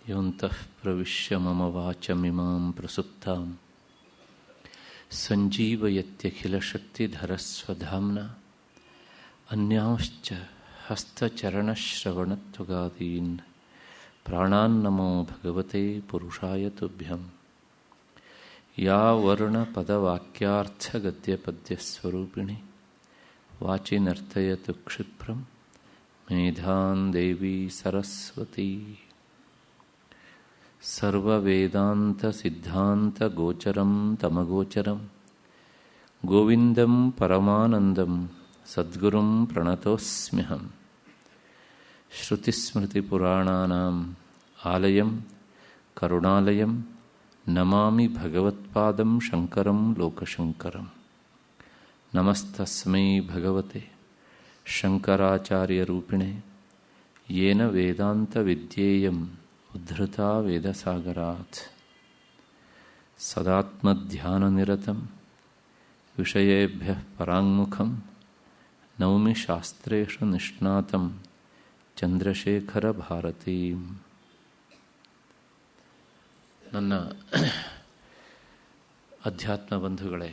ಯೋಂತಃ ಪ್ರವಿಶ್ಯ ಮಮ ವಾಚಮಿಮಾಂ ಪ್ರಸುಪ್ತಾಂ ಸಂಜೀವಯತ್ಯಖಿಲಶಕ್ತಿಧರಸ್ವಧಾಮ್ನ ಅನ್ಯಾಂಶ್ಚ ಹಸ್ತಚರಣಶ್ರವಣತ್ವಗಾದೀನ್ ಪ್ರಾಣಾನ್ನಮೋ ಭಗವತೆ ಪುರುಷಾಯ ತುಭ್ಯಂ. ಯಾ ವರ್ಣಪದವಾಕ್ಯಾರ್ಥಗದ್ಯಪದ್ಯಸ್ವರೂಪಿಣಿ ವಾಚಿ ನರ್ತಯತು ಕ್ಷಿಪ್ರಂ ಮೇಧಾನ್ ದೇವಿ ಸರಸ್ವತಿ. ಸರ್ವವೇದಾಂತಸಿದ್ಧಾಂತಗೋಚರಂ ತಮಗೋಚರಂ ಗೋವಿಂದಂ ಪರಮಾನಂದಂ ಸದ್ಗುರುಂ ಪ್ರಣತೋಸ್ಮ್ಯಹಂ. ಶ್ರುತಿಸ್ಮೃತಿಪುರಾಣಾನಾಂ ಆಲಯಂ ಕರುಣಾಲಯಂ ನಮಾಮಿ ಭಗವತ್ಪಾದಂ ಶಂಕರಂ ಲೋಕಶಂಕರಂ. ನಮಸ್ತಸ್ಮೈ ಭಗವತೆ ಶಂಕರಾಚಾರ್ಯರೂಪಿಣೆ ಯೇನ ವೇದಾಂತವಿದ್ಯೇಯಂ ಉದ್ಧೃತಾ ವೇದಸಾಗರಾತ್. ಸದಾತ್ಮಧ್ಯಾನನಿರತಂ ವಿಷಯೇಭ್ಯಃ ಪರಾಂಗುಖಂ ನೌಮಿ ಶಾಸ್ತ್ರೇಷು ನಿಷ್ಣಾತಂ ಚಂದ್ರಶೇಖರ ಭಾರತೀಂ. ನನ್ನ ಅಧ್ಯಾತ್ಮ ಬಂಧುಗಳೇ,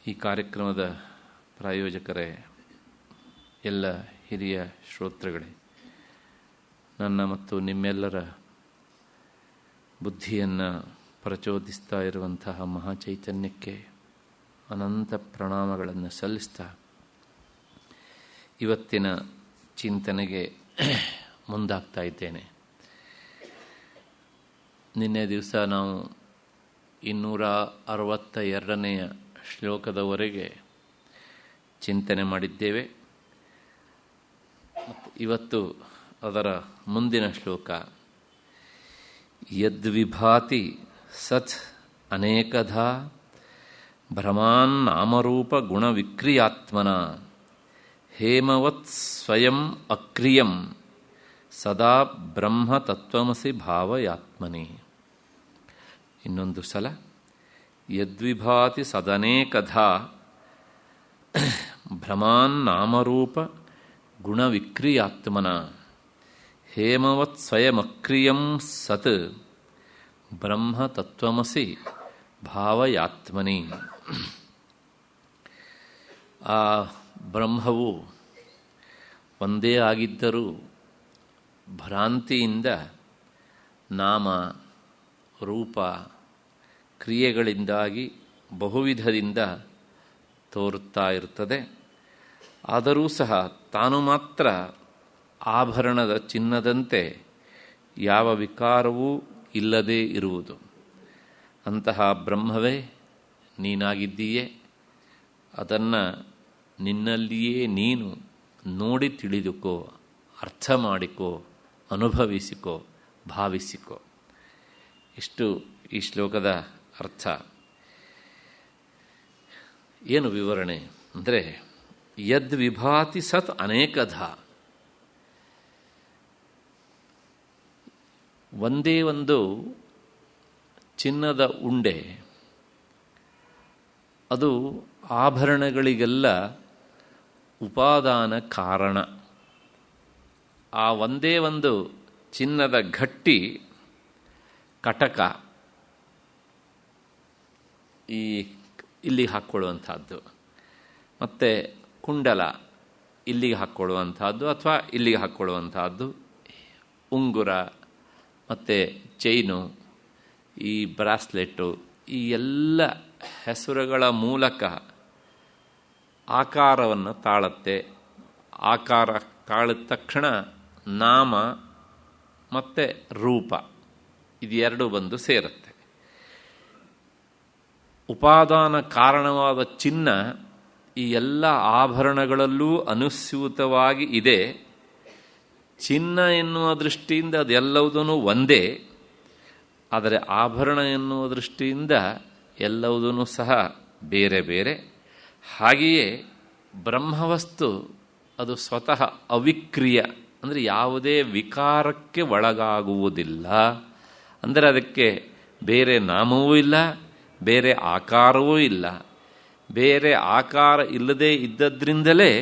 ಈ ಕಾರ್ಯಕ್ರಮದ ಪ್ರಾಯೋಜಕರೇ, ಎಲ್ಲ ಹಿರಿಯ ಶ್ರೋತೃಗಳೇ, ನನ್ನ ಮತ್ತು ನಿಮ್ಮೆಲ್ಲರ ಬುದ್ಧಿಯನ್ನು ಪ್ರಚೋದಿಸ್ತಾ ಇರುವಂತಹ ಮಹಾಚೈತನ್ಯಕ್ಕೆ ಅನಂತ ಪ್ರಣಾಮಗಳನ್ನು ಸಲ್ಲಿಸ್ತಾ ಇವತ್ತಿನ ಚಿಂತನೆಗೆ ಮುಂದಾಗ್ತಾ ಇದ್ದೇನೆ. ನಿನ್ನೆ ದಿವಸ ನಾವು 262ನೇ ಶ್ಲೋಕದವರೆಗೆ ಚಿಂತನೆ ಮಾಡಿದ್ದೇವೆ. ಇವತ್ತು ಅದರ ಮುಂದಿನ ಶ್ಲೋಕ ಯದ್ವಿಭಾತಿ ಸತ್ ಅನೇಕಧಾ ಭ್ರಮಾನ್ ನಾಮರೂಪ ಗುಣವಿಕ್ರಿಯಾತ್ಮನ ಹೇಮವತ್ ಸ್ವಯಂ ಅಕ್ರಿಯಂ ಸದಾ ಬ್ರಹ್ಮ ತತ್ವಮಸಿ ಭಾವಯಾತ್ಮನಿ. ಇನ್ನೊಂದು ಸಲ ಯದ್ವಿಭಾತಿ ಸದನೇಕಧಾ ಭ್ರಮಾನ್ ನಾಮರೂಪ ಗುಣವಿಕ್ರಿಯಾತ್ಮನ ಹೇಮವತ್ ಸ್ವಯಮಕ್ರಿಯಂ ಸತ್ ಬ್ರಹ್ಮ ತತ್ವಮಸಿ ಭಾವಯಾತ್ಮನಿ. ಆ ಬ್ರಹ್ಮವು ಒಂದೇ ಆಗಿದ್ದರೂ ಭ್ರಾಂತಿಯಿಂದ ನಾಮ ರೂಪ ಕ್ರಿಯೆಗಳಿಂದಾಗಿ ಬಹುವಿಧದಿಂದ ತೋರುತ್ತಾ ಇರುತ್ತದೆ. ಆದರೂ ಸಹ ತಾನು ಮಾತ್ರ ಆಭರಣದ ಚಿನ್ನದಂತೆ ಯಾವ ವಿಕಾರವೂ ಇಲ್ಲದೇ ಇರುವುದು. ಅಂತಹ ಬ್ರಹ್ಮವೇ ನೀನಾಗಿದ್ದೀಯೇ. ಅದನ್ನು ನಿನ್ನಲ್ಲಿಯೇ ನೀನು ನೋಡಿ ತಿಳಿದುಕೋ, ಅರ್ಥ ಮಾಡಿಕೋ, ಅನುಭವಿಸಿಕೋ, ಭಾವಿಸಿಕೋ. ಇಷ್ಟು ಈ ಶ್ಲೋಕದ ಅರ್ಥ. ಏನು ವಿವರಣೆ ಅಂದರೆ, ಯದ್ ವಿಭಾತಿ ಸತ್ ಅನೇಕಧ, ಒಂದೇ ಒಂದು ಚಿನ್ನದ ಉಂಡೆ, ಅದು ಆಭರಣಗಳಿಗೆಲ್ಲ ಉಪಾದಾನ ಕಾರಣ. ಆ ಒಂದೇ ಒಂದು ಚಿನ್ನದ ಗಟ್ಟಿ ಕಟಕ, ಇಲ್ಲಿಗೆ ಹಾಕ್ಕೊಳ್ಳುವಂಥದ್ದು, ಮತ್ತು ಕುಂಡಲ ಇಲ್ಲಿಗೆ ಹಾಕ್ಕೊಳ್ಳುವಂಥದ್ದು ಅಥವಾ ಇಲ್ಲಿಗೆ ಹಾಕ್ಕೊಳ್ಳುವಂಥದ್ದು, ಉಂಗುರ ಮತ್ತು ಚೈನು, ಈ ಬ್ರಾಸ್ಲೆಟ್ಟು, ಈ ಎಲ್ಲ ಹೆಸರುಗಳ ಮೂಲಕ ಆಕಾರವನ್ನು ತಾಳುತ್ತೆ. ಆಕಾರ ತಾಳಿದ ತಕ್ಷಣ ನಾಮ ಮತ್ತು ರೂಪ ಇದೆರಡು ಬಂದು ಸೇರುತ್ತೆ. ಉಪಾದಾನ ಕಾರಣವಾದ ಚಿನ್ನ ಈ ಎಲ್ಲ ಆಭರಣಗಳಲ್ಲೂ ಅನುಸ್ಯೂತವಾಗಿ ಇದೆ. ಚಿನ್ನ ಎನ್ನುವ ದೃಷ್ಟಿಯಿಂದ ಅದೆಲ್ಲವುದೂ ಒಂದೇ, ಆದರೆ ಆಭರಣ ಎನ್ನುವ ದೃಷ್ಟಿಯಿಂದ ಎಲ್ಲವುದೂ ಸಹ ಬೇರೆ ಬೇರೆ. ಹಾಗೆಯೇ ಬ್ರಹ್ಮವಸ್ತು ಅದು ಸ್ವತಃ ಅವಿಕ್ರಿಯ, ಅಂದರೆ ಯಾವುದೇ ವಿಕಾರಕ್ಕೆ ಒಳಗಾಗುವುದಿಲ್ಲ. ಅಂದರೆ ಅದಕ್ಕೆ ಬೇರೆ ನಾಮವೂ ಇಲ್ಲ, ಬೇರೆ ಆಕಾರವೂ ಇಲ್ಲ. ಬೇರೆ ಆಕಾರ ಇಲ್ಲದೇ ಇದ್ದದ್ರಿಂದಲೇ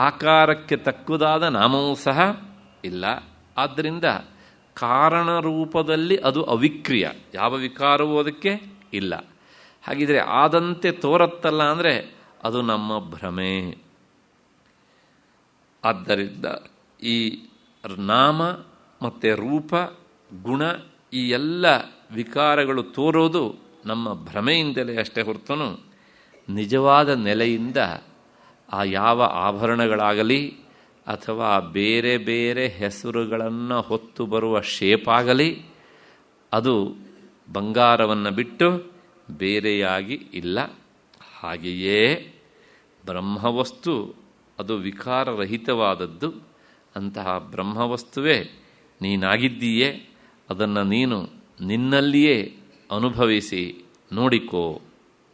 ಆಕಾರಕ್ಕೆ ತಕ್ಕುದಾದ ನಾಮವೂ ಸಹ ಇಲ್ಲ. ಆದ್ದರಿಂದ ಕಾರಣ ರೂಪದಲ್ಲಿ ಅದು ಅವಿಕ್ರಿಯ, ಯಾವ ವಿಕಾರವೂ ಅದಕ್ಕೆ ಇಲ್ಲ. ಹಾಗಿದ್ರೆ ಆದಂತೆ ತೋರತ್ತಲ್ಲ ಅಂದರೆ ಅದು ನಮ್ಮ ಭ್ರಮೆ. ಆದ್ದರಿಂದ ಈ ನಾಮ ಮತ್ತು ರೂಪ, ಗುಣ, ಈ ಎಲ್ಲ ವಿಕಾರಗಳು ತೋರೋದು ನಮ್ಮ ಭ್ರಮೆಯಿಂದಲೇ ಅಷ್ಟೇ ಹೊರತನು ನಿಜವಾದ ನೆಲೆಯಿಂದ ಆ ಯಾವ ಆಭರಣಗಳಾಗಲಿ ಅಥವಾ ಬೇರೆ ಬೇರೆ ಹೆಸರುಗಳನ್ನು ಹೊತ್ತು ಬರುವ ಶೇಪಾಗಲಿ ಅದು ಬಂಗಾರವನ್ನು ಬಿಟ್ಟು ಬೇರೆಯಾಗಿ ಇಲ್ಲ. ಹಾಗೆಯೇ ಬ್ರಹ್ಮವಸ್ತು ಅದು ವಿಕಾರರಹಿತವಾದದ್ದು. ಅಂತಹ ಬ್ರಹ್ಮವಸ್ತುವೇ ನೀನಾಗಿದ್ದೀಯೇ, ಅದನ್ನು ನೀನು ನಿನ್ನಲ್ಲಿಯೇ ಅನುಭವಿಸಿ ನೋಡಿಕೋ.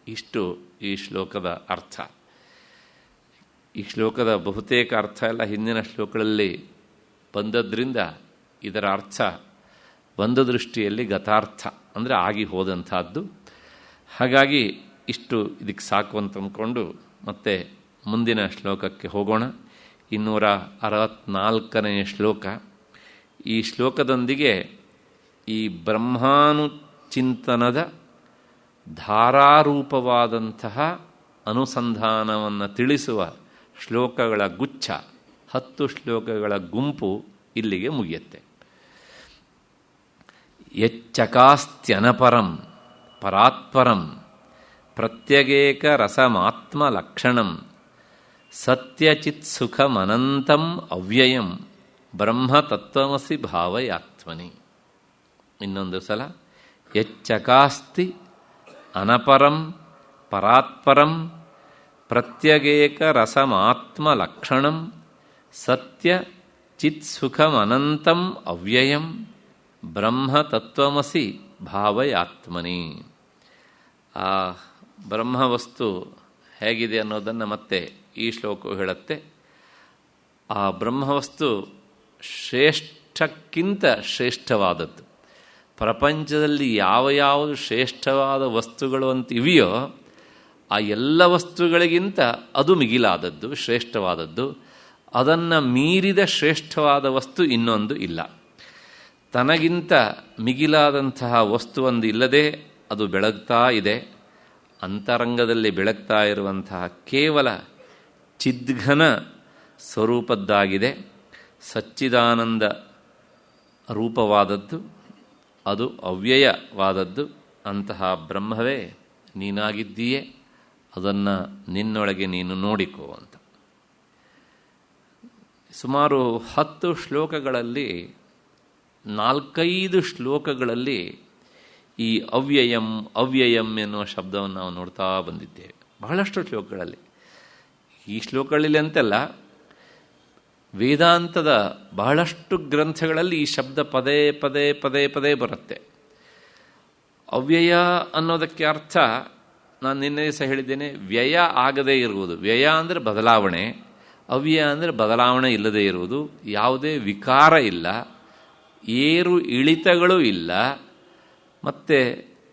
ಇಷ್ಟು ಈ ಶ್ಲೋಕದ ಅರ್ಥ. ಈ ಶ್ಲೋಕದ ಬಹುತೇಕ ಅರ್ಥ ಎಲ್ಲ ಹಿಂದಿನ ಶ್ಲೋಕಗಳಲ್ಲಿ ಬಂದದ್ರಿಂದ ಇದರ ಅರ್ಥ ಒಂದು ದೃಷ್ಟಿಯಲ್ಲಿ ಗತಾರ್ಥ, ಅಂದರೆ ಆಗಿ ಹೋದಂಥದ್ದು. ಹಾಗಾಗಿ ಇಷ್ಟು ಇದಕ್ಕೆ ಸಾಕು ಅಂತ ಅಂದ್ಕೊಂಡು ಮತ್ತೆ ಮುಂದಿನ ಶ್ಲೋಕಕ್ಕೆ ಹೋಗೋಣ. 264ನೇ ಶ್ಲೋಕ. ಈ ಶ್ಲೋಕದೊಂದಿಗೆ ಈ ಬ್ರಹ್ಮಾನುಚಿಂತನದ ಧಾರಾರೂಪವಾದಂತಹ ಅನುಸಂಧಾನವನ್ನು ತಿಳಿಸುವ ಶ್ಲೋಕಗಳ ಗುಚ್ಛ, 10 ಶ್ಲೋಕಗಳ ಗುಂಪು ಇಲ್ಲಿಗೆ ಮುಗಿಯುತ್ತೆ. ಯಚ್ಚಕಾಸ್ತ್ಯನಪರಂ ಪರಾತ್ಪರಂ ಪ್ರತ್ಯಗೇಕ ರಸಮಾತ್ಮಲಕ್ಷಣಂ ಸತ್ಯಚಿತ್ಸುಖಮನಂತಂ ಅವ್ಯಯಂ ಬ್ರಹ್ಮತತ್ವಮಸಿ ಭಾವಯಾತ್ಮನಿ. ಇನ್ನೊಂದು ಸಲ. ಯಚ್ಚಕಾಸ್ತಿ ಅನಪರಂ ಪರಾತ್ಪರಂ ಪ್ರತ್ಯಗೇಕ ರಸಮಾತ್ಮಲಕ್ಷಣಂ ಸತ್ಯ ಚಿತ್ಸುಖಮನಂತಂ ಅವ್ಯಯಂ ಬ್ರಹ್ಮತತ್ವಮಸಿ ಭಾವಯಾತ್ಮನಿ. ಆ ಬ್ರಹ್ಮವಸ್ತು ಹೇಗಿದೆ ಅನ್ನೋದನ್ನು ಮತ್ತೆ ಈ ಶ್ಲೋಕವು ಹೇಳುತ್ತೆ. ಆ ಬ್ರಹ್ಮವಸ್ತು ಶ್ರೇಷ್ಠಕ್ಕಿಂತ ಶ್ರೇಷ್ಠವಾದದ್ದು. ಪ್ರಪಂಚದಲ್ಲಿ ಯಾವ ಯಾವುದು ಶ್ರೇಷ್ಠವಾದ ವಸ್ತುಗಳು ಅಂತ ಇವೆಯೋ ಆ ಎಲ್ಲ ವಸ್ತುಗಳಿಗಿಂತ ಅದು ಮಿಗಿಲಾದದ್ದು, ಶ್ರೇಷ್ಠವಾದದ್ದು. ಅದನ್ನು ಮೀರಿದ ಶ್ರೇಷ್ಠವಾದ ವಸ್ತು ಇನ್ನೊಂದು ಇಲ್ಲ. ತನಗಿಂತ ಮಿಗಿಲಾದಂತಹ ವಸ್ತುವೊಂದು ಇಲ್ಲದೆ ಅದು ಬೆಳಗ್ತಾ ಇದೆ. ಅಂತರಂಗದಲ್ಲಿ ಬೆಳಗ್ತಾ ಇರುವಂತಹ ಕೇವಲ ಚಿದ್ಘನ ಸ್ವರೂಪದ್ದಾಗಿದೆ, ಸಚ್ಚಿದಾನಂದ ರೂಪವಾದದ್ದು, ಅದು ಅವ್ಯಯವಾದದ್ದು. ಅಂತಹ ಬ್ರಹ್ಮವೇ ನೀನಾಗಿದ್ದೀಯೇ, ಅದನ್ನು ನಿನ್ನೊಳಗೆ ನೀನು ನೋಡಿಕೋ ಅಂತ. ಸುಮಾರು 10 ಶ್ಲೋಕಗಳಲ್ಲಿ 4-5 ಶ್ಲೋಕಗಳಲ್ಲಿ ಈ ಅವ್ಯಯಂ ಅವ್ಯಯಂ ಎನ್ನುವ ಶಬ್ದವನ್ನು ನಾವು ನೋಡ್ತಾ ಬಂದಿದ್ದೇವೆ ಬಹಳಷ್ಟು ಶ್ಲೋಕಗಳಲ್ಲಿ. ಈ ಶ್ಲೋಕಗಳಲ್ಲಿ ಅಂತೆಲ್ಲ, ವೇದಾಂತದ ಬಹಳಷ್ಟು ಗ್ರಂಥಗಳಲ್ಲಿ ಈ ಶಬ್ದ ಪದೇ ಪದೇ ಪದೇ ಪದೇ ಬರುತ್ತೆ. ಅವ್ಯಯ ಅನ್ನೋದಕ್ಕೆ ಅರ್ಥ ನಾನು ನಿನ್ನೆ ದಿವಸ ಹೇಳಿದ್ದೇನೆ, ವ್ಯಯ ಆಗದೇ ಇರುವುದು. ವ್ಯಯ ಅಂದರೆ ಬದಲಾವಣೆ, ಅವ್ಯಯ ಅಂದರೆ ಬದಲಾವಣೆ ಇಲ್ಲದೇ ಇರುವುದು. ಯಾವುದೇ ವಿಕಾರ ಇಲ್ಲ, ಏರು ಇಳಿತಗಳು ಇಲ್ಲ, ಮತ್ತು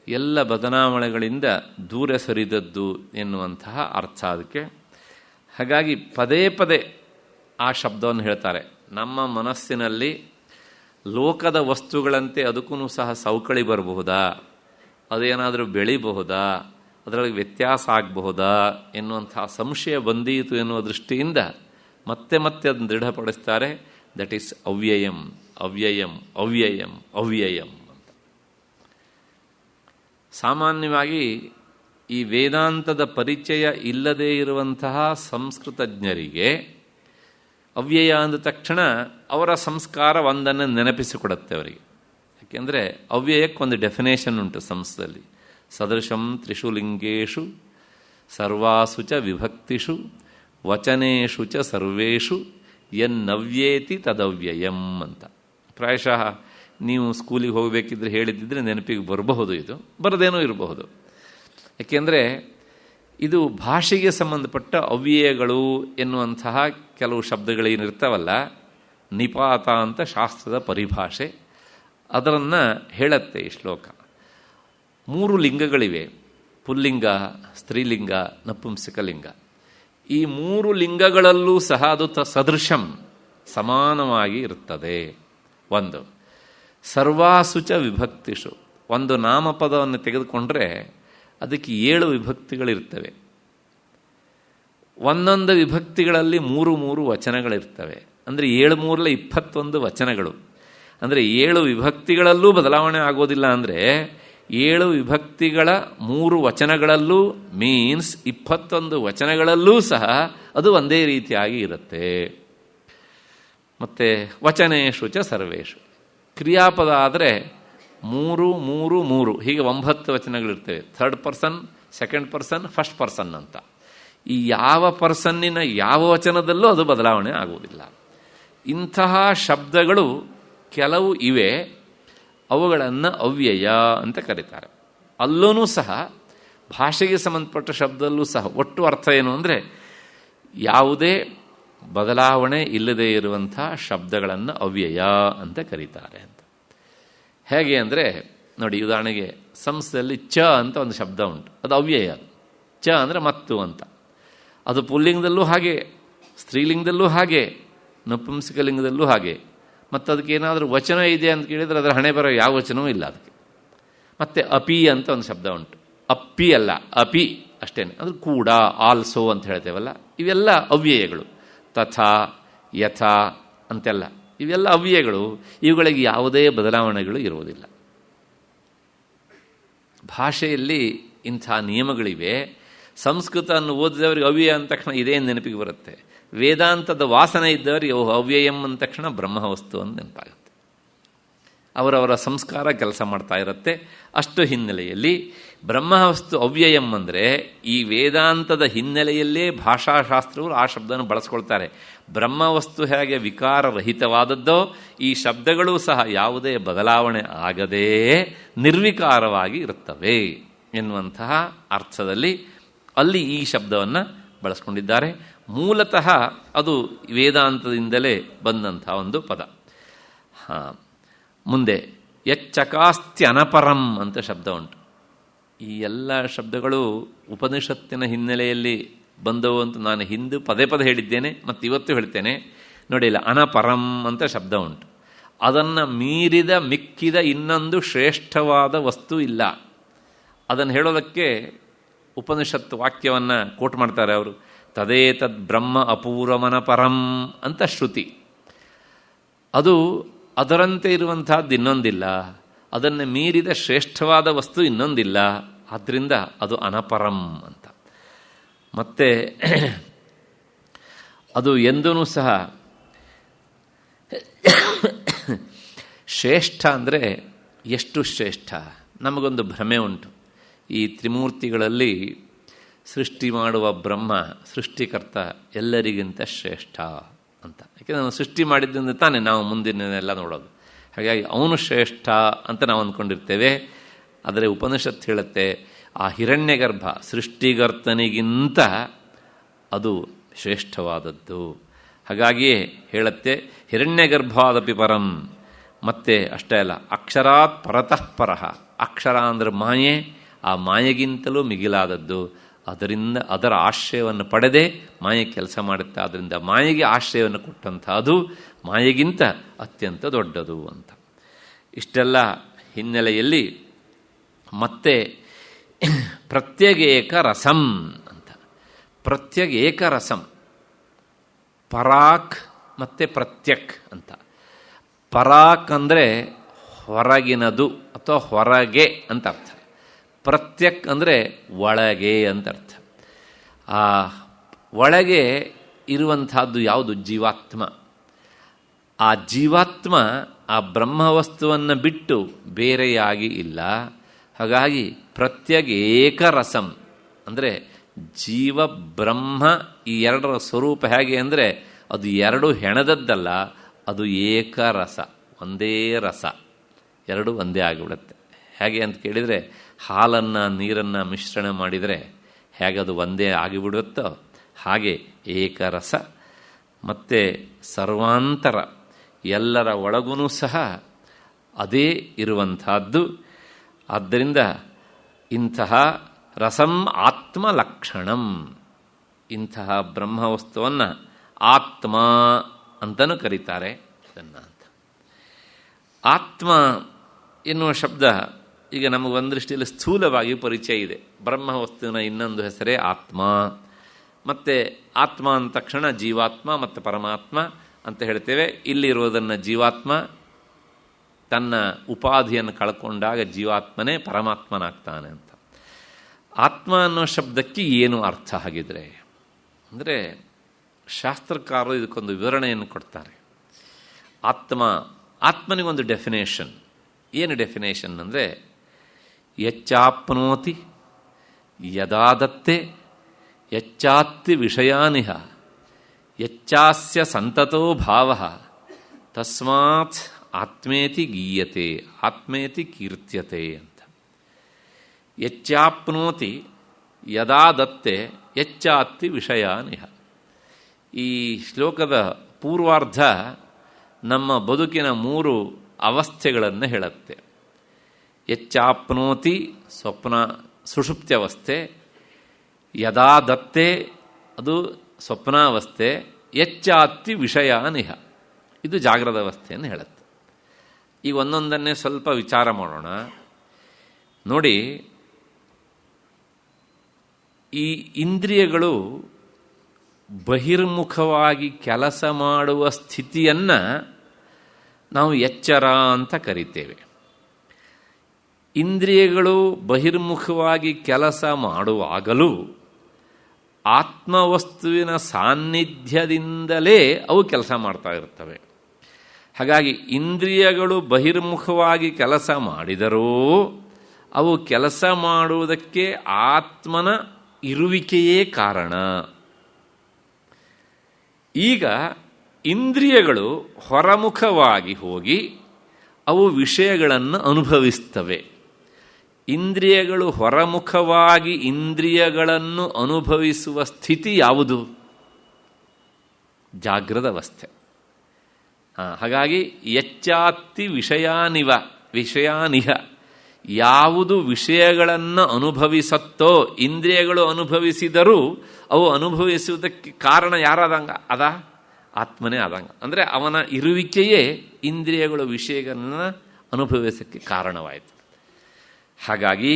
ಎಲ್ಲ ಬದಲಾವಣೆಗಳಿಂದ ದೂರ ಸರಿದದ್ದು ಎನ್ನುವಂತಹ ಅರ್ಥ ಅದಕ್ಕೆ. ಹಾಗಾಗಿ ಪದೇ ಪದೇ ಆ ಶಬ್ದವನ್ನು ಹೇಳ್ತಾರೆ. ನಮ್ಮ ಮನಸ್ಸಿನಲ್ಲಿ ಲೋಕದ ವಸ್ತುಗಳಂತೆ ಅದಕ್ಕೂ ಸಹ ಸವಕಳಿ ಬರಬಹುದಾ, ಅದೇನಾದರೂ ಬೆಳಿಬಹುದಾ, ಅದರೊಳಗೆ ವ್ಯತ್ಯಾಸ ಆಗಬಹುದಾ ಎನ್ನುವಂತಹ ಸಂಶಯ ಬಂದೀತು ಎನ್ನುವ ದೃಷ್ಟಿಯಿಂದ ಮತ್ತೆ ಮತ್ತೆ ಅದನ್ನು ದೃಢಪಡಿಸ್ತಾರೆ. ದಟ್ ಈಸ್ ಅವ್ಯಯಂ ಅವ್ಯಯಂ ಅವ್ಯಯಂ ಅವ್ಯಯಂ ಅಂತ. ಸಾಮಾನ್ಯವಾಗಿ ಈ ವೇದಾಂತದ ಪರಿಚಯ ಇಲ್ಲದೇ ಇರುವಂತಹ ಸಂಸ್ಕೃತಜ್ಞರಿಗೆ ಅವ್ಯಯ ಅಂದ ತಕ್ಷಣ ಅವರ ಸಂಸ್ಕಾರ ಒಂದನ್ನು ನೆನಪಿಸಿಕೊಡುತ್ತೆ ಅವರಿಗೆ. ಯಾಕೆಂದರೆ ಅವ್ಯಯಕ್ಕೊಂದು ಡೆಫಿನೇಷನ್ ಉಂಟು ಸಂಸ್ಕೃತದಲ್ಲಿ. ಸದೃಶಂ ತ್ರಿಷು ಲಿಂಗೇಶು ಸರ್ವಾಸು ಚ ವಿಭಕ್ತಿಷು ವಚನೇಶು ಚ ಸರ್ವೇಷು ಯನ್ನವ್ಯೇತಿ ತದವ್ಯಯಂ ಅಂತ. ಪ್ರಾಯಶಃ ನೀವು ಸ್ಕೂಲಿಗೆ ಹೋಗಬೇಕಿದ್ರೆ ಹೇಳಿದ್ದಿದ್ರೆ ನೆನಪಿಗೆ ಬರಬಹುದು, ಇದು ಬರದೇನೂ ಇರಬಹುದು. ಏಕೆಂದರೆ ಇದು ಭಾಷೆಗೆ ಸಂಬಂಧಪಟ್ಟ ಅವ್ಯಯಗಳು ಎನ್ನುವಂತಹ ಕೆಲವು ಶಬ್ದಗಳೇನಿರ್ತಾವಲ್ಲ, ನಿಪಾತ ಅಂತ ಶಾಸ್ತ್ರದ ಪರಿಭಾಷೆ, ಅದನ್ನು ಹೇಳುತ್ತೆ ಈ ಶ್ಲೋಕ. 3 ಲಿಂಗಗಳಿವೆ, ಪುಲ್ಲಿಂಗ, ಸ್ತ್ರೀಲಿಂಗ, ನಪುಂಸಕಲಿಂಗ. ಈ 3 ಲಿಂಗಗಳಲ್ಲೂ ಸಹ ಅದು ಸದೃಶಂ ಸಮಾನವಾಗಿ ಇರುತ್ತದೆ. ಒಂದು. ಸರ್ವಾಸುಚ ವಿಭಕ್ತಿಷು, ಒಂದು ನಾಮಪದವನ್ನು ತೆಗೆದುಕೊಂಡ್ರೆ ಅದಕ್ಕೆ 7 ವಿಭಕ್ತಿಗಳಿರ್ತವೆ. ಒಂದೊಂದು ವಿಭಕ್ತಿಗಳಲ್ಲಿ 3 ವಚನಗಳಿರ್ತವೆ. ಅಂದರೆ 7 3 21 ವಚನಗಳು. ಅಂದರೆ 7 ವಿಭಕ್ತಿಗಳಲ್ಲೂ ಬದಲಾವಣೆ ಆಗೋದಿಲ್ಲ. ಅಂದರೆ 7 ವಿಭಕ್ತಿಗಳ 3 ವಚನಗಳಲ್ಲೂ ಮೀನ್ಸ್ 21 ವಚನಗಳಲ್ಲೂ ಸಹ ಅದು ಒಂದೇ ರೀತಿಯಾಗಿ ಇರುತ್ತೆ. ಮತ್ತು ವಚನೇಶು ಚ ಸರ್ವೇಶು, ಕ್ರಿಯಾಪದ ಆದರೆ 3 3 3 ಹೀಗೆ 9 ವಚನಗಳಿರ್ತವೆ. 3rd person, 2nd person, 1st person ಅಂತ. ಈ ಯಾವ ಪರ್ಸನ್ನಿನ ಯಾವ ವಚನದಲ್ಲೂ ಅದು ಬದಲಾವಣೆ ಆಗುವುದಿಲ್ಲ. ಇಂತಹ ಶಬ್ದಗಳು ಕೆಲವು ಇವೆ, ಅವುಗಳನ್ನು ಅವ್ಯಯ ಅಂತ ಕರೀತಾರೆ. ಅಲ್ಲೂ ಸಹ ಭಾಷೆಗೆ ಸಂಬಂಧಪಟ್ಟ ಶಬ್ದದಲ್ಲೂ ಸಹ ಒಟ್ಟು ಅರ್ಥ ಏನು ಅಂದರೆ ಯಾವುದೇ ಬದಲಾವಣೆ ಇಲ್ಲದೇ ಇರುವಂಥ ಶಬ್ದಗಳನ್ನು ಅವ್ಯಯ ಅಂತ ಕರೀತಾರೆ ಅಂತ. ಹೇಗೆ ಅಂದರೆ ನೋಡಿ, ಉದಾಹರಣೆಗೆ ಸಂಸ್ಕೃತದಲ್ಲಿ ಚ ಅಂತ ಒಂದು ಶಬ್ದ ಉಂಟು, ಅದು ಅವ್ಯಯ. ಅದು ಚ ಅಂದರೆ ಮತ್ತು ಅಂತ. ಅದು ಪುಲ್ಲಿಂಗದಲ್ಲೂ ಹಾಗೆ, ಸ್ತ್ರೀಲಿಂಗದಲ್ಲೂ ಹಾಗೆ, ನಪುಂಸಕಲಿಂಗದಲ್ಲೂ ಹಾಗೆ. ಮತ್ತು ಅದಕ್ಕೆ ಏನಾದರೂ ವಚನ ಇದೆ ಅಂತ ಕೇಳಿದರೆ ಅದರ ಹಣೆ ಬರೋ ಯಾವ ವಚನವೂ ಇಲ್ಲ ಅದಕ್ಕೆ. ಮತ್ತು ಅಪಿ ಅಂತ ಒಂದು ಶಬ್ದ ಉಂಟು, ಅಪ್ಪಿ ಅಲ್ಲ ಅಪಿ ಅಷ್ಟೇ, ಅದು ಕೂಡ, ಆಲ್ಸೋ ಅಂತ ಹೇಳ್ತೇವಲ್ಲ, ಇವೆಲ್ಲ ಅವ್ಯಯಗಳು. ತಥಾ, ಯಥಾ ಅಂತೆಲ್ಲ ಇವೆಲ್ಲ ಅವ್ಯಯಗಳು. ಇವುಗಳಿಗೆ ಯಾವುದೇ ಬದಲಾವಣೆಗಳು ಇರುವುದಿಲ್ಲ. ಭಾಷೆಯಲ್ಲಿ ಇಂಥ ನಿಯಮಗಳಿವೆ. ಸಂಸ್ಕೃತವನ್ನು ಓದಿದವರಿಗೆ ಅವ್ಯಯ ಅಂದ ತಕ್ಷಣ ಇದೇ ನೆನಪಿಗೆ ಬರುತ್ತೆ. ವೇದಾಂತದ ವಾಸನೆ ಇದ್ದವರಿಗೆ ಅವ್ಯಯಂ ಅಂದ ತಕ್ಷಣ ಬ್ರಹ್ಮವಸ್ತು ಅಂತ ನೆನಪಾಗುತ್ತೆ. ಅವರವರ ಸಂಸ್ಕಾರ ಕೆಲಸ ಮಾಡ್ತಾ ಇರುತ್ತೆ. ಅಷ್ಟು ಹಿನ್ನೆಲೆಯಲ್ಲಿ ಬ್ರಹ್ಮವಸ್ತು ಅವ್ಯಯಂ ಅಂದರೆ ಈ ವೇದಾಂತದ ಹಿನ್ನೆಲೆಯಲ್ಲೇ ಭಾಷಾಶಾಸ್ತ್ರವರು ಆ ಶಬ್ದವನ್ನು ಬಳಸ್ಕೊಳ್ತಾರೆ. ಬ್ರಹ್ಮವಸ್ತು ಹೇಗೆ ವಿಕಾರರಹಿತವಾದದ್ದೋ ಈ ಶಬ್ದಗಳೂ ಸಹ ಯಾವುದೇ ಬದಲಾವಣೆ ಆಗದೇ ನಿರ್ವಿಕಾರವಾಗಿ ಇರುತ್ತವೆ ಎನ್ನುವಂತಹ ಅರ್ಥದಲ್ಲಿ ಅಲ್ಲಿ ಈ ಶಬ್ದವನ್ನು ಬಳಸ್ಕೊಂಡಿದ್ದಾರೆ. ಮೂಲತಃ ಅದು ವೇದಾಂತದಿಂದಲೇ ಬಂದಂಥ ಒಂದು ಪದ. ಮುಂದೆ ಯಚ್ಚಕಾಸ್ತ್ಯನಪರಂ ಅಂತ ಶಬ್ದ ಉಂಟು. ಈ ಎಲ್ಲ ಶಬ್ದಗಳು ಉಪನಿಷತ್ತಿನ ಹಿನ್ನೆಲೆಯಲ್ಲಿ ಬಂದವು ಅಂತ ನಾನು ಹಿಂದೆ ಪದೇ ಪದೇ ಹೇಳಿದ್ದೇನೆ ಮತ್ತು ಇವತ್ತು ಹೇಳ್ತೇನೆ. ನೋಡಿ, ಇಲ್ಲ ಅನಪರಂ ಅಂತ ಶಬ್ದ ಉಂಟು. ಅದನ್ನು ಮೀರಿದ ಮಿಕ್ಕಿದ ಇನ್ನೊಂದು ಶ್ರೇಷ್ಠವಾದ ವಸ್ತು ಇಲ್ಲ. ಅದನ್ನು ಹೇಳೋದಕ್ಕೆ ಉಪನಿಷತ್ತು ವಾಕ್ಯವನ್ನು ಕೋಟ್ ಮಾಡ್ತಾರೆ ಅವರು. ತದೇತದ್ ಬ್ರಹ್ಮ ಅಪೂರ್ವಮನಪರಂ ಅಂತ ಶ್ರುತಿ. ಅದು ಅದರಂತೆ ಇರುವಂತಹದ್ದು ಇನ್ನೊಂದಿಲ್ಲ, ಅದನ್ನು ಮೀರಿದ ಶ್ರೇಷ್ಠವಾದ ವಸ್ತು ಇನ್ನೊಂದಿಲ್ಲ, ಆದ್ದರಿಂದ ಅದು ಅನಪರಂ ಅಂತ. ಮತ್ತು ಅದು ಎಂದೂ ಸಹ ಶ್ರೇಷ್ಠ ಅಂದರೆ ಎಷ್ಟು ಶ್ರೇಷ್ಠ. ನಮಗೊಂದು ಭ್ರಮೆ ಉಂಟು, ಈ ತ್ರಿಮೂರ್ತಿಗಳಲ್ಲಿ ಸೃಷ್ಟಿ ಮಾಡುವ ಬ್ರಹ್ಮ ಸೃಷ್ಟಿಕರ್ತ ಎಲ್ಲರಿಗಿಂತ ಶ್ರೇಷ್ಠ ಅಂತ. ಯಾಕೆಂದರೆ ನಾವು ಸೃಷ್ಟಿ ಮಾಡಿದ್ದರಿಂದ ತಾನೇ ನಾವು ಮುಂದಿನೆಲ್ಲ ನೋಡೋದು. ಹಾಗಾಗಿ ಅವನು ಶ್ರೇಷ್ಠ ಅಂತ ನಾವು ಅಂದ್ಕೊಂಡಿರ್ತೇವೆ. ಆದರೆ ಉಪನಿಷತ್ತು ಹೇಳುತ್ತೆ ಆ ಹಿರಣ್ಯಗರ್ಭ ಸೃಷ್ಟಿಕರ್ತನಿಗಿಂತ ಅದು ಶ್ರೇಷ್ಠವಾದದ್ದು. ಹಾಗಾಗಿಯೇ ಹೇಳುತ್ತೆ ಹಿರಣ್ಯಗರ್ಭಾದಪಿ ಪರಂ. ಮತ್ತೆ ಅಷ್ಟೇ ಅಲ್ಲ, ಅಕ್ಷರಾತ್ ಪರತಃ ಪರಃ. ಅಕ್ಷರ ಅಂದರೆ ಮಾಯೆ, ಆ ಮಾಯೆಗಿಂತಲೂ ಮಿಗಿಲಾದದ್ದು. ಅದರ ಆಶ್ರಯವನ್ನು ಪಡೆದೇ ಮಾಯೆ ಕೆಲಸ ಮಾಡುತ್ತೆ. ಆದ್ದರಿಂದ ಮಾಯೆಗೆ ಆಶ್ರಯವನ್ನು ಕೊಟ್ಟಂಥದ್ದು ಮಾಯೆಗಿಂತ ಅತ್ಯಂತ ದೊಡ್ಡದು ಅಂತ. ಇಷ್ಟೆಲ್ಲ ಹಿನ್ನೆಲೆಯಲ್ಲಿ ಮತ್ತೆ ಪ್ರತ್ಯಗೇಕ ರಸಂ ಅಂತ. ಪ್ರತ್ಯಗೇಕ ರಸಂ, ಪರಾಕ್ ಮತ್ತು ಪ್ರತ್ಯಕ್ ಅಂತ. ಪರಾಕ್ ಅಂದರೆ ಹೊರಗಿನದು ಅಥವಾ ಹೊರಗೆ ಅಂತ ಅರ್ಥ. ಪ್ರತ್ಯಕ್ ಅಂದರೆ ಒಳಗೆ ಅಂತ ಅರ್ಥ. ಆ ಒಳಗೆ ಇರುವಂತಹದ್ದು ಯಾವುದು? ಜೀವಾತ್ಮ. ಆ ಜೀವಾತ್ಮ ಆ ಬ್ರಹ್ಮವಸ್ತುವನ್ನು ಬಿಟ್ಟು ಬೇರೆಯಾಗಿ ಇಲ್ಲ. ಹಾಗಾಗಿ ಪ್ರತ್ಯಗೇಕ ರಸಂ ಅಂದರೆ ಜೀವ ಬ್ರಹ್ಮ ಈ ಎರಡರ ಸ್ವರೂಪ ಹೇಗೆ ಅಂದರೆ ಅದು ಎರಡು ಹೆಣದದ್ದಲ್ಲ, ಅದು ಏಕರಸ, ಒಂದೇ ರಸ, ಎರಡು ಒಂದೇ ಆಗಿಬಿಡುತ್ತೆ. ಹೇಗೆ ಅಂತ ಕೇಳಿದರೆ ಹಾಲನ್ನು ನೀರನ್ನು ಮಿಶ್ರಣ ಮಾಡಿದರೆ ಹೇಗೆ ಅದು ಒಂದೇ ಆಗಿಬಿಡುತ್ತೋ ಹಾಗೆ ಏಕರಸ. ಮತ್ತು ಸರ್ವಾಂತರ, ಎಲ್ಲರ ಒಳಗೂ ಸಹ ಅದೇ ಇರುವಂತಹದ್ದು. ಆದ್ದರಿಂದ ಇಂತಹ ರಸಂ ಆತ್ಮಲಕ್ಷಣಂ, ಇಂತಹ ಬ್ರಹ್ಮವಸ್ತುವನ್ನು ಆತ್ಮ ಅಂತಲೂ ಕರೀತಾರೆ ಇದನ್ನು ಅಂತ. ಆತ್ಮ ಎನ್ನುವ ಶಬ್ದ ಈಗ ನಮಗೆ ಒಂದು ದೃಷ್ಟಿಯಲ್ಲಿ ಸ್ಥೂಲವಾಗಿ ಪರಿಚಯ ಇದೆ. ಬ್ರಹ್ಮ ವಸ್ತುವಿನ ಇನ್ನೊಂದು ಹೆಸರೇ ಆತ್ಮ. ಮತ್ತು ಆತ್ಮ ಅಂದ ತಕ್ಷಣ ಜೀವಾತ್ಮ ಮತ್ತು ಪರಮಾತ್ಮ ಅಂತ ಹೇಳ್ತೇವೆ. ಇಲ್ಲಿರುವುದನ್ನು ಜೀವಾತ್ಮ ತನ್ನ ಉಪಾಧಿಯನ್ನು ಕಳ್ಕೊಂಡಾಗ ಜೀವಾತ್ಮನೇ ಪರಮಾತ್ಮನಾಗ್ತಾನೆ ಅಂತ. ಆತ್ಮ ಅನ್ನೋ ಶಬ್ದಕ್ಕೆ ಏನು ಅರ್ಥ ಹಾಗಿದ್ರೆ ಅಂದರೆ ಶಾಸ್ತ್ರಕಾರರು ಇದಕ್ಕೊಂದು ವಿವರಣೆಯನ್ನು ಕೊಡ್ತಾರೆ. ಆತ್ಮನಿಗೊಂದು ಡೆಫಿನೇಷನ್. ಏನು ಡೆಫಿನೇಷನ್ ಅಂದರೆ ಯಚ್ಚಾಪ್ನೋತಿ ಯದಾದತ್ತೆ ಯಚ್ಚಾತ್ತಿ ವಿಷಯಾನಿಹ ಯಚ್ಚಾಸ್ಯ ಸಂತತೋ ಭಾವ ತಸ್ಮಾತ್ ಆತ್ಮೇತಿ ಗೀಯತೆ ಆತ್ಮೇತಿ ಕೀರ್ತ್ಯತೆ ಅಂತ. ಯಚ್ಚಾಪ್ನೋತಿ ಯದಾದತ್ತೆ ಯಚ್ಚಾತ್ತಿ ವಿಷಯಾನಿಹ. ಈ ಶ್ಲೋಕದ ಪೂರ್ವಾರ್ಧ ನಮ್ಮ ಬದುಕಿನ 3 ಅವಸ್ಥೆಗಳನ್ನು ಹೇಳುತ್ತೆ. ಯಚ್ಚಾಪ್ನೋತಿ ಸ್ವಪ್ನ ಸುಷುಪ್ತ್ಯವಸ್ಥೆ, ಯದಾದತ್ತೆ ಅದು ಸ್ವಪ್ನಾವಸ್ಥೆ, ಯಚ್ಚಾತ್ತಿ ವಿಷಯಾನಿಹ ಇದು ಜಾಗ್ರದ ಅವಸ್ಥೆಯನ್ನು ಹೇಳುತ್ತೆ. ಈಗ ಒಂದೊಂದನ್ನೇ ಸ್ವಲ್ಪ ವಿಚಾರ ಮಾಡೋಣ. ನೋಡಿ, ಈ ಇಂದ್ರಿಯಗಳು ಬಹಿರ್ಮುಖವಾಗಿ ಕೆಲಸ ಮಾಡುವ ಸ್ಥಿತಿಯನ್ನು ನಾವು ಎಚ್ಚರ ಅಂತ ಕರಿತೇವೆ. ಇಂದ್ರಿಯಗಳು ಬಹಿರ್ಮುಖವಾಗಿ ಕೆಲಸ ಮಾಡುವಾಗಲೂ ಆತ್ಮವಸ್ತುವಿನ ಸಾನ್ನಿಧ್ಯದಿಂದಲೇ ಅವು ಕೆಲಸ ಮಾಡ್ತಾ ಇರ್ತವೆ. ಹಾಗಾಗಿ ಇಂದ್ರಿಯಗಳು ಬಹಿರ್ಮುಖವಾಗಿ ಕೆಲಸ ಮಾಡಿದರೂ ಅವು ಕೆಲಸ ಮಾಡುವುದಕ್ಕೆ ಆತ್ಮನ ಇರುವಿಕೆಯೇ ಕಾರಣ. ಈಗ ಇಂದ್ರಿಯಗಳು ಹೊರಮುಖವಾಗಿ ಹೋಗಿ ಅವು ವಿಷಯಗಳನ್ನು ಅನುಭವಿಸ್ತವೆ. ಇಂದ್ರಿಯಗಳು ಹೊರಮುಖವಾಗಿ ಇಂದ್ರಿಯಗಳನ್ನು ಅನುಭವಿಸುವ ಸ್ಥಿತಿ ಯಾವುದು? ಜಾಗ್ರದ ಅವಸ್ಥೆ. ಹಾಗಾಗಿ ಯಚ್ಚಾತ್ತಿ ವಿಷಯಾನಿಹ ಯಾವುದು ವಿಷಯಗಳನ್ನು ಅನುಭವಿಸತ್ತೋ, ಇಂದ್ರಿಯಗಳು ಅನುಭವಿಸಿದರೂ ಅವು ಅನುಭವಿಸುವುದಕ್ಕೆ ಕಾರಣ ಯಾರಾದಂಗ ಅದ? ಆತ್ಮನೇ ಆದಂಗ. ಅಂದರೆ ಅವನ ಇರುವಿಕೆಯೇ ಇಂದ್ರಿಯಗಳು ವಿಷಯಗಳನ್ನು ಅನುಭವಿಸೋಕ್ಕೆ ಕಾರಣವಾಯಿತು. ಹಾಗಾಗಿ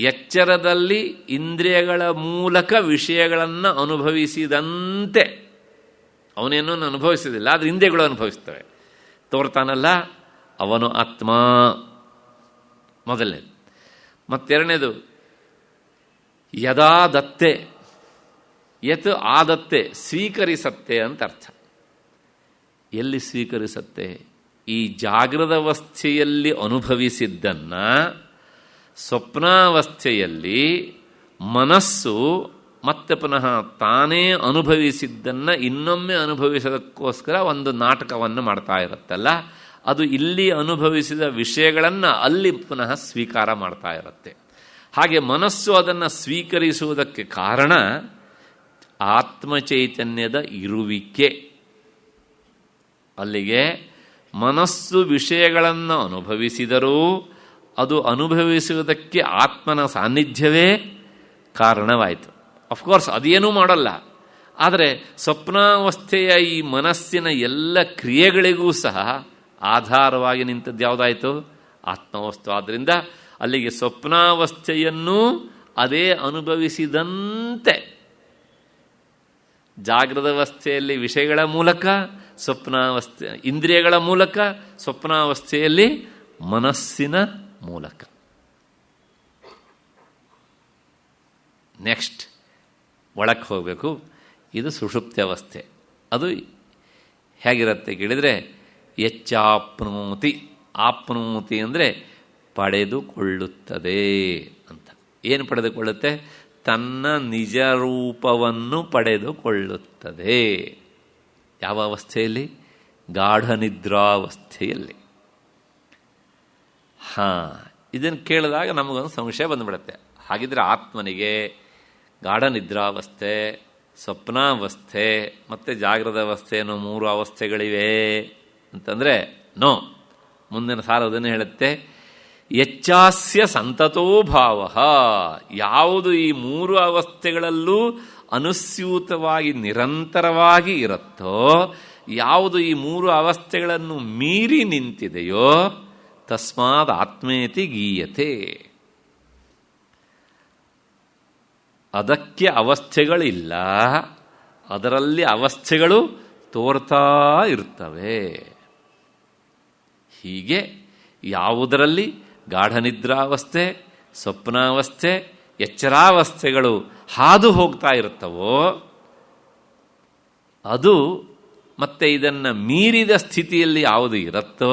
ಎಚ್ಚರದಲ್ಲಿ ಇಂದ್ರಿಯಗಳ ಮೂಲಕ ವಿಷಯಗಳನ್ನು ಅನುಭವಿಸಿದಂತೆ ಅವನೇನೂ ಅನುಭವಿಸೋದಿಲ್ಲ, ಆದರೆ ಇಂದ್ರಿಯಗಳು ಅನುಭವಿಸ್ತವೆ. ತೋರ್ತಾನಲ್ಲ, ಅವನು ಆತ್ಮ ಮೊದಲನೇದು. ಮತ್ತೆರಡನೇದು ಯದಾದತ್ತೆ, ಯತ್ ಆದತ್ತೆ ಸ್ವೀಕರಿಸತ್ತೆ ಅಂತ ಅರ್ಥ. ಎಲ್ಲಿ ಸ್ವೀಕರಿಸತ್ತೆ? ಈ ಜಾಗೃತಾವಸ್ಥೆಯಲ್ಲಿ ಅನುಭವಿಸಿದ್ದನ್ನು ಸ್ವಪ್ನಾವಸ್ಥೆಯಲ್ಲಿ ಮನಸ್ಸು ಮತ್ತೆ ಪುನಃ ತಾನೇ ಅನುಭವಿಸಿದ್ದನ್ನು ಇನ್ನೊಮ್ಮೆ ಅನುಭವಿಸೋದಕ್ಕೋಸ್ಕರ ಒಂದು ನಾಟಕವನ್ನು ಮಾಡ್ತಾ ಇರುತ್ತಲ್ಲ, ಅದು ಇಲ್ಲಿ ಅನುಭವಿಸಿದ ವಿಷಯಗಳನ್ನು ಅಲ್ಲಿ ಪುನಃ ಸ್ವೀಕಾರ ಮಾಡ್ತಾ ಇರುತ್ತೆ. ಹಾಗೆ ಮನಸ್ಸು ಅದನ್ನು ಸ್ವೀಕರಿಸುವುದಕ್ಕೆ ಕಾರಣ ಆತ್ಮಚೈತನ್ಯದ ಇರುವಿಕೆ. ಅಲ್ಲಿಗೆ ಮನಸ್ಸು ವಿಷಯಗಳನ್ನು ಅನುಭವಿಸಿದರೂ ಅದು ಅನುಭವಿಸುವುದಕ್ಕೆ ಆತ್ಮನ ಸಾನ್ನಿಧ್ಯವೇ ಕಾರಣವಾಯಿತು. ಅಫ್ಕೋರ್ಸ್ ಅದೇನೂ ಮಾಡಲ್ಲ, ಆದರೆ ಸ್ವಪ್ನಾವಸ್ಥೆಯ ಈ ಮನಸ್ಸಿನ ಎಲ್ಲ ಕ್ರಿಯೆಗಳಿಗೂ ಸಹ ಆಧಾರವಾಗಿ ನಿಂತದ್ದು ಯಾವುದಾಯಿತು? ಆತ್ಮವಸ್ತು. ಆದ್ದರಿಂದ ಅಲ್ಲಿಗೆ ಸ್ವಪ್ನಾವಸ್ಥೆಯನ್ನು ಅದೇ ಅನುಭವಿಸಿದಂತೆ ಜಾಗೃತಾವಸ್ಥೆಯಲ್ಲಿ ವಿಷಯಗಳ ಮೂಲಕ, ಸ್ವಪ್ನಾವಸ್ಥೆ ಇಂದ್ರಿಯಗಳ ಮೂಲಕ, ಸ್ವಪ್ನಾವಸ್ಥೆಯಲ್ಲಿ ಮನಸ್ಸಿನ ಮೂಲಕ. ನೆಕ್ಸ್ಟ್ ಒಳಕ್ಕೆ ಹೋಗಬೇಕು. ಇದು ಸುಷುಪ್ತಿ ಅವಸ್ಥೆ. ಅದು ಹೇಗಿರುತ್ತೆ ಕೇಳಿದರೆ ಯಚ್ಚಾಪ್ನೋತಿ. ಆಪ್ನೋತಿ ಅಂದರೆ ಪಡೆದುಕೊಳ್ಳುತ್ತದೆ ಅಂತ. ಏನು ಪಡೆದುಕೊಳ್ಳುತ್ತೆ? ತನ್ನ ನಿಜ ರೂಪವನ್ನು ಪಡೆದುಕೊಳ್ಳುತ್ತದೆ. ಯಾವ ಅವಸ್ಥೆಯಲ್ಲಿ? ಗಾಢ ನಿದ್ರಾವಸ್ಥೆಯಲ್ಲಿ. ಇದನ್ನು ಕೇಳಿದಾಗ ನಮಗೊಂದು ಸಂಶಯ ಬಂದುಬಿಡುತ್ತೆ. ಹಾಗಿದ್ರೆ ಆತ್ಮನಿಗೆ ಗಾಢ ನಿದ್ರಾವಸ್ಥೆ, ಸ್ವಪ್ನಾವಸ್ಥೆ ಮತ್ತು ಜಾಗೃತ ಅವಸ್ಥೆ ಅನ್ನೋ 3 ಅವಸ್ಥೆಗಳಿವೆ ಅಂತಂದರೆ ನೋ. ಮುಂದಿನ ಸಾಲದನ್ನು ಹೇಳುತ್ತೆ, ಯಚ್ಚಾಸ್ಯ ಸಂತತೋ ಭಾವ. ಯಾವುದು ಈ 3 ಅವಸ್ಥೆಗಳಲ್ಲೂ ಅನುಸ್ಯೂತವಾಗಿ ನಿರಂತರವಾಗಿ ಇರುತ್ತೋ, ಯಾವುದು ಈ 3 ಅವಸ್ಥೆಗಳನ್ನು ಮೀರಿ ನಿಂತಿದೆಯೋ ತಸ್ಮಾದ್ ಆತ್ಮೇತಿ ಗೀಯತೆ. ಅದಕ್ಕೆ ಅವಸ್ಥೆಗಳಿಲ್ಲ, ಅದರಲ್ಲಿ ಅವಸ್ಥೆಗಳು ತೋರ್ತಾ ಇರ್ತವೆ. ಹೀಗೆ ಯಾವುದರಲ್ಲಿ ಗಾಢನಿದ್ರಾವಸ್ಥೆ, ಸ್ವಪ್ನಾವಸ್ಥೆ, ಎಚ್ಚರಾವಸ್ಥೆಗಳು ಹಾದು ಹೋಗ್ತಾ ಇರ್ತವೋ ಅದು ಮತ್ತೆ ಇದನ್ನು ಮೀರಿದ ಸ್ಥಿತಿಯಲ್ಲಿ ಯಾವುದು ಇರುತ್ತೋ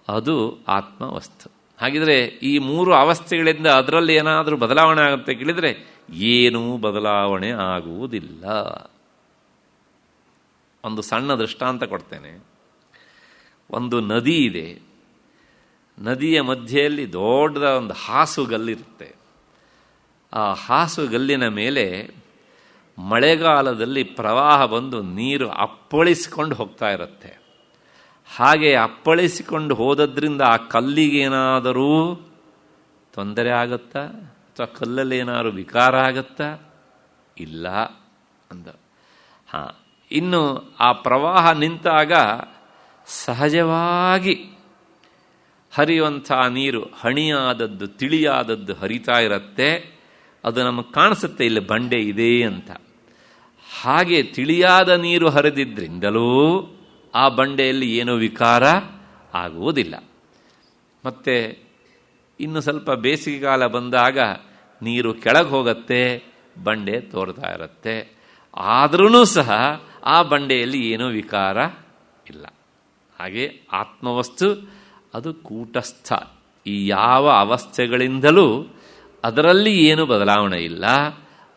ಅದು ಆತ್ಮವಸ್ತು. ಹಾಗಿದ್ರೆ ಈ ಮೂರು ಅವಸ್ಥೆಗಳಿಂದ ಅದರಲ್ಲಿ ಏನಾದರೂ ಬದಲಾವಣೆ ಆಗುತ್ತೆ ಕೇಳಿದರೆ ಏನೂ ಬದಲಾವಣೆ ಆಗುವುದಿಲ್ಲ. ಒಂದು ಸಣ್ಣ ದೃಷ್ಟಾಂತ ಕೊಡ್ತೇನೆ. ಒಂದು ನದಿ ಇದೆ, ನದಿಯ ಮಧ್ಯೆಯಲ್ಲಿ ದೊಡ್ಡದ ಒಂದು ಹಾಸುಗಲ್ಲಿರುತ್ತೆ. ಆ ಹಾಸುಗಲ್ಲಿನ ಮೇಲೆ ಮಳೆಗಾಲದಲ್ಲಿ ಪ್ರವಾಹ ಬಂದು ನೀರು ಅಪ್ಪಳಿಸಿಕೊಂಡು ಹೋಗ್ತಾ ಇರುತ್ತೆ. ಹಾಗೆ ಅಪ್ಪಳಿಸಿಕೊಂಡು ಹೋದದ್ರಿಂದ ಆ ಕಲ್ಲಿಗೇನಾದರೂ ತೊಂದರೆ ಆಗುತ್ತಾ ಅಥವಾ ಕಲ್ಲಲ್ಲಿ ಏನಾದರೂ ವಿಕಾರ ಆಗುತ್ತಾ? ಇಲ್ಲ ಅಂದ. ಇನ್ನು ಆ ಪ್ರವಾಹ ನಿಂತಾಗ ಸಹಜವಾಗಿ ಹರಿಯುವಂಥ ನೀರು ಹಣಿಯಾದದ್ದು ತಿಳಿಯಾದದ್ದು ಹರಿತಾ ಇರುತ್ತೆ. ಅದು ನಮಗೆ ಕಾಣಿಸುತ್ತೆ ಇಲ್ಲಿ ಬಂಡೆ ಇದೆ ಅಂತ. ಹಾಗೆ ತಿಳಿಯಾದ ನೀರು ಹರಿದಿದ್ದರಿಂದಲೂ ಆ ಬಂಡೆಯಲ್ಲಿ ಏನೂ ವಿಕಾರ ಆಗುವುದಿಲ್ಲ. ಮತ್ತು ಇನ್ನು ಸ್ವಲ್ಪ ಬೇಸಿಗೆಗಾಲ ಬಂದಾಗ ನೀರು ಕೆಳಗೆ ಹೋಗುತ್ತೆ, ಬಂಡೆ ತೋರ್ತಾ ಇರುತ್ತೆ. ಆದ್ರೂ ಸಹ ಆ ಬಂಡೆಯಲ್ಲಿ ಏನೂ ವಿಕಾರ ಇಲ್ಲ. ಹಾಗೆ ಆತ್ಮವಸ್ತು ಅದು ಕೂಟಸ್ಥ. ಈ ಯಾವ ಅವಸ್ಥೆಗಳಿಂದಲೂ ಅದರಲ್ಲಿ ಏನು ಬದಲಾವಣೆ ಇಲ್ಲ.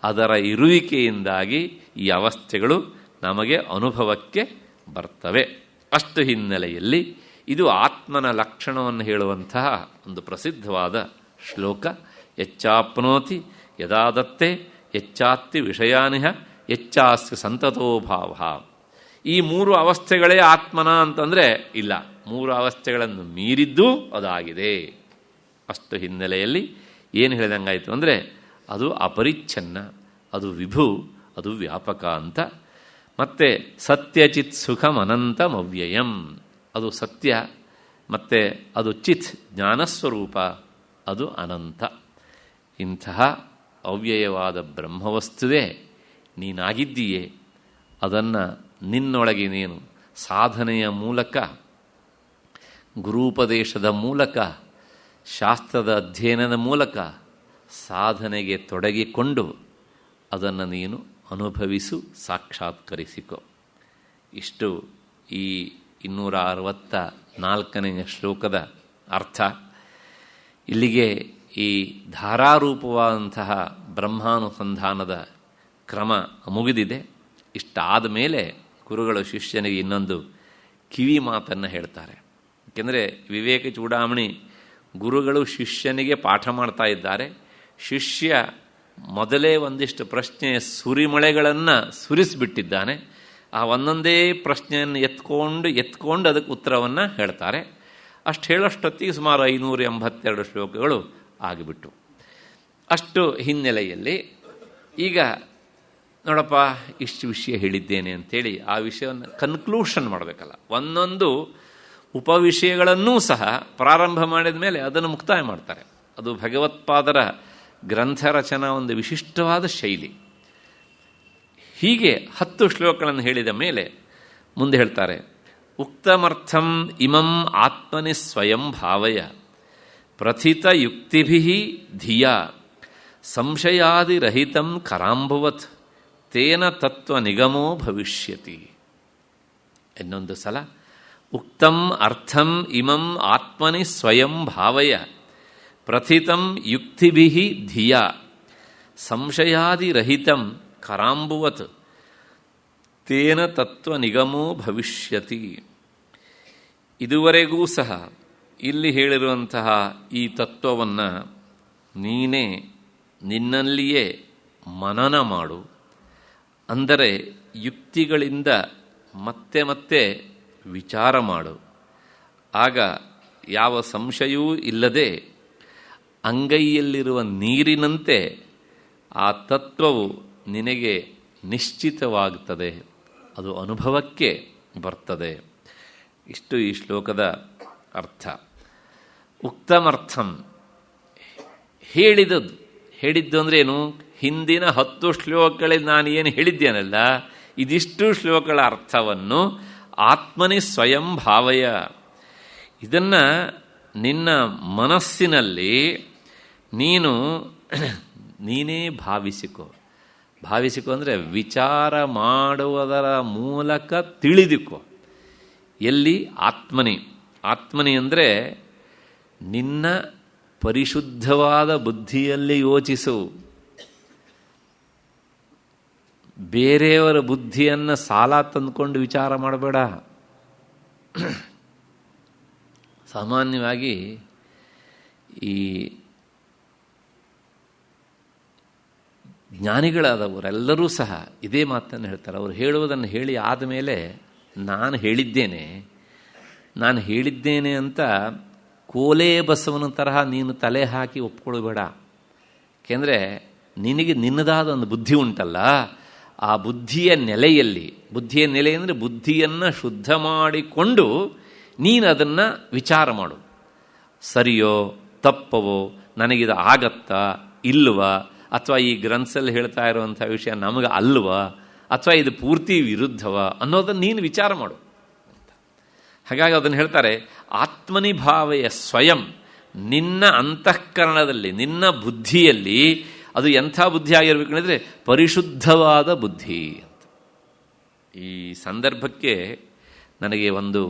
ಅದರ ಇರುವಿಕೆಯಿಂದಾಗಿ ಈ ಅವಸ್ಥೆಗಳು ನಮಗೆ ಅನುಭವಕ್ಕೆ ಬರ್ತವೆ. ಅಷ್ಟು ಹಿನ್ನೆಲೆಯಲ್ಲಿ ಇದು ಆತ್ಮನ ಲಕ್ಷಣವನ್ನು ಹೇಳುವಂತಹ ಒಂದು ಪ್ರಸಿದ್ಧವಾದ ಶ್ಲೋಕ. ಯಚ್ಚಾಪ್ನೋತಿ ಯದಾದತ್ತೆ ಯಚ್ಚಾತ್ತಿ ವಿಷಯಾನಿಹ ಯಚ್ಚಾಸ್ತಿ ಸಂತತೋಭಾವ. ಈ ಮೂರು ಅವಸ್ಥೆಗಳೇ ಆತ್ಮನ ಅಂತಂದರೆ ಇಲ್ಲ, ಮೂರು ಅವಸ್ಥೆಗಳನ್ನು ಮೀರಿದ್ದೂ ಅದಾಗಿದೆ. ಅಷ್ಟು ಹಿನ್ನೆಲೆಯಲ್ಲಿ ಏನು ಹೇಳಿದಂಗಾಯಿತು ಅಂದರೆ ಅದು ಅಪರಿಚ್ಛನ್ನ, ಅದು ವಿಭು, ಅದು ವ್ಯಾಪಕ ಅಂತ. ಮತ್ತು ಸತ್ಯಚಿತ್ ಸುಖಂ ಅನಂತಂ ಅವ್ಯಯಂ, ಅದು ಸತ್ಯ, ಮತ್ತು ಅದು ಚಿತ್ ಜ್ಞಾನಸ್ವರೂಪ, ಅದು ಅನಂತ. ಇಂತಹ ಅವ್ಯಯವಾದ ಬ್ರಹ್ಮವಸ್ತುವೇ ನೀನಾಗಿದ್ದೀಯೇ. ಅದನ್ನು ನಿನ್ನೊಳಗೆ ನೀನು ಸಾಧನೆಯ ಮೂಲಕ, ಗುರೂಪದೇಶದ ಮೂಲಕ, ಶಾಸ್ತ್ರದ ಅಧ್ಯಯನದ ಮೂಲಕ ಸಾಧನೆಗೆ ತೊಡಗಿಕೊಂಡು ಅದನ್ನು ನೀನು ಅನುಭವಿಸು, ಸಾಕ್ಷಾತ್ಕರಿಸಿಕೊ. ಇಷ್ಟು ಈ 264ನೇ ಶ್ಲೋಕದ ಅರ್ಥ. ಇಲ್ಲಿಗೆ ಈ ಧಾರಾರೂಪವಾದಂತಹ ಬ್ರಹ್ಮಾನುಸಂಧಾನದ ಕ್ರಮ ಮುಗಿದಿದೆ. ಇಷ್ಟಾದ ಮೇಲೆ ಗುರುಗಳು ಶಿಷ್ಯನಿಗೆ ಇನ್ನೊಂದು ಕಿವಿ ಮಾತನ್ನು ಹೇಳ್ತಾರೆ. ಏಕೆಂದರೆ ವಿವೇಕ ಚೂಡಾಮಣಿ ಗುರುಗಳು ಶಿಷ್ಯನಿಗೆ ಪಾಠ ಮಾಡ್ತಾ ಇದ್ದಾರೆ. ಶಿಷ್ಯ ಮೊದಲೇ ಒಂದಿಷ್ಟು ಪ್ರಶ್ನೆಯ ಸುರಿಮಳೆಗಳನ್ನು ಸುರಿಸಿಬಿಟ್ಟಿದ್ದಾನೆ. ಆ ಒಂದೊಂದೇ ಪ್ರಶ್ನೆಯನ್ನು ಎತ್ಕೊಂಡು ಅದಕ್ಕೆ ಉತ್ತರವನ್ನು ಹೇಳ್ತಾರೆ. ಅಷ್ಟು ಹೇಳೋಷ್ಟೊತ್ತಿಗೆ ಸುಮಾರು 582 ಶ್ಲೋಕಗಳು ಆಗಿಬಿಟ್ಟು. ಅಷ್ಟು ಹಿನ್ನೆಲೆಯಲ್ಲಿ ಈಗ ನೋಡಪ್ಪ ಇಷ್ಟು ವಿಷಯ ಹೇಳಿದ್ದೇನೆ ಅಂಥೇಳಿ ಆ ವಿಷಯವನ್ನು ಕನ್ಕ್ಲೂಷನ್ ಮಾಡಬೇಕಲ್ಲ. ಒಂದೊಂದು ಉಪವಿಷಯಗಳನ್ನೂ ಸಹ ಪ್ರಾರಂಭ ಮಾಡಿದ ಮೇಲೆ ಅದನ್ನು ಮುಕ್ತಾಯ ಮಾಡ್ತಾರೆ. ಅದು ಭಗವತ್ಪಾದರ ಗ್ರಂಥ ರಚನಾ ಒಂದು ವಿಶಿಷ್ಟವಾದ ಶೈಲಿ. ಹೀಗೆ 10 ಶ್ಲೋಕಗಳನ್ನು ಹೇಳಿದ ಮೇಲೆ ಮುಂದೆ ಹೇಳ್ತಾರೆ, ಉಕ್ತಮರ್ಥಂ ಇಮಂ ಆತ್ಮನಿ ಸ್ವಯಂ ಭಾವಯ ಪ್ರಥಿತ ಯುಕ್ತಿಭಿಃ ಧಿಯ ಸಂಶಯಾದಿರಹಿತಂ ಕರಾಂಬುವತ್ ತೇನ ತತ್ವ ನಿಗಮೋ ಭವಿಷ್ಯತಿ. ಇನ್ನೊಂದು ಸಲ, ಉಕ್ತಂ ಅರ್ಥಂ ಇಮಂ ಆತ್ಮನಿ ಸ್ವಯಂ ಭಾವಯ ಪ್ರಥಿತಂ ಯುಕ್ತಿಭಿಃ ಧಿಯ ಸಂಶಯಾದಿರಹಿತಂ ಕರಾಂಬುವತ್ ತೇನ ತತ್ವ ನಿಗಮೋ ಭವಿಷ್ಯತಿ. ಇದುವರೆಗೂ ಸಹ ಇಲ್ಲಿ ಹೇಳಿರುವಂತಹ ಈ ತತ್ವವನ್ನು ನೀನೇ ನಿನ್ನಲ್ಲಿಯೇ ಮನನ ಮಾಡು. ಅಂದರೆ ಯುಕ್ತಿಗಳಿಂದ ಮತ್ತೆ ಮತ್ತೆ ವಿಚಾರ ಮಾಡು. ಆಗ ಯಾವ ಸಂಶಯವೂ ಇಲ್ಲದೆ ಅಂಗೈಯಲ್ಲಿರುವ ನೀರಿನಂತೆ ಆ ತತ್ವವು ನಿನಗೆ ನಿಶ್ಚಿತವಾಗುತ್ತದೆ, ಅದು ಅನುಭವಕ್ಕೆ ಬರ್ತದೆ. ಇಷ್ಟು ಈ ಶ್ಲೋಕದ ಅರ್ಥ. ಉಕ್ತಮರ್ಥಂ, ಹೇಳಿದ್ದು ಅಂದರೆ ಏನು? ಹಿಂದಿನ 10 ಶ್ಲೋಕಗಳಲ್ಲಿ ನಾನು ಏನು ಹೇಳಿದ್ದೇನಲ್ಲ, ಇದಿಷ್ಟು ಶ್ಲೋಕಗಳ ಅರ್ಥವನ್ನು ಆತ್ಮನಿ ಸ್ವಯಂ ಭಾವಯ. ಇದನ್ನು ನಿನ್ನ ಮನಸ್ಸಿನಲ್ಲಿ ನೀನೇ ಭಾವಿಸಿಕೊ. ಅಂದರೆ ವಿಚಾರ ಮಾಡುವುದರ ಮೂಲಕ ತಿಳಿದುಕೊ. ಎಲ್ಲಿ? ಆತ್ಮನಿ ಅಂದರೆ ನಿನ್ನ ಪರಿಶುದ್ಧವಾದ ಬುದ್ಧಿಯಲ್ಲಿ ಯೋಚಿಸು. ಬೇರೆಯವರ ಬುದ್ಧಿಯನ್ನು ಸಾಲ ತಂದುಕೊಂಡು ವಿಚಾರ ಮಾಡಬೇಡ. ಸಾಮಾನ್ಯವಾಗಿ ಈ ಜ್ಞಾನಿಗಳಾದವರೆಲ್ಲರೂ ಸಹ ಇದೇ ಮಾತನ್ನು ಹೇಳ್ತಾರೆ. ಅವರು ಹೇಳುವುದನ್ನು ಹೇಳಿ ಆದಮೇಲೆ ನಾನು ಹೇಳಿದ್ದೇನೆ ಅಂತ ಕೋಲೆ ಬಸವನ ತರಹ ನೀನು ತಲೆ ಹಾಕಿ ಒಪ್ಕೊಳ್ಬೇಡ. ಏಕೆಂದರೆ ನಿನಗೆ ನಿನ್ನದಾದ ಒಂದು ಬುದ್ಧಿ ಉಂಟಲ್ಲ, ಆ ಬುದ್ಧಿಯ ನೆಲೆ ಅಂದರೆ ಬುದ್ಧಿಯನ್ನು ಶುದ್ಧ ಮಾಡಿಕೊಂಡು ನೀನು ಅದನ್ನು ವಿಚಾರ ಮಾಡು. ಸರಿಯೋ ತಪ್ಪವೋ, ನನಗಿದು ಆಗತ್ತಾ ಇಲ್ವಾ, ಅಥವಾ ಈ ಗ್ರಂಥದಲ್ಲಿ ಹೇಳ್ತಾ ಇರುವಂಥ ವಿಷಯ ನಮಗೆ ಅಲ್ವಾ, ಅಥವಾ ಇದು ಪೂರ್ತಿ ವಿರುದ್ಧವ ಅನ್ನೋದನ್ನು ನೀನು ವಿಚಾರ ಮಾಡು. ಹಾಗಾಗಿ ಅದನ್ನು ಹೇಳ್ತಾರೆ, ಆತ್ಮನಿ ಭಾವಯ ಸ್ವಯಂ. ನಿನ್ನ ಅಂತಃಕರಣದಲ್ಲಿ, ನಿನ್ನ ಬುದ್ಧಿಯಲ್ಲಿ ಅದು ಎಂಥ ಬುದ್ಧಿ ಆಗಿರಬೇಕಂದ್ರೆ ಪರಿಶುದ್ಧವಾದ ಬುದ್ಧಿ ಅಂತ. ಈ ಸಂದರ್ಭಕ್ಕೆ ನನಗೆ ಒಂದು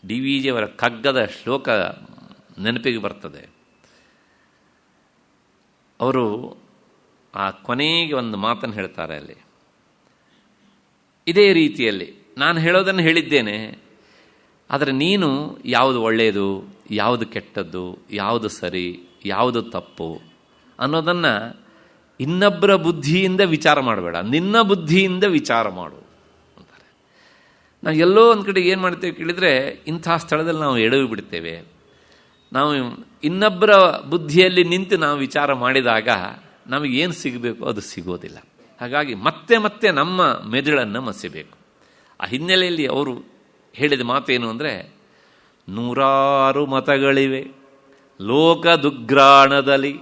DVG ಅವರ ಕಗ್ಗದ ಶ್ಲೋಕ ನೆನಪಿಗೆ ಬರ್ತದೆ. ಅವರು ಆ ಕೊನೆಗೆ ಒಂದು ಮಾತನ್ನು ಹೇಳ್ತಾರೆ ಅಲ್ಲಿ, ಇದೇ ರೀತಿಯಲ್ಲಿ ನಾನು ಹೇಳೋದನ್ನು ಹೇಳಿದ್ದೇನೆ, ಆದರೆ ನೀನು ಯಾವುದು ಒಳ್ಳೆಯದು, ಯಾವುದು ಕೆಟ್ಟದ್ದು, ಯಾವುದು ಸರಿ, ಯಾವುದು ತಪ್ಪು ಅನ್ನೋದನ್ನು ಇನ್ನೊಬ್ಬರ ಬುದ್ಧಿಯಿಂದ ವಿಚಾರ ಮಾಡಬೇಡ, ನಿನ್ನ ಬುದ್ಧಿಯಿಂದ ವಿಚಾರ ಮಾಡು ಅಂತಾರೆ. ನಾವು ಎಲ್ಲೋ ಒಂದು ಕಡೆ ಏನು ಮಾಡ್ತೇವೆ ಕೇಳಿದರೆ, ಇಂಥ ಸ್ಥಳದಲ್ಲಿ ನಾವು ಎಡವಿ ಬಿಡ್ತೇವೆ. ನಾವು ಇನ್ನೊಬ್ಬರ ಬುದ್ಧಿಯಲ್ಲಿ ನಿಂತು ನಾವು ವಿಚಾರ ಮಾಡಿದಾಗ ನಮಗೇನು ಸಿಗಬೇಕು ಅದು ಸಿಗೋದಿಲ್ಲ. ಹಾಗಾಗಿ ಮತ್ತೆ ನಮ್ಮ ಮೆದುಳನ್ನು ಮಸಿಬೇಕು. ಆ ಹಿನ್ನೆಲೆಯಲ್ಲಿ ಅವರು ಹೇಳಿದ ಮಾತೇನು ಅಂದರೆ, 100 ಮತಗಳಿವೆ ಲೋಕದುಗ್ರಾಣದಲ್ಲಿ,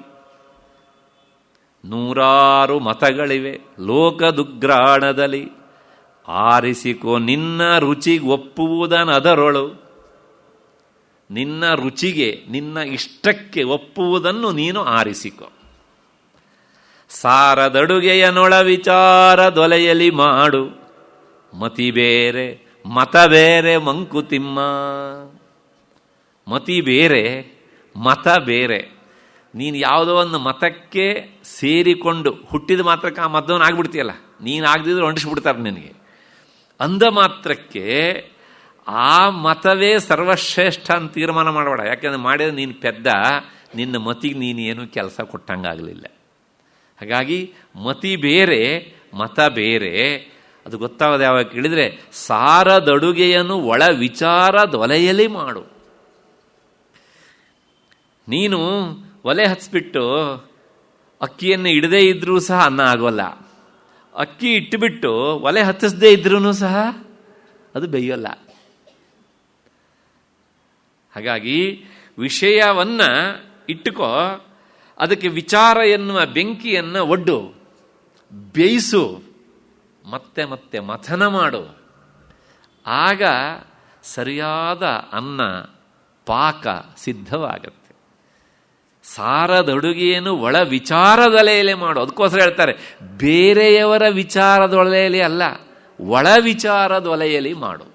100 ಮತಗಳಿವೆ ಲೋಕದುಗ್ರಾಣದಲ್ಲಿ, ಆರಿಸಿಕೋ ನಿನ್ನ ರುಚಿಗೆ ಒಪ್ಪುವುದನದರೊಳು. ನಿನ್ನ ರುಚಿಗೆ, ನಿನ್ನ ಇಷ್ಟಕ್ಕೆ ಒಪ್ಪುವುದನ್ನು ನೀನು ಆರಿಸಿಕೊ. ಸಾರದಡುಗೆಯನೊಳ ವಿಚಾರ ದೊಲೆಯಲಿ ಮಾಡು, ಮತಿ ಬೇರೆ ಮತ ಬೇರೆ ಮಂಕುತಿಮ್ಮ. ಮತಿ ಬೇರೆ ಮತ ಬೇರೆ. ನೀನು ಯಾವುದೋ ಒಂದು ಮತಕ್ಕೆ ಸೇರಿಕೊಂಡು ಹುಟ್ಟಿದ ಮಾತ್ರಕ್ಕೆ ಆ ಮತವನ್ನು ಆಗ್ಬಿಡ್ತೀಯಲ್ಲ, ನೀನು ಆಗದಿದ್ರೆ ಹೊಂಟಿಸ್ಬಿಡ್ತಾರೆ ನಿನಗೆ. ಅಂದ ಮಾತ್ರಕ್ಕೆ ಆ ಮತವೇ ಸರ್ವಶ್ರೇಷ್ಠ ಅಂತ ತೀರ್ಮಾನ ಮಾಡಬೇಡ. ಯಾಕೆಂದರೆ ಮಾಡಿದ್ರೆ ನೀನು ಪೆದ್ದ, ನಿನ್ನ ಮತಿಗೆ ನೀನು ಏನೂ ಕೆಲಸ ಕೊಟ್ಟಂಗಾಗಲಿಲ್ಲ. ಹಾಗಾಗಿ ಮತಿ ಬೇರೆ ಮತ ಬೇರೆ. ಅದು ಗೊತ್ತಾಗೋದು ಯಾವಾಗ ಕೇಳಿದರೆ, ಸಾರದಡುಗೆಯನ್ನು ಒಳ ವಿಚಾರದ ಒಲೆಯಲ್ಲಿ ಮಾಡು. ನೀನು ಒಲೆ ಹಚ್ಚಿಬಿಟ್ಟು ಅಕ್ಕಿಯನ್ನು ಇಡದೇ ಇದ್ರೂ ಸಹ ಅನ್ನ ಆಗೋಲ್ಲ. ಅಕ್ಕಿ ಇಟ್ಟುಬಿಟ್ಟು ಒಲೆ ಹತ್ತಿಸದೇ ಇದ್ರೂ ಸಹ ಅದು ಬೇಯೋಲ್ಲ. ಹಾಗಾಗಿ ವಿಷಯವನ್ನು ಇಟ್ಟುಕೋ, ಅದಕ್ಕೆ ವಿಚಾರ ಎನ್ನುವ ಬೆಂಕಿಯನ್ನು ಒಡ್ಡು, ಬೇಯಿಸು, ಮತ್ತೆ ಮಥನ ಮಾಡು. ಆಗ ಸರಿಯಾದ ಅನ್ನ ಪಾಕ ಸಿದ್ಧವಾಗತ್ತೆ. ಸಾರದಡುಗೆಯನ್ನು ಒಳ ವಿಚಾರದೊಲೆಯಲ್ಲಿ ಮಾಡು. ಅದಕ್ಕೋಸ್ಕರ ಹೇಳ್ತಾರೆ, ಬೇರೆಯವರ ವಿಚಾರದೊಲೆಯಲ್ಲಿ ಅಲ್ಲ, ಒಳ ವಿಚಾರದೊಲೆಯಲ್ಲಿ ಮಾಡು.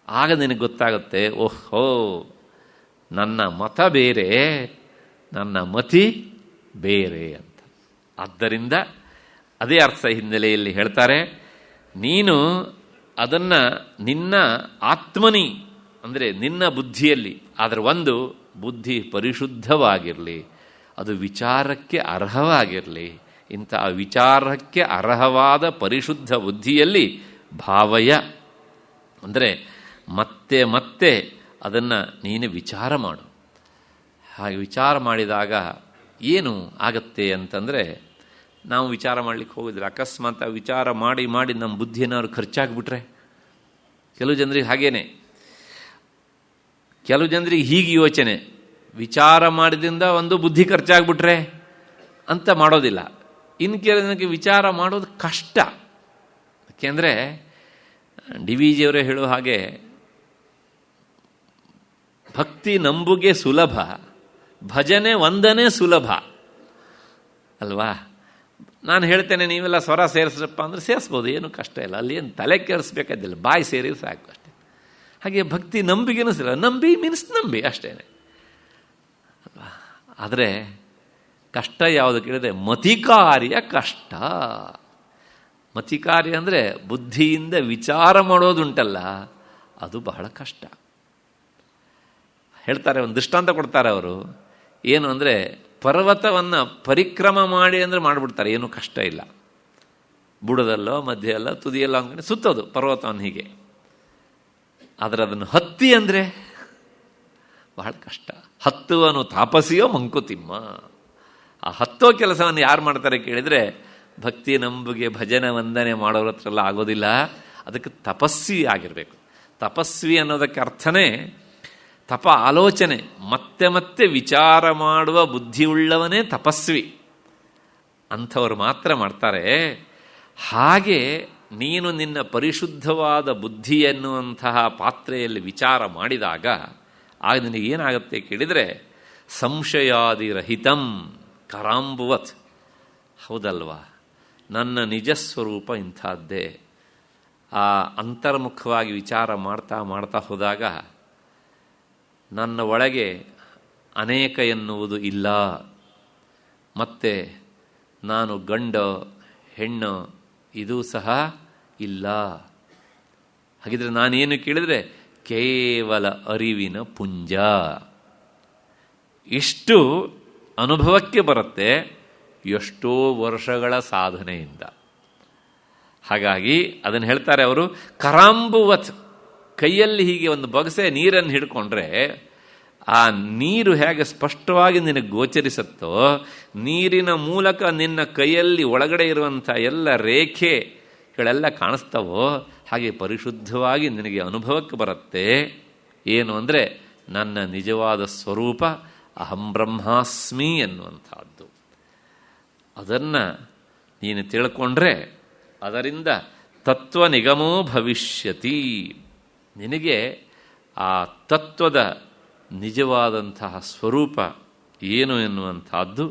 ಆಗ ನಿನಗೆ ಗೊತ್ತಾಗುತ್ತೆ, ಓಹೋ ನನ್ನ ಮತ ಬೇರೆ, ನನ್ನ ಮತಿ ಬೇರೆ ಅಂತ. ಆದ್ದರಿಂದ ಅದೇ ಅರ್ಥ ಹಿನ್ನೆಲೆಯಲ್ಲಿ ಹೇಳ್ತಾರೆ, ನೀನು ಅದನ್ನು ನಿನ್ನ ಆತ್ಮನಿ ಅಂದರೆ ನಿನ್ನ ಬುದ್ಧಿಯಲ್ಲಿ, ಆದರೆ ಒಂದು ಬುದ್ಧಿ ಪರಿಶುದ್ಧವಾಗಿರಲಿ, ಅದು ವಿಚಾರಕ್ಕೆ ಅರ್ಹವಾಗಿರಲಿ. ಇಂಥ ವಿಚಾರಕ್ಕೆ ಅರ್ಹವಾದ ಪರಿಶುದ್ಧ ಬುದ್ಧಿಯಲ್ಲಿ ಭಾವಯ ಅಂದರೆ ಮತ್ತೆ ಅದನ್ನು ನೀನು ವಿಚಾರ ಮಾಡು. ಹಾಗೆ ವಿಚಾರ ಮಾಡಿದಾಗ ಏನು ಆಗತ್ತೆ ಅಂತಂದರೆ, ನಾವು ವಿಚಾರ ಮಾಡಲಿಕ್ಕೆ ಹೋಗಿದ್ರೆ ಅಕಸ್ಮಾತ್ ವಿಚಾರ ಮಾಡಿ ನಮ್ಮ ಬುದ್ಧಿಯೇನಾದ್ರು ಖರ್ಚಾಗಿಬಿಟ್ರೆ, ಕೆಲವು ಜನರಿಗೆ ಹಾಗೇನೆ. ಕೆಲವು ಜನರಿಗೆ ಹೀಗೆ ಯೋಚನೆ, ವಿಚಾರ ಮಾಡಿದಿಂದ ಒಂದು ಬುದ್ಧಿ ಖರ್ಚಾಗ್ಬಿಟ್ರೆ ಅಂತ ಮಾಡೋದಿಲ್ಲ. ಇನ್ನು ಕೆಲವು ಜನಕ್ಕೆ ವಿಚಾರ ಮಾಡೋದು ಕಷ್ಟ. ಯಾಕೆಂದರೆ ಡಿ ವಿ ಜಿಯವರೇ ಹೇಳೋ ಹಾಗೆ, ಭಕ್ತಿ ನಂಬುಗೆ ಸುಲಭ, ಭಜನೆ ವಂದನೆ ಸುಲಭ ಅಲ್ವಾ. ನಾನು ಹೇಳ್ತೇನೆ, ನೀವೆಲ್ಲ ಸ್ವರ ಸೇರಿಸ್ರಪ್ಪ ಅಂದರೆ ಸೇರಿಸ್ಬೋದು, ಏನು ಕಷ್ಟ ಇಲ್ಲ, ಅಲ್ಲಿ ಏನು ತಲೆ ಕೆಡಿಸ್ಬೇಕಾದಿಲ್ಲ, ಬಾಯಿ ಸೇರಿ ಸಾಕು ಅಷ್ಟೇ. ಹಾಗೆ ಭಕ್ತಿ ನಂಬಿಗೆನೂ ಸಿಲ್ಲ, ನಂಬಿ ಮೀನ್ಸ್ ನಂಬಿ ಅಷ್ಟೇ ಅಲ್ವಾ. ಆದರೆ ಕಷ್ಟ ಯಾವುದು ಕೇಳಿದ್ರೆ ಮತಿಕಾರ್ಯ ಕಷ್ಟ. ಮತಿಕಾರ್ಯ ಅಂದರೆ ಬುದ್ಧಿಯಿಂದ ವಿಚಾರ ಮಾಡೋದುಂಟಲ್ಲ, ಅದು ಬಹಳ ಕಷ್ಟ. ಹೇಳ್ತಾರೆ, ಒಂದು ದೃಷ್ಟಾಂತ ಕೊಡ್ತಾರೆ ಅವರು. ಏನು ಅಂದರೆ, ಪರ್ವತವನ್ನು ಪರಿಕ್ರಮ ಮಾಡಿ ಅಂದರೆ ಮಾಡಿಬಿಡ್ತಾರೆ, ಏನೂ ಕಷ್ಟ ಇಲ್ಲ. ಬುಡದಲ್ಲೋ ಮಧ್ಯೆಯಲ್ಲೋ ತುದಿಯಲ್ಲೋ ಅಂದ್ಕೊಂಡು ಸುತ್ತೋದು ಪರ್ವತವನ್ನು ಹೀಗೆ. ಆದರೆ ಅದನ್ನು ಹತ್ತಿ ಅಂದರೆ ಬಹಳ ಕಷ್ಟ. ಹತ್ತುವನು ತಾಪಸಿಯೋ ಮಂಕುತಿಮ್ಮ. ಆ ಹತ್ತೋ ಕೆಲಸವನ್ನು ಯಾರು ಮಾಡ್ತಾರೆ ಕೇಳಿದರೆ, ಭಕ್ತಿ ನಂಬುಗೆ ಭಜನೆ ವಂದನೆ ಮಾಡೋರ ಹತ್ರ ಎಲ್ಲ ಆಗೋದಿಲ್ಲ. ಅದಕ್ಕೆ ತಪಸ್ವಿ ಆಗಿರಬೇಕು. ತಪಸ್ವಿ ಅನ್ನೋದಕ್ಕೆ ಅರ್ಥನೇ ತಪ ಆಲೋಚನೆ, ಮತ್ತೆ ಮತ್ತೆ ವಿಚಾರ ಮಾಡುವ ಬುದ್ಧಿಯುಳ್ಳವನೇ ತಪಸ್ವಿ. ಅಂಥವ್ರು ಮಾತ್ರ ಮಾಡ್ತಾರೆ. ಹಾಗೆ ನೀನು ನಿನ್ನ ಪರಿಶುದ್ಧವಾದ ಬುದ್ಧಿ ಎನ್ನುವಂತಹ ಪಾತ್ರೆಯಲ್ಲಿ ವಿಚಾರ ಮಾಡಿದಾಗ ಆಗ ನಿನಗೇನಾಗುತ್ತೆ ಕೇಳಿದರೆ, ಸಂಶಯಾದಿರಹಿತಂ ಕರಾಂಬುವತ್. ಹೌದಲ್ವಾ, ನನ್ನ ನಿಜಸ್ವರೂಪ ಇಂಥದ್ದೇ. ಆ ಅಂತರ್ಮುಖವಾಗಿ ವಿಚಾರ ಮಾಡ್ತಾ ಮಾಡ್ತಾ ಹೋದಾಗ ನನ್ನ ಒಳಗೆ ಅನೇಕ ಎನ್ನುವುದು ಇಲ್ಲ. ಮತ್ತು ನಾನು ಗಂಡೋ ಹೆಣ್ಣು ಇದೂ ಸಹ ಇಲ್ಲ. ಹಾಗಿದ್ರೆ ನಾನೇನು ಕೇಳಿದರೆ ಕೇವಲ ಅರಿವಿನ ಪುಂಜ. ಇಷ್ಟು ಅನುಭವಕ್ಕೆ ಬರುತ್ತೆ ಎಷ್ಟೋ ವರ್ಷಗಳ ಸಾಧನೆಯಿಂದ. ಹಾಗಾಗಿ ಅದನ್ನು ಹೇಳ್ತಾರೆ ಅವರು, ಕರಾಂಬುವತ್. ಕೈಯಲ್ಲಿ ಹೀಗೆ ಒಂದು ಬೊಗಸೆ ನೀರನ್ನು ಹಿಡ್ಕೊಂಡ್ರೆ ಆ ನೀರು ಹೇಗೆ ಸ್ಪಷ್ಟವಾಗಿ ನಿನಗೆ ಗೋಚರಿಸುತ್ತೋ, ನೀರಿನ ಮೂಲಕ ನಿನ್ನ ಕೈಯಲ್ಲಿ ಒಳಗಡೆ ಇರುವಂಥ ಎಲ್ಲ ರೇಖೆಗಳೆಲ್ಲ ಕಾಣಿಸ್ತವೋ, ಹಾಗೆ ಪರಿಶುದ್ಧವಾಗಿ ನಿನಗೆ ಅನುಭವಕ್ಕೆ ಬರುತ್ತೆ. ಏನು ಅಂದರೆ, ನನ್ನ ನಿಜವಾದ ಸ್ವರೂಪ ಅಹಂ ಬ್ರಹ್ಮಾಸ್ಮಿ ಎನ್ನುವಂಥದ್ದು. ಅದನ್ನು ನೀನು ತಿಳ್ಕೊಂಡ್ರೆ ಅದರಿಂದ ತತ್ವ ನಿಗಮೋ ಭವಿಷ್ಯತಿ. ನಿನಗೆ ಆ ತತ್ವದ ನಿಜವಾದಂತಹ ಸ್ವರೂಪ ಏನು ಎನ್ನುವಂಥದ್ದು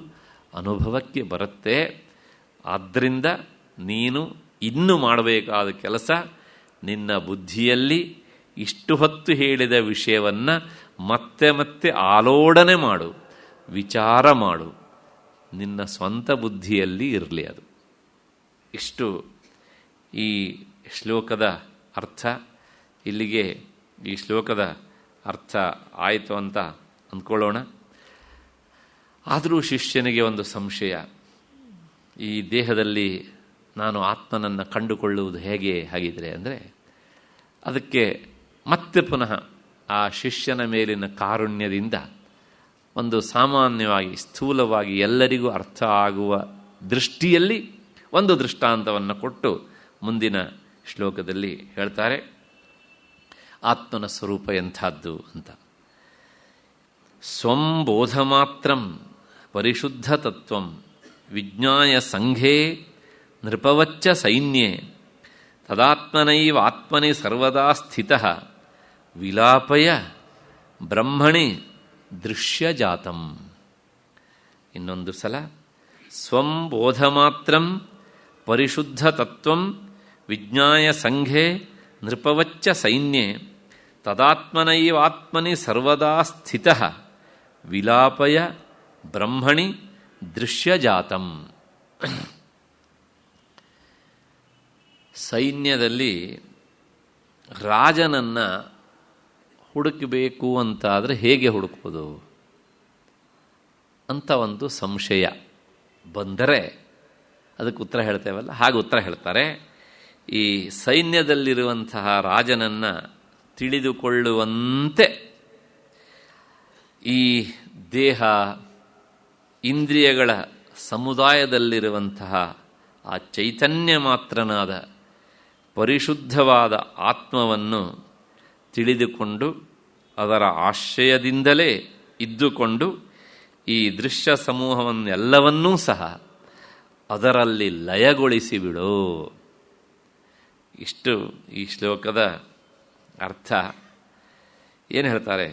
ಅನುಭವಕ್ಕೆ ಬರುತ್ತೆ. ಆದ್ದರಿಂದ ನೀನು ಇನ್ನು ಮಾಡಬೇಕಾದ ಕೆಲಸ, ನಿನ್ನ ಬುದ್ಧಿಯಲ್ಲಿ ಇಷ್ಟು ಹೊತ್ತು ಹೇಳಿದ ವಿಷಯವನ್ನು ಮತ್ತೆ ಮತ್ತೆ ಆಲೋಡನೆ ಮಾಡು, ವಿಚಾರ ಮಾಡು. ನಿನ್ನ ಸ್ವಂತ ಬುದ್ಧಿಯಲ್ಲಿ ಇರಲಿ ಅದು. ಇಷ್ಟು ಈ ಶ್ಲೋಕದ ಅರ್ಥ. ಇಲ್ಲಿಗೆ ಈ ಶ್ಲೋಕದ ಅರ್ಥ ಆಯಿತು ಅಂತ ಅಂದ್ಕೊಳ್ಳೋಣ. ಆದರೂ ಶಿಷ್ಯನಿಗೆ ಒಂದು ಸಂಶಯ, ಈ ದೇಹದಲ್ಲಿ ನಾನು ಆತ್ಮನನ್ನು ಕಂಡುಕೊಳ್ಳುವುದು ಹೇಗೆ ಹಾಗಿದ್ರೆ ಅಂದರೆ, ಅದಕ್ಕೆ ಮತ್ತೆ ಪುನಃ ಆ ಶಿಷ್ಯನ ಮೇಲಿನ ಕಾರುಣ್ಯದಿಂದ ಒಂದು ಸಾಮಾನ್ಯವಾಗಿ ಸ್ಥೂಲವಾಗಿ ಎಲ್ಲರಿಗೂ ಅರ್ಥ ಆಗುವ ದೃಷ್ಟಿಯಲ್ಲಿ ಒಂದು ದೃಷ್ಟಾಂತವನ್ನು ಕೊಟ್ಟು ಮುಂದಿನ ಶ್ಲೋಕದಲ್ಲಿ ಹೇಳ್ತಾರೆ ಆತ್ಮನ ಸ್ವರೂಪ ಎಂಥದ್ದು ಅಂತ. ಸ್ವಂ ಬೋಧ ಮಾತ್ರಂ ಪರಿಶುದ್ಧ ತತ್ವಂ ವಿಜ್ಞಾಯ ಸಂಘೇ ನೃಪವಚ್ಚ ಸೈನ್ಯೇ ತದಾತ್ಮನೈವ ಆತ್ಮನಿ ಸರ್ವದಾ ಸ್ಥಿತಃ ವಿಲಾಪಯ ಬ್ರಹ್ಮಣಿ ದೃಶ್ಯಜಾತಂ. ಇನ್ನೊಂದು ಸಲ, ಸ್ವಂ ಬೋಧ ಮಾತ್ರಂ ಪರಿಶುದ್ಧ ತತ್ವಂ ವಿಜ್ಞಾಯ ಸಂಘೇ ನೃಪವಚ್ಚ ಸೈನ್ಯೇ ತದಾತ್ಮನೈವ ಆತ್ಮನಿ ಸರ್ವದಾ ಸ್ಥಿತಃ ವಿಲಾಪಯ ಬ್ರಹ್ಮಣಿ ದೃಶ್ಯಜಾತಂ. ಸೈನ್ಯದಲ್ಲಿ ರಾಜನನ್ನು ಹುಡುಕಬೇಕು ಅಂತಾದರೆ ಹೇಗೆ ಹುಡುಕೋದು ಅಂತ ಒಂದು ಸಂಶಯ ಬಂದರೆ ಅದಕ್ಕೆ ಉತ್ತರ ಹೇಳ್ತೇವಲ್ಲ, ಹಾಗೆ ಉತ್ತರ ಹೇಳ್ತಾರೆ. ಈ ಸೈನ್ಯದಲ್ಲಿರುವಂತಹ ರಾಜನನ್ನು ತಿಳಿದುಕೊಳ್ಳುವಂತೆ ಈ ದೇಹ ಇಂದ್ರಿಯಗಳ ಸಮುದಾಯದಲ್ಲಿರುವಂತಹ ಆ ಚೈತನ್ಯ ಮಾತ್ರನಾದ ಪರಿಶುದ್ಧವಾದ ಆತ್ಮವನ್ನು ತಿಳಿದುಕೊಂಡು ಅದರ ಆಶ್ರಯದಿಂದಲೇ ಇದ್ದುಕೊಂಡು ಈ ದೃಶ್ಯ ಸಮೂಹವನ್ನೆಲ್ಲವನ್ನೂ ಸಹ ಅದರಲ್ಲಿ ಲಯಗೊಳಿಸಿಬಿಡು. ಇಷ್ಟು ಈ ಶ್ಲೋಕದ ಅರ್ಥ. ಏನು ಹೇಳ್ತಾರೆ?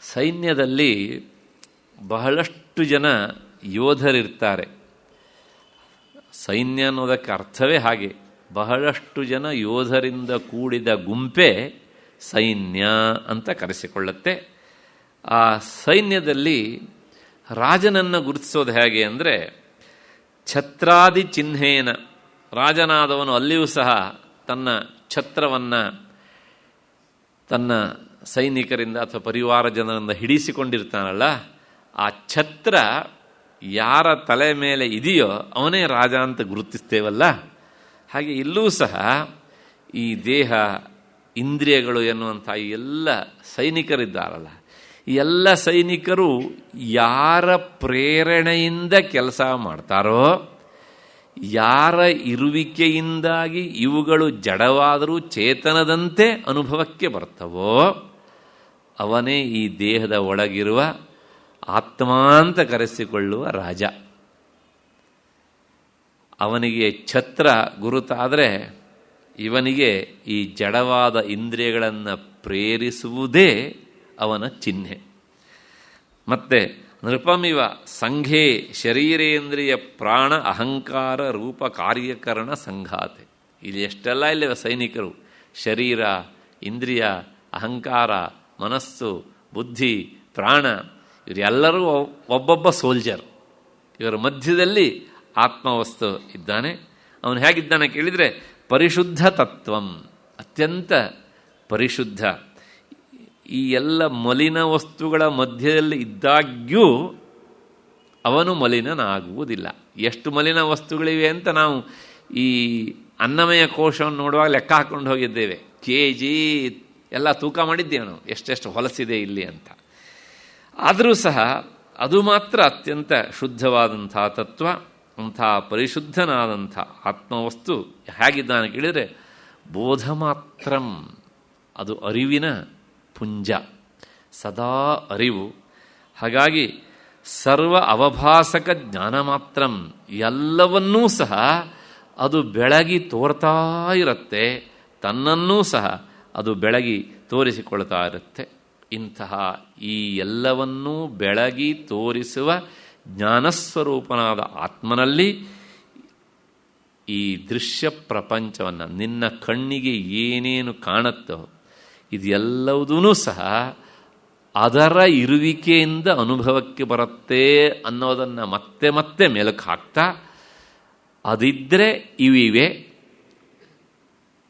ಸೈನ್ಯದಲ್ಲಿ ಬಹಳಷ್ಟು ಜನ ಯೋಧರಿರ್ತಾರೆ. ಸೈನ್ಯ ಅನ್ನೋದಕ್ಕೆ ಅರ್ಥವೇ ಹಾಗೆ. ಬಹಳಷ್ಟು ಜನ ಯೋಧರಿಂದ ಕೂಡಿದ ಗುಂಪೇ ಸೈನ್ಯ ಅಂತ ಕರೆಸಿಕೊಳ್ಳುತ್ತೆ. ಆ ಸೈನ್ಯದಲ್ಲಿ ರಾಜನನ್ನು ಗುರುತಿಸೋದು ಹೇಗೆ ಅಂದರೆ, ಛತ್ರಾದಿ ಚಿಹ್ನೇನ, ರಾಜನಾದವನು ಅಲ್ಲಿಯೂ ಸಹ ತನ್ನ ಛತ್ರವನ್ನು ತನ್ನ ಸೈನಿಕರಿಂದ ಅಥವಾ ಪರಿವಾರ ಜನರಿಂದ ಹಿಡಿಸಿಕೊಂಡಿರ್ತಾನಲ್ಲ, ಆ ಛತ್ರ ಯಾರ ತಲೆ ಮೇಲೆ ಇದೆಯೋ ಅವನೇ ರಾಜ ಅಂತ ಗುರುತಿಸ್ತೇವಲ್ಲ, ಹಾಗೆ ಇಲ್ಲೂ ಸಹ ಈ ದೇಹ ಇಂದ್ರಿಯಗಳು ಎನ್ನುವಂಥ ಈ ಎಲ್ಲ ಸೈನಿಕರಿದ್ದಾರಲ್ಲ, ಈ ಎಲ್ಲ ಸೈನಿಕರು ಯಾರ ಪ್ರೇರಣೆಯಿಂದ ಕೆಲಸ ಮಾಡ್ತಾರೋ, ಯಾರ ಇರುವಿಕೆಯಿಂದಾಗಿ ಇವುಗಳು ಜಡವಾದರೂ ಚೇತನದಂತೆ ಅನುಭವಕ್ಕೆ ಬರ್ತವೋ ಅವನೇ ಈ ದೇಹದ ಒಳಗಿರುವ ಆತ್ಮ ಅಂತ ಕರೆಸಿಕೊಳ್ಳುವ ರಾಜ. ಅವನಿಗೆ ಛತ್ರ ಗುರುತಾದರೆ ಇವನಿಗೆ ಈ ಜಡವಾದ ಇಂದ್ರಿಯಗಳನ್ನು ಪ್ರೇರಿಸುವುದೇ ಅವನ ಚಿಹ್ನೆ. ಮತ್ತೆ ನೃಪಮಿವ ಸಂಘೇ ಶರೀರೇಂದ್ರಿಯ ಪ್ರಾಣ ಅಹಂಕಾರ ರೂಪ ಕಾರ್ಯಕರಣ ಸಂಘಾತೆ. ಇಲ್ಲಿ ಎಷ್ಟೆಲ್ಲ ಇಲ್ಲಿವೆ ಸೈನಿಕರು. ಶರೀರ, ಇಂದ್ರಿಯ, ಅಹಂಕಾರ, ಮನಸ್ಸು, ಬುದ್ಧಿ, ಪ್ರಾಣ, ಇವರೆಲ್ಲರೂ ಒಬ್ಬೊಬ್ಬ ಸೋಲ್ಜರ್. ಇವರ ಮಧ್ಯದಲ್ಲಿ ಆತ್ಮವಸ್ತು ಇದ್ದಾನೆ. ಅವನು ಹೇಗಿದ್ದಾನೆ ಕೇಳಿದರೆ ಪರಿಶುದ್ಧ ತತ್ವಂ, ಅತ್ಯಂತ ಪರಿಶುದ್ಧ. ಈ ಎಲ್ಲ ಮಲಿನ ವಸ್ತುಗಳ ಮಧ್ಯದಲ್ಲಿ ಇದ್ದಾಗ್ಯೂ ಅವನು ಮಲಿನನಾಗುವುದಿಲ್ಲ. ಎಷ್ಟು ಮಲಿನ ವಸ್ತುಗಳಿವೆ ಅಂತ ನಾವು ಈ ಅನ್ನಮಯ ಕೋಶವನ್ನು ನೋಡುವಾಗ ಲೆಕ್ಕ ಹಾಕ್ಕೊಂಡು ಹೋಗಿದ್ದೇವೆ. kg ಎಲ್ಲ ತೂಕ ಮಾಡಿದ್ದೇವೆ ನಾವು, ಎಷ್ಟೆಷ್ಟು ಹೊಲಸಿದೆ ಇಲ್ಲಿ ಅಂತ. ಆದರೂ ಸಹ ಅದು ಮಾತ್ರ ಅತ್ಯಂತ ಶುದ್ಧವಾದಂಥ ತತ್ವ. ಅಂಥ ಪರಿಶುದ್ಧನಾದಂಥ ಆತ್ಮವಸ್ತು ಹೇಗಿದ್ದಾನೆ ಕೇಳಿದರೆ ಬೋಧ ಮಾತ್ರಂ, ಅದು ಅರಿವಿನ ಪುಂಜ, ಸದಾ ಅರಿವು. ಹಾಗಾಗಿ ಸರ್ವ ಅವಭಾಸಕ ಜ್ಞಾನ ಮಾತ್ರಂ, ಎಲ್ಲವನ್ನೂ ಸಹ ಅದು ಬೆಳಗಿ ತೋರ್ತಾ ಇರುತ್ತೆ, ತನ್ನನ್ನೂ ಸಹ ಅದು ಬೆಳಗಿ ತೋರಿಸಿಕೊಳ್ತಾ ಇರುತ್ತೆ. ಇಂತಹ ಈ ಎಲ್ಲವನ್ನೂ ಬೆಳಗಿ ತೋರಿಸುವ ಜ್ಞಾನಸ್ವರೂಪನಾದ ಆತ್ಮನಲ್ಲಿ ಈ ದೃಶ್ಯ ಪ್ರಪಂಚವನ್ನು, ನಿನ್ನ ಕಣ್ಣಿಗೆ ಏನೇನು ಕಾಣುತ್ತೋ ಇದೆಲ್ಲವುದೂ ಸಹ ಅದರ ಇರುವಿಕೆಯಿಂದ ಅನುಭವಕ್ಕೆ ಬರುತ್ತೆ ಅನ್ನೋದನ್ನು ಮತ್ತೆ ಮತ್ತೆ ಮೆಲುಕು ಹಾಕ್ತಾ, ಅದಿದ್ದರೆ ಇವಿವೆ,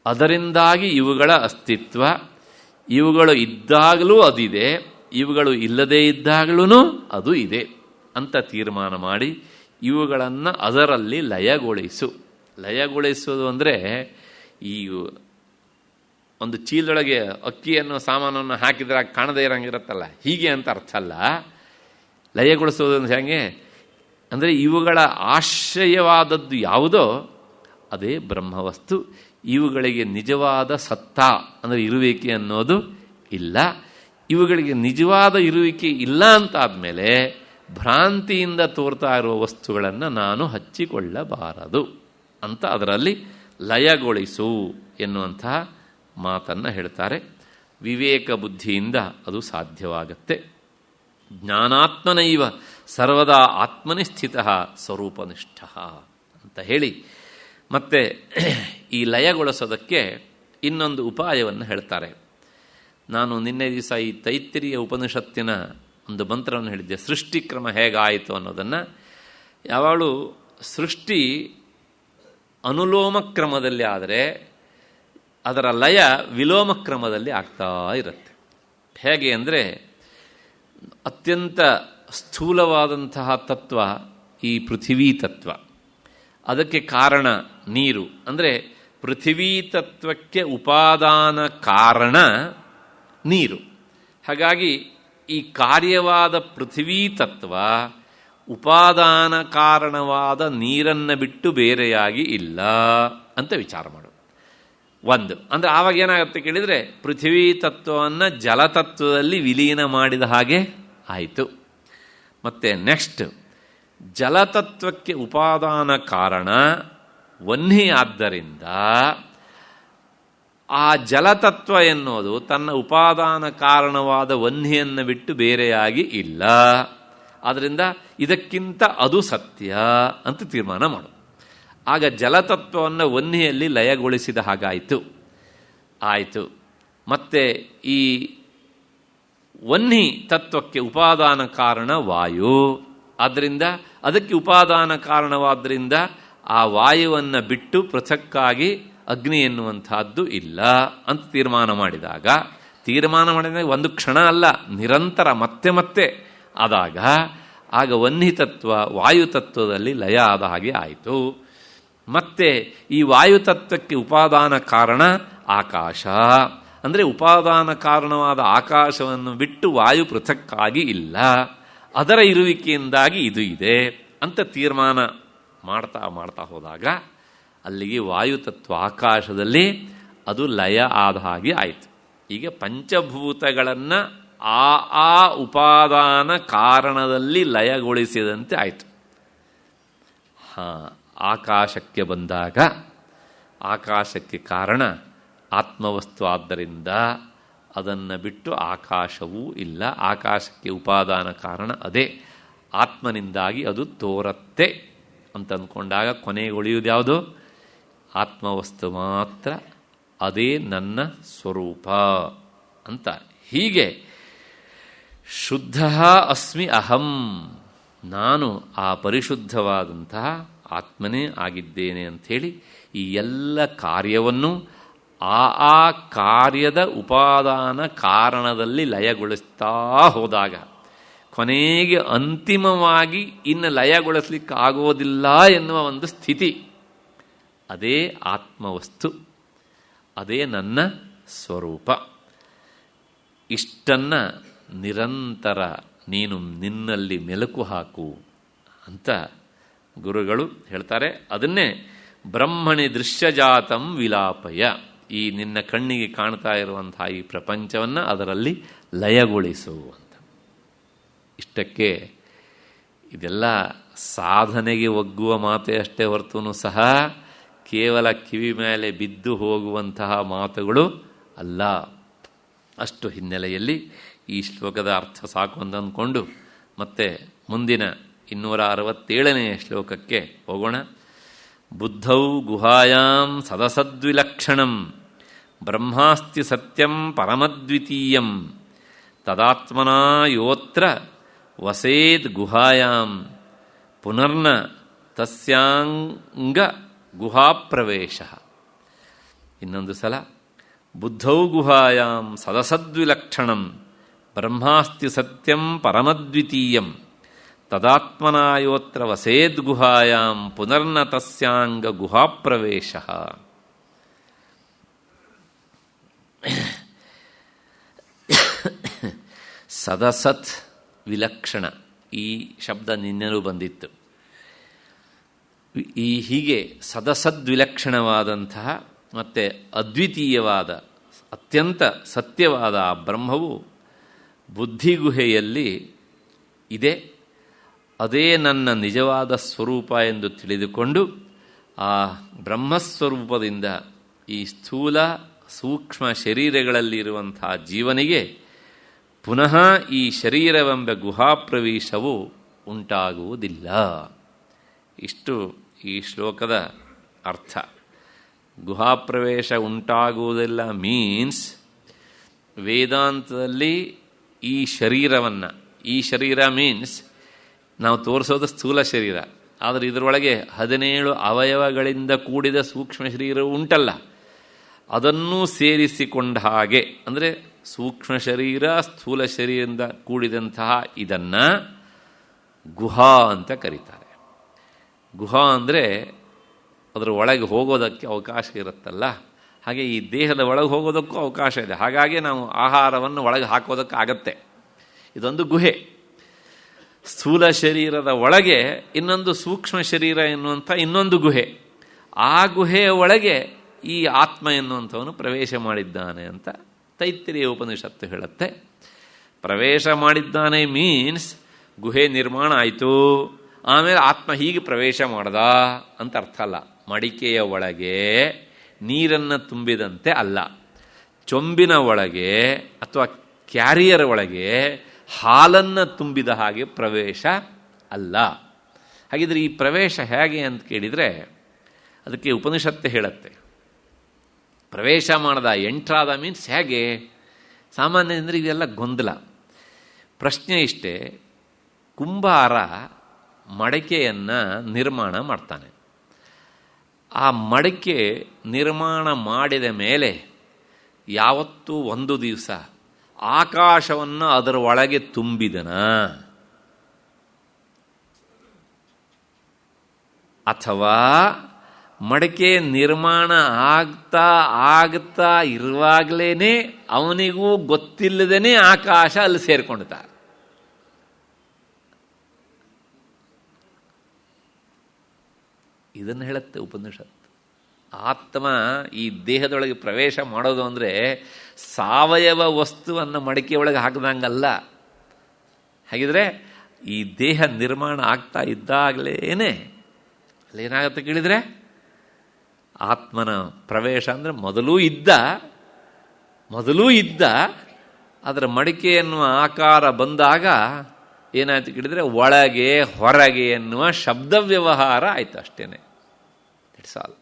ಅದರಿಂದಾಗಿ ಇವುಗಳ ಅಸ್ತಿತ್ವ, ಇವುಗಳು ಇದ್ದಾಗಲೂ ಅದಿದೆ, ಇವುಗಳು ಇಲ್ಲದೇ ಇದ್ದಾಗಲೂ ಅದು ಇದೆ ಅಂತ ತೀರ್ಮಾನ ಮಾಡಿ ಇವುಗಳನ್ನು ಅದರಲ್ಲಿ ಲಯಗೊಳಿಸೋದು ಅಂದರೆ ಈ ಒಂದು ಚೀಲದೊಳಗೆ ಅಕ್ಕಿಯನ್ನು ಸಾಮಾನನ್ನು ಹಾಕಿದ್ರೆ ಕಾಣದೇ ಇರೋಂಗಿರುತ್ತಲ್ಲ, ಹೀಗೆ ಅಂತ ಅರ್ಥ ಅಲ್ಲ. ಲಯಗೊಳಿಸೋದು ಅಂದರೆ ಹೇಗೆ ಅಂದರೆ ಇವುಗಳ ಆಶ್ರಯವಾದದ್ದು ಯಾವುದೋ ಅದೇ ಬ್ರಹ್ಮವಸ್ತು. ಇವುಗಳಿಗೆ ನಿಜವಾದ ಸತ್ತಾ ಅಂದರೆ ಇರುವಿಕೆ ಅನ್ನೋದು ಇಲ್ಲ. ಇವುಗಳಿಗೆ ನಿಜವಾದ ಇರುವಿಕೆ ಇಲ್ಲ ಅಂತಾದಮೇಲೆ ಭ್ರಾಂತಿಯಿಂದ ತೋರ್ತಾ ಇರುವ ವಸ್ತುಗಳನ್ನು ನಾನು ಹಚ್ಚಿಕೊಳ್ಳಬಾರದು ಅಂತ ಅದರಲ್ಲಿ ಲಯಗೊಳಿಸು ಎನ್ನುವಂತಹ ಮಾತನ್ನು ಹೇಳ್ತಾರೆ. ವಿವೇಕ ಬುದ್ಧಿಯಿಂದ ಅದು ಸಾಧ್ಯವಾಗತ್ತೆ. ಜ್ಞಾನಾತ್ಮನೈವ ಸರ್ವದಾ ಆತ್ಮನಿ ಸ್ಥಿತ ಸ್ವರೂಪನಿಷ್ಠ ಅಂತ ಹೇಳಿ ಮತ್ತೆ ಈ ಲಯಗೊಳಿಸೋದಕ್ಕೆ ಇನ್ನೊಂದು ಉಪಾಯವನ್ನು ಹೇಳ್ತಾರೆ. ನಾನು ನಿನ್ನೆ ದಿವಸ ಈ ತೈತ್ತಿರಿಯ ಉಪನಿಷತ್ತಿನ ಒಂದು ಮಂತ್ರವನ್ನು ಹೇಳಿದ್ದೆ, ಸೃಷ್ಟಿಕ್ರಮ ಹೇಗಾಯಿತು ಅನ್ನೋದನ್ನು. ಯಾವಾಗಲೂ ಸೃಷ್ಟಿ ಅನುಲೋಮ ಕ್ರಮದಲ್ಲಿ ಆದರೆ ಅದರ ಲಯ ವಿಲೋಮ ಕ್ರಮದಲ್ಲಿ ಆಗ್ತಾ ಇರುತ್ತೆ. ಹೇಗೆ ಅಂದರೆ ಅತ್ಯಂತ ಸ್ಥೂಲವಾದಂತಹ ತತ್ವ ಈ ಪೃಥಿವೀ ತತ್ವ, ಅದಕ್ಕೆ ಕಾರಣ ನೀರು. ಅಂದರೆ ಪೃಥಿವೀ ತತ್ವಕ್ಕೆ ಉಪಾದಾನ ಕಾರಣ ನೀರು. ಹಾಗಾಗಿ ಈ ಕಾರ್ಯವಾದ ಪೃಥಿವೀ ತತ್ವ ಉಪಾದಾನ ಕಾರಣವಾದ ನೀರನ್ನು ಬಿಟ್ಟು ಬೇರೆಯಾಗಿ ಇಲ್ಲ ಅಂತ ವಿಚಾರ ಮಾಡು. ಒಂದು ಅಂದರೆ ಆವಾಗ ಏನಾಗುತ್ತೆ ಕೇಳಿದರೆ ಪೃಥ್ವಿ ತತ್ವವನ್ನು ಜಲತತ್ವದಲ್ಲಿ ವಿಲೀನ ಮಾಡಿದ ಹಾಗೆ ಆಯಿತು. ಮತ್ತು ನೆಕ್ಸ್ಟ್, ಜಲತತ್ವಕ್ಕೆ ಉಪಾದಾನ ಕಾರಣ ವನ್ಹಿ ಆದ್ದರಿಂದ ಆ ಜಲತತ್ವ ಎನ್ನುವುದು ತನ್ನ ಉಪಾದಾನ ಕಾರಣವಾದ ವನ್ಹಿಯನ್ನು ಬಿಟ್ಟು ಬೇರೆಯಾಗಿ ಇಲ್ಲ. ಆದ್ದರಿಂದ ಇದಕ್ಕಿಂತ ಅದು ಸತ್ಯ ಅಂತ ತೀರ್ಮಾನ ಮಾಡು. ಆಗ ಜಲತತ್ವವನ್ನು ವನ್ಹಿಯಲ್ಲಿ ಲಯಗೊಳಿಸಿದ ಹಾಗಾಯಿತು. ಆಯಿತು. ಮತ್ತು ಈ ವನ್ಹಿ ತತ್ವಕ್ಕೆ ಉಪಾದಾನ ಕಾರಣ ವಾಯು. ಆದ್ದರಿಂದ ಅದಕ್ಕೆ ಉಪಾದಾನ ಕಾರಣವಾದ್ದರಿಂದ ಆ ವಾಯುವನ್ನು ಬಿಟ್ಟು ಪೃಥಕ್ಕಾಗಿ ಅಗ್ನಿ ಎನ್ನುವಂಥದ್ದು ಇಲ್ಲ ಅಂತ ತೀರ್ಮಾನ ಮಾಡಿದಾಗ ಒಂದು ಕ್ಷಣ ಅಲ್ಲ, ನಿರಂತರ ಮತ್ತೆ ಮತ್ತೆ ಆದಾಗ ಆಗ ವನ್ಹಿ ತತ್ವ ವಾಯುತತ್ವದಲ್ಲಿ ಲಯ ಆದ ಹಾಗೆ ಆಯಿತು. ಮತ್ತು ಈ ವಾಯುತತ್ವಕ್ಕೆ ಉಪಾದಾನ ಕಾರಣ ಆಕಾಶ. ಅಂದರೆ ಉಪಾದಾನ ಕಾರಣವಾದ ಆಕಾಶವನ್ನು ಬಿಟ್ಟು ವಾಯು ಪೃಥಕ್ಕಾಗಿ ಇಲ್ಲ, ಅದರ ಇರುವಿಕೆಯಿಂದಾಗಿ ಇದು ಇದೆ ಅಂತ ತೀರ್ಮಾನ ಮಾಡ್ತಾ ಮಾಡ್ತಾ ಹೋದಾಗ ಅಲ್ಲಿಗೆ ವಾಯುತತ್ವ ಆಕಾಶದಲ್ಲಿ ಅದು ಲಯ ಆದ ಹಾಗೆ ಆಯಿತು. ಈಗ ಪಂಚಭೂತಗಳನ್ನು ಆ ಉಪಾದಾನ ಕಾರಣದಲ್ಲಿ ಲಯಗೊಳಿಸಿದಂತೆ ಆಯಿತು. ಆಕಾಶಕ್ಕೆ ಬಂದಾಗ ಆಕಾಶಕ್ಕೆ ಕಾರಣ ಆತ್ಮವಸ್ತು ಆದ್ದರಿಂದ ಅದನ್ನು ಬಿಟ್ಟು ಆಕಾಶವೂ ಇಲ್ಲ. ಆಕಾಶಕ್ಕೆ ಉಪಾದಾನ ಕಾರಣ ಅದೇ, ಆತ್ಮನಿಂದಾಗಿ ಅದು ತೋರತ್ತೆ ಅಂತ ಅಂದ್ಕೊಂಡಾಗ ಕೊನೆಗೆ ಉಳಿಯುವುದು ಯಾವುದು? ಆತ್ಮವಸ್ತು ಮಾತ್ರ, ಅದೇ ನನ್ನ ಸ್ವರೂಪ ಅಂತ. ಹೀಗೆ ಶುದ್ಧ ಅಸ್ಮಿ ಅಹಂ, ನಾನು ಆ ಪರಿಶುದ್ಧವಾದಂತಹ ಆತ್ಮನೇ ಆಗಿದ್ದೇನೆ ಅಂಥೇಳಿ ಈ ಎಲ್ಲ ಕಾರ್ಯವನ್ನು ಆ ಕಾರ್ಯದ ಉಪಾದಾನ ಕಾರಣದಲ್ಲಿ ಲಯಗೊಳಿಸ್ತಾ ಹೋದಾಗ ಕೊನೆಗೆ ಅಂತಿಮವಾಗಿ ಇನ್ನು ಲಯಗೊಳಿಸ್ಲಿಕ್ಕೆ ಆಗೋದಿಲ್ಲ ಎನ್ನುವ ಒಂದು ಸ್ಥಿತಿ, ಅದೇ ಆತ್ಮವಸ್ತು, ಅದೇ ನನ್ನ ಸ್ವರೂಪ. ಇಷ್ಟನ್ನು ನಿರಂತರ ನೀನು ನಿನ್ನಲ್ಲಿ ಮೆಲುಕು ಹಾಕು ಅಂತ ಗುರುಗಳು ಹೇಳ್ತಾರೆ. ಅದನ್ನೇ ಬ್ರಹ್ಮಣಿ ದೃಶ್ಯಜಾತಂ ವಿಲಾಪಯ, ಈ ನಿನ್ನ ಕಣ್ಣಿಗೆ ಕಾಣ್ತಾ ಇರುವಂತಹ ಈ ಪ್ರಪಂಚವನ್ನು ಅದರಲ್ಲಿ ಲಯಗೊಳಿಸು ಅಂತ. ಇಷ್ಟಕ್ಕೆ ಇದೆಲ್ಲ ಸಾಧನೆಗೆ ಒಗ್ಗುವ ಮಾತೇ ಅಷ್ಟೇ ಹೊರತೂ ಸಹ ಕೇವಲ ಕಿವಿ ಮೇಲೆ ಬಿದ್ದು ಹೋಗುವಂತಹ ಮಾತುಗಳು ಅಲ್ಲ. ಅಷ್ಟು ಹಿನ್ನೆಲೆಯಲ್ಲಿ ಈ ಶ್ಲೋಕದ ಅರ್ಥ ಸಾಕು ಅಂತ ಅಂದ್ಕೊಂಡು ಮತ್ತೆ ಮುಂದಿನ 267ನೇ ಶ್ಲೋಕಕ್ಕೆ ಹೋಗೋಣ. ಬುದ್ಧೌ ಗುಹಾಯಾಂ ಸದಸದ್ವಿಲಕ್ಷಣಂ ಬ್ರಹ್ಮಾಸ್ತಿ ಸತ್ಯಂ ಪರಮದ್ವಿತೀಯಂ ತದಾತ್ಮನಾ ಯೋತ್ರ ವಸೇದ್ ಗುಹಾಯಾಂ ಪುನರ್ನ ತಸ್ಯಾಂಗ ಗುಹಾಪ್ರವೇಶ. ಇನ್ನೊಂದು ಸಲ, ಬುದ್ಧೌ ಗುಹಾಯಾಂ ಸದಸದ್ವಿಲಕ್ಷಣಂ ಬ್ರಹ್ಮಾಸ್ತಿ ಸತ್ಯಂ ಪರಮದ್ವಿತೀಯಂ ತದಾತ್ಮನಾಯೋತ್ರ ವಸೇದ್ ಗುಹಾಯಾಂ ಪುನರ್ನ ತಸ್ಯಾಂಗ ಗುಹಾಪ್ರವೇಶ. ಸದಸತ್ ವಿಲಕ್ಷಣ ಈ ಶಬ್ದ ನಿನ್ನೆನೂ ಬಂದಿತ್ತು. ಹೀಗೆ ಸದಸದ್ವಿಲಕ್ಷಣವಾದಂತಹ ಮತ್ತು ಅದ್ವಿತೀಯವಾದ ಅತ್ಯಂತ ಸತ್ಯವಾದ ಆ ಬ್ರಹ್ಮವು ಬುದ್ಧಿಗುಹೆಯಲ್ಲಿ ಇದೆ, ಅದೇ ನನ್ನ ನಿಜವಾದ ಸ್ವರೂಪ ಎಂದು ತಿಳಿದುಕೊಂಡು ಆ ಬ್ರಹ್ಮಸ್ವರೂಪದಿಂದ ಈ ಸ್ಥೂಲ ಸೂಕ್ಷ್ಮ ಶರೀರಗಳಲ್ಲಿರುವಂತಹ ಜೀವನಿಗೆ ಪುನಃ ಈ ಶರೀರವೆಂಬ ಗುಹಾಪ್ರವೇಶವು ಉಂಟಾಗುವುದಿಲ್ಲ. ಇಷ್ಟು ಈ ಶ್ಲೋಕದ ಅರ್ಥ. ಗುಹಾಪ್ರವೇಶ ಉಂಟಾಗುವುದಿಲ್ಲ ಮೀನ್ಸ್ ವೇದಾಂತದಲ್ಲಿ ಈ ಶರೀರವನ್ನು, ಈ ಶರೀರ ಮೀನ್ಸ್ ನಾವು ತೋರಿಸೋದು ಸ್ಥೂಲ ಶರೀರ, ಆದರೆ ಇದರೊಳಗೆ 17 ಅವಯವಗಳಿಂದ ಕೂಡಿದ ಸೂಕ್ಷ್ಮ ಶರೀರವು ಉಂಟಲ್ಲ, ಅದನ್ನೂ ಸೇರಿಸಿಕೊಂಡ ಹಾಗೆ, ಅಂದರೆ ಸೂಕ್ಷ್ಮ ಶರೀರ ಸ್ಥೂಲ ಶರೀರದಿಂದ ಕೂಡಿದಂತಹ ಇದನ್ನು ಗುಹಾ ಅಂತ ಕರೀತಾರೆ. ಗುಹಾ ಅಂದರೆ ಅದರ ಒಳಗೆ ಹೋಗೋದಕ್ಕೆ ಅವಕಾಶ ಇರುತ್ತಲ್ಲ, ಹಾಗೆ ಈ ದೇಹದ ಒಳಗೆ ಹೋಗೋದಕ್ಕೂ ಅವಕಾಶ ಇದೆ. ಹಾಗಾಗಿ ನಾವು ಆಹಾರವನ್ನು ಒಳಗೆ ಹಾಕೋದಕ್ಕಾಗತ್ತೆ. ಇದೊಂದು ಗುಹೆ. ಸ್ಥೂಲ ಶರೀರದ ಒಳಗೆ ಇನ್ನೊಂದು ಸೂಕ್ಷ್ಮ ಶರೀರ ಎನ್ನುವಂಥ ಇನ್ನೊಂದು ಗುಹೆ. ಆ ಗುಹೆಯ ಒಳಗೆ ಈ ಆತ್ಮ ಎನ್ನುವಂಥವನು ಪ್ರವೇಶ ಮಾಡಿದ್ದಾನೆ ಅಂತ ತೈತ್ತಿರೀಯ ಉಪನಿಷತ್ತು ಹೇಳುತ್ತೆ. ಪ್ರವೇಶ ಮಾಡಿದ್ದಾನೆ ಮೀನ್ಸ್ ಗುಹೆ ನಿರ್ಮಾಣ ಆಯಿತು, ಆಮೇಲೆ ಆತ್ಮ ಹೀಗೆ ಪ್ರವೇಶ ಮಾಡ್ದ ಅಂತ ಅರ್ಥ ಅಲ್ಲ. ಮಡಿಕೆಯ ಒಳಗೆ ನೀರನ್ನು ತುಂಬಿದಂತೆ ಅಲ್ಲ, ಚೊಂಬಿನ ಒಳಗೆ ಅಥವಾ ಕ್ಯಾರಿಯರ್ ಒಳಗೆ ಹಾಲನ್ನು ತುಂಬಿದ ಹಾಗೆ ಪ್ರವೇಶ ಅಲ್ಲ. ಹಾಗಿದ್ರೆ ಈ ಪ್ರವೇಶ ಹೇಗೆ ಅಂತ ಕೇಳಿದರೆ ಅದಕ್ಕೆ ಉಪನಿಷತ್ತು ಹೇಳುತ್ತೆ. ಪ್ರವೇಶ ಮಾಡ್ದ, ಎಂಟ್ರಾದ ಮೀನ್ಸ್ ಹೇಗೆ? ಸಾಮಾನ್ಯ ಅಂದರೆ ಇದೆಲ್ಲ ಗೊಂದಲ. ಪ್ರಶ್ನೆ ಇಷ್ಟೇ, ಕುಂಬಾರ ಮಡಿಕೆಯನ್ನು ನಿರ್ಮಾಣ ಮಾಡ್ತಾನೆ. ಆ ಮಡಿಕೆ ನಿರ್ಮಾಣ ಮಾಡಿದ ಮೇಲೆ ಯಾವತ್ತೂ ಒಂದು ದಿವಸ ಆಕಾಶವನ್ನು ಅದರ ಒಳಗೆ ತುಂಬಿದನ, ಅಥವಾ ಮಡಿಕೆ ನಿರ್ಮಾಣ ಆಗ್ತಾ ಇರುವಾಗಲೇ ಅವನಿಗೂ ಗೊತ್ತಿಲ್ಲದೇ ಆಕಾಶ ಅಲ್ಲಿ ಸೇರ್ಕೊಂಡ್ತ. ಇದನ್ನು ಹೇಳುತ್ತೆ ಉಪನಿಷತ್ತು. ಆತ್ಮ ಈ ದೇಹದೊಳಗೆ ಪ್ರವೇಶ ಮಾಡೋದು ಅಂದರೆ ಸಾವಯವ ವಸ್ತುವನ್ನು ಮಡಿಕೆಯೊಳಗೆ ಹಾಕಿದಂಗಲ್ಲ. ಹಾಗಿದ್ರೆ ಈ ದೇಹ ನಿರ್ಮಾಣ ಆಗ್ತಾ ಇದ್ದಾಗಲೇ ಅಲ್ಲೇನಾಗತ್ತೆ ಕೇಳಿದರೆ ಆತ್ಮನ ಪ್ರವೇಶ ಅಂದರೆ ಮೊದಲೂ ಇದ್ದ ಅದರ ಮಡಿಕೆ ಎನ್ನುವ ಆಕಾರ ಬಂದಾಗ ಏನಾಯ್ತು ಕೇಳಿದರೆ ಒಳಗೆ ಹೊರಗೆ ಎನ್ನುವ ಶಬ್ದ ವ್ಯವಹಾರ ಆಯಿತು, ಅಷ್ಟೇನೆ. It's all.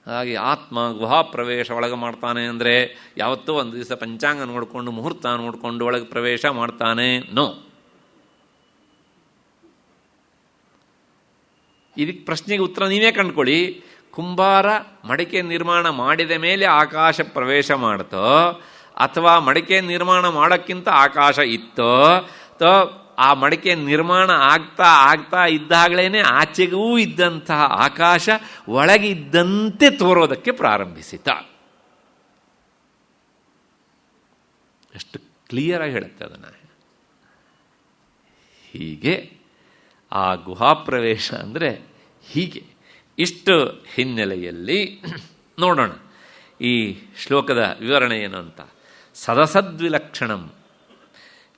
ಹಾಗೆ ಆತ್ಮ ಗುಹಾ ಪ್ರವೇಶ ಒಳಗೆ ಮಾಡ್ತಾನೆ ಅಂದರೆ ಯಾವತ್ತೋ ಒಂದು ದಿವಸ ಪಂಚಾಂಗ ನೋಡಿಕೊಂಡು ಮುಹೂರ್ತ ನೋಡಿಕೊಂಡು ಒಳಗೆ ಪ್ರವೇಶ ಮಾಡ್ತಾನೆ? ನೋ. ಇದಕ್ಕೆ ಪ್ರಶ್ನೆಗೆ ಉತ್ತರ ನೀವೇ ಕಂಡುಕೊಳ್ಳಿ. ಕುಂಬಾರ ಮಡಿಕೆ ನಿರ್ಮಾಣ ಮಾಡಿದ ಮೇಲೆ ಆಕಾಶ ಪ್ರವೇಶ ಮಾಡ್ತೋ, ಅಥವಾ ಮಡಿಕೆ ನಿರ್ಮಾಣ ಮಾಡೋಕ್ಕಿಂತ ಆಕಾಶ ಇತ್ತೋ, ಅಥವಾ ಆ ಮಡಿಕೆ ನಿರ್ಮಾಣ ಆಗ್ತಾ ಇದ್ದಾಗಲೇ ಆಚೆಗೂ ಇದ್ದಂತಹ ಆಕಾಶ ಒಳಗಿದ್ದಂತೆ ತೋರೋದಕ್ಕೆ ಪ್ರಾರಂಭಿಸಿತ. ಎಷ್ಟು ಕ್ಲಿಯರಾಗಿ ಹೇಳುತ್ತೆ ಅದನ್ನು. ಹೀಗೆ ಆ ಗುಹಾಪ್ರವೇಶ ಅಂದರೆ ಹೀಗೆ. ಇಷ್ಟು ಹಿನ್ನೆಲೆಯಲ್ಲಿ ನೋಡೋಣ ಈ ಶ್ಲೋಕದ ವಿವರಣೆ ಏನು ಅಂತ. ಸದಸದ್ವಿಲಕ್ಷಣಂ,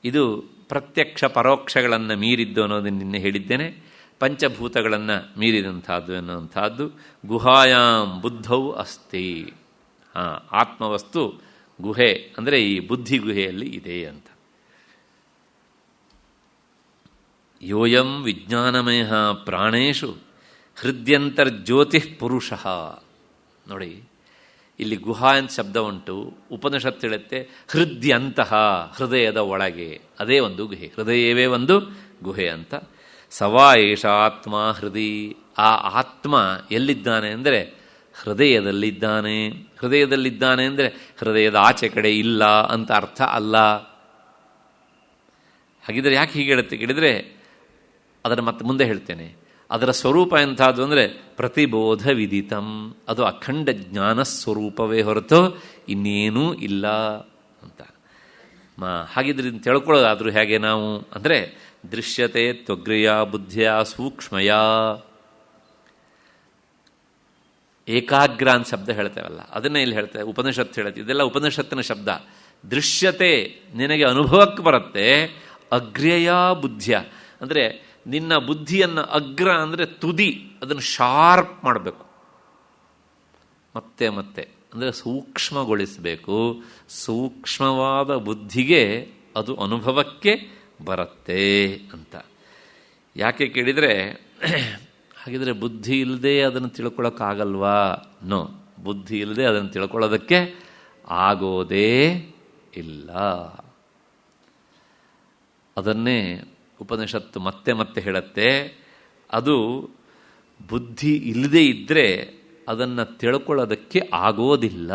ಇದು ಪ್ರತ್ಯಕ್ಷ ಪರೋಕ್ಷಗಳನ್ನು ಮೀರಿದ್ದು ಅನ್ನೋದನ್ನು ನಿನ್ನೆ ಹೇಳಿದ್ದೇನೆ. ಪಂಚಭೂತಗಳನ್ನು ಮೀರಿದಂಥದ್ದು ಎನ್ನುವಂಥದ್ದು. ಗುಹಾಯಾಂ ಬುದ್ಧೌ ಅಸ್ತಿ. ಆತ್ಮವಸ್ತು ಗುಹೆ ಅಂದರೆ ಈ ಬುದ್ಧಿ ಗುಹೆಯಲ್ಲಿ ಇದೆ ಅಂತ. ಯೋಯಂ ವಿಜ್ಞಾನಮಯ ಪ್ರಾಣೇಶು ಹೃದ್ಯಂತರ್ಜ್ಯೋತಿ ಪುರುಷಃ. ನೋಡಿ, ಇಲ್ಲಿ ಗುಹಾ ಅಂತ ಶಬ್ದ ಉಂಟು. ಉಪನಿಷತ್ತು ಹೇಳುತ್ತೆ ಹೃದ್ಯಂತಹ, ಹೃದಯದ ಒಳಗೆ. ಅದೇ ಒಂದು ಗುಹೆ, ಹೃದಯವೇ ಒಂದು ಗುಹೆ ಅಂತ. ಸವಾ ಏಷ ಆತ್ಮ ಹೃದಯ. ಆ ಆತ್ಮ ಎಲ್ಲಿದ್ದಾನೆ ಅಂದರೆ ಹೃದಯದಲ್ಲಿದ್ದಾನೆ. ಹೃದಯದಲ್ಲಿದ್ದಾನೆ ಅಂದರೆ ಹೃದಯದ ಆಚೆ ಕಡೆ ಇಲ್ಲ ಅಂತ ಅರ್ಥ ಅಲ್ಲ. ಹಾಗಿದ್ರೆ ಯಾಕೆ ಹೀಗೆ ಹೇಳುತ್ತೆ ಕೇಳಿದರೆ ಅದನ್ನು ಮತ್ತೆ ಮುಂದೆ ಹೇಳ್ತೇನೆ. ಅದರ ಸ್ವರೂಪ ಎಂಥದ್ದು ಅಂದರೆ ಪ್ರತಿಬೋಧ ವಿದಿತಂ, ಅದು ಅಖಂಡ ಜ್ಞಾನ ಸ್ವರೂಪವೇ ಹೊರತು ಇನ್ನೇನೂ ಇಲ್ಲ ಅಂತ. ಹಾಗಿದ್ರೆ ತಿಳ್ಕೊಳ್ಳೋದಾದರೂ ಹೇಗೆ ನಾವು ಅಂದರೆ ದೃಶ್ಯತೆ ತ್ವಗ್ರಿಯ ಬುದ್ಧಿಯ ಸೂಕ್ಷ್ಮಯ. ಏಕಾಗ್ರ ಅಂತ ಶಬ್ದ ಹೇಳ್ತೇವಲ್ಲ, ಅದನ್ನೇ ಇಲ್ಲಿ ಹೇಳ್ತೇವೆ, ಉಪನಿಷತ್ತು ಹೇಳುತ್ತೆ. ಇದೆಲ್ಲ ಉಪನಿಷತ್ತಿನ ಶಬ್ದ. ದೃಶ್ಯತೆ ನಿನಗೆ ಅನುಭವಕ್ಕೆ ಬರುತ್ತೆ. ಅಗ್ರ್ಯಯ ಬುದ್ಧಿಯ ಅಂದರೆ ನಿನ್ನ ಬುದ್ಧಿಯನ್ನು, ಅಗ್ರ ಅಂದರೆ ತುದಿ, ಅದನ್ನು ಶಾರ್ಪ್ ಮಾಡಬೇಕು. ಮತ್ತೆ ಮತ್ತೆ ಅಂದರೆ ಸೂಕ್ಷ್ಮಗೊಳಿಸಬೇಕು. ಸೂಕ್ಷ್ಮವಾದ ಬುದ್ಧಿಗೆ ಅದು ಅನುಭವಕ್ಕೆ ಬರುತ್ತೆ ಅಂತ. ಯಾಕೆ ಕೇಳಿದರೆ ಹಾಗಿದ್ರೆ ಬುದ್ಧಿ ಇಲ್ಲದೆ ಅದನ್ನು ತಿಳ್ಕೊಳ್ಳೋಕ್ಕಾಗಲ್ವಾ? ನೋ, ಬುದ್ಧಿ ಇಲ್ಲದೆ ಅದನ್ನು ತಿಳ್ಕೊಳ್ಳೋದಕ್ಕೆ ಆಗೋದೇ ಇಲ್ಲ. ಅದನ್ನೇ ಉಪನಿಷತ್ತು ಮತ್ತೆ ಮತ್ತೆ ಹೇಳುತ್ತೆ. ಅದು ಬುದ್ಧಿ ಇಲ್ಲದೆ ಇದ್ದರೆ ಅದನ್ನು ತಿಳ್ಕೊಳ್ಳೋದಕ್ಕೆ ಆಗೋದಿಲ್ಲ.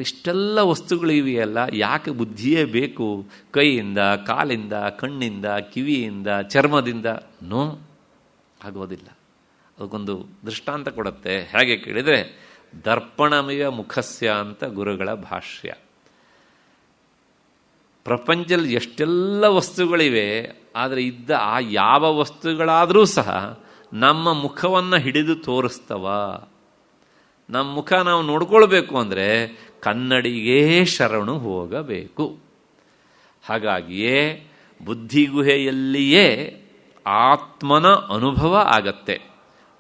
ಇಷ್ಟೆಲ್ಲ ವಸ್ತುಗಳಿವೆಯಲ್ಲ, ಯಾಕೆ ಬುದ್ಧಿಯೇ ಬೇಕು? ಕೈಯಿಂದ, ಕಾಲಿಂದ, ಕಣ್ಣಿಂದ, ಕಿವಿಯಿಂದ, ಚರ್ಮದಿಂದ? ನೋ, ಆಗೋದಿಲ್ಲ. ಅದಕ್ಕೊಂದು ದೃಷ್ಟಾಂತ ಕೊಡುತ್ತೆ. ಹೇಗೆ ಕೇಳಿದರೆ ದರ್ಪಣಮಯ ಮುಖಸ್ಯ ಅಂತ ಗುರುಗಳ ಭಾಷ್ಯ. ಪ್ರಪಂಚದಲ್ಲಿ ಎಷ್ಟೆಲ್ಲ ವಸ್ತುಗಳಿವೆ, ಆದರೆ ಇದ್ದ ಆ ಯಾವ ವಸ್ತುಗಳಾದರೂ ಸಹ ನಮ್ಮ ಮುಖವನ್ನು ಹಿಡಿದು ತೋರಿಸ್ತವ. ನಮ್ಮ ಮುಖ ನಾವು ನೋಡ್ಕೊಳ್ಬೇಕು ಅಂದರೆ ಕನ್ನಡಿಗೇ ಶರಣು ಹೋಗಬೇಕು. ಹಾಗಾಗಿಯೇ ಬುದ್ಧಿಗುಹೆಯಲ್ಲಿಯೇ ಆತ್ಮನ ಅನುಭವ ಆಗತ್ತೆ.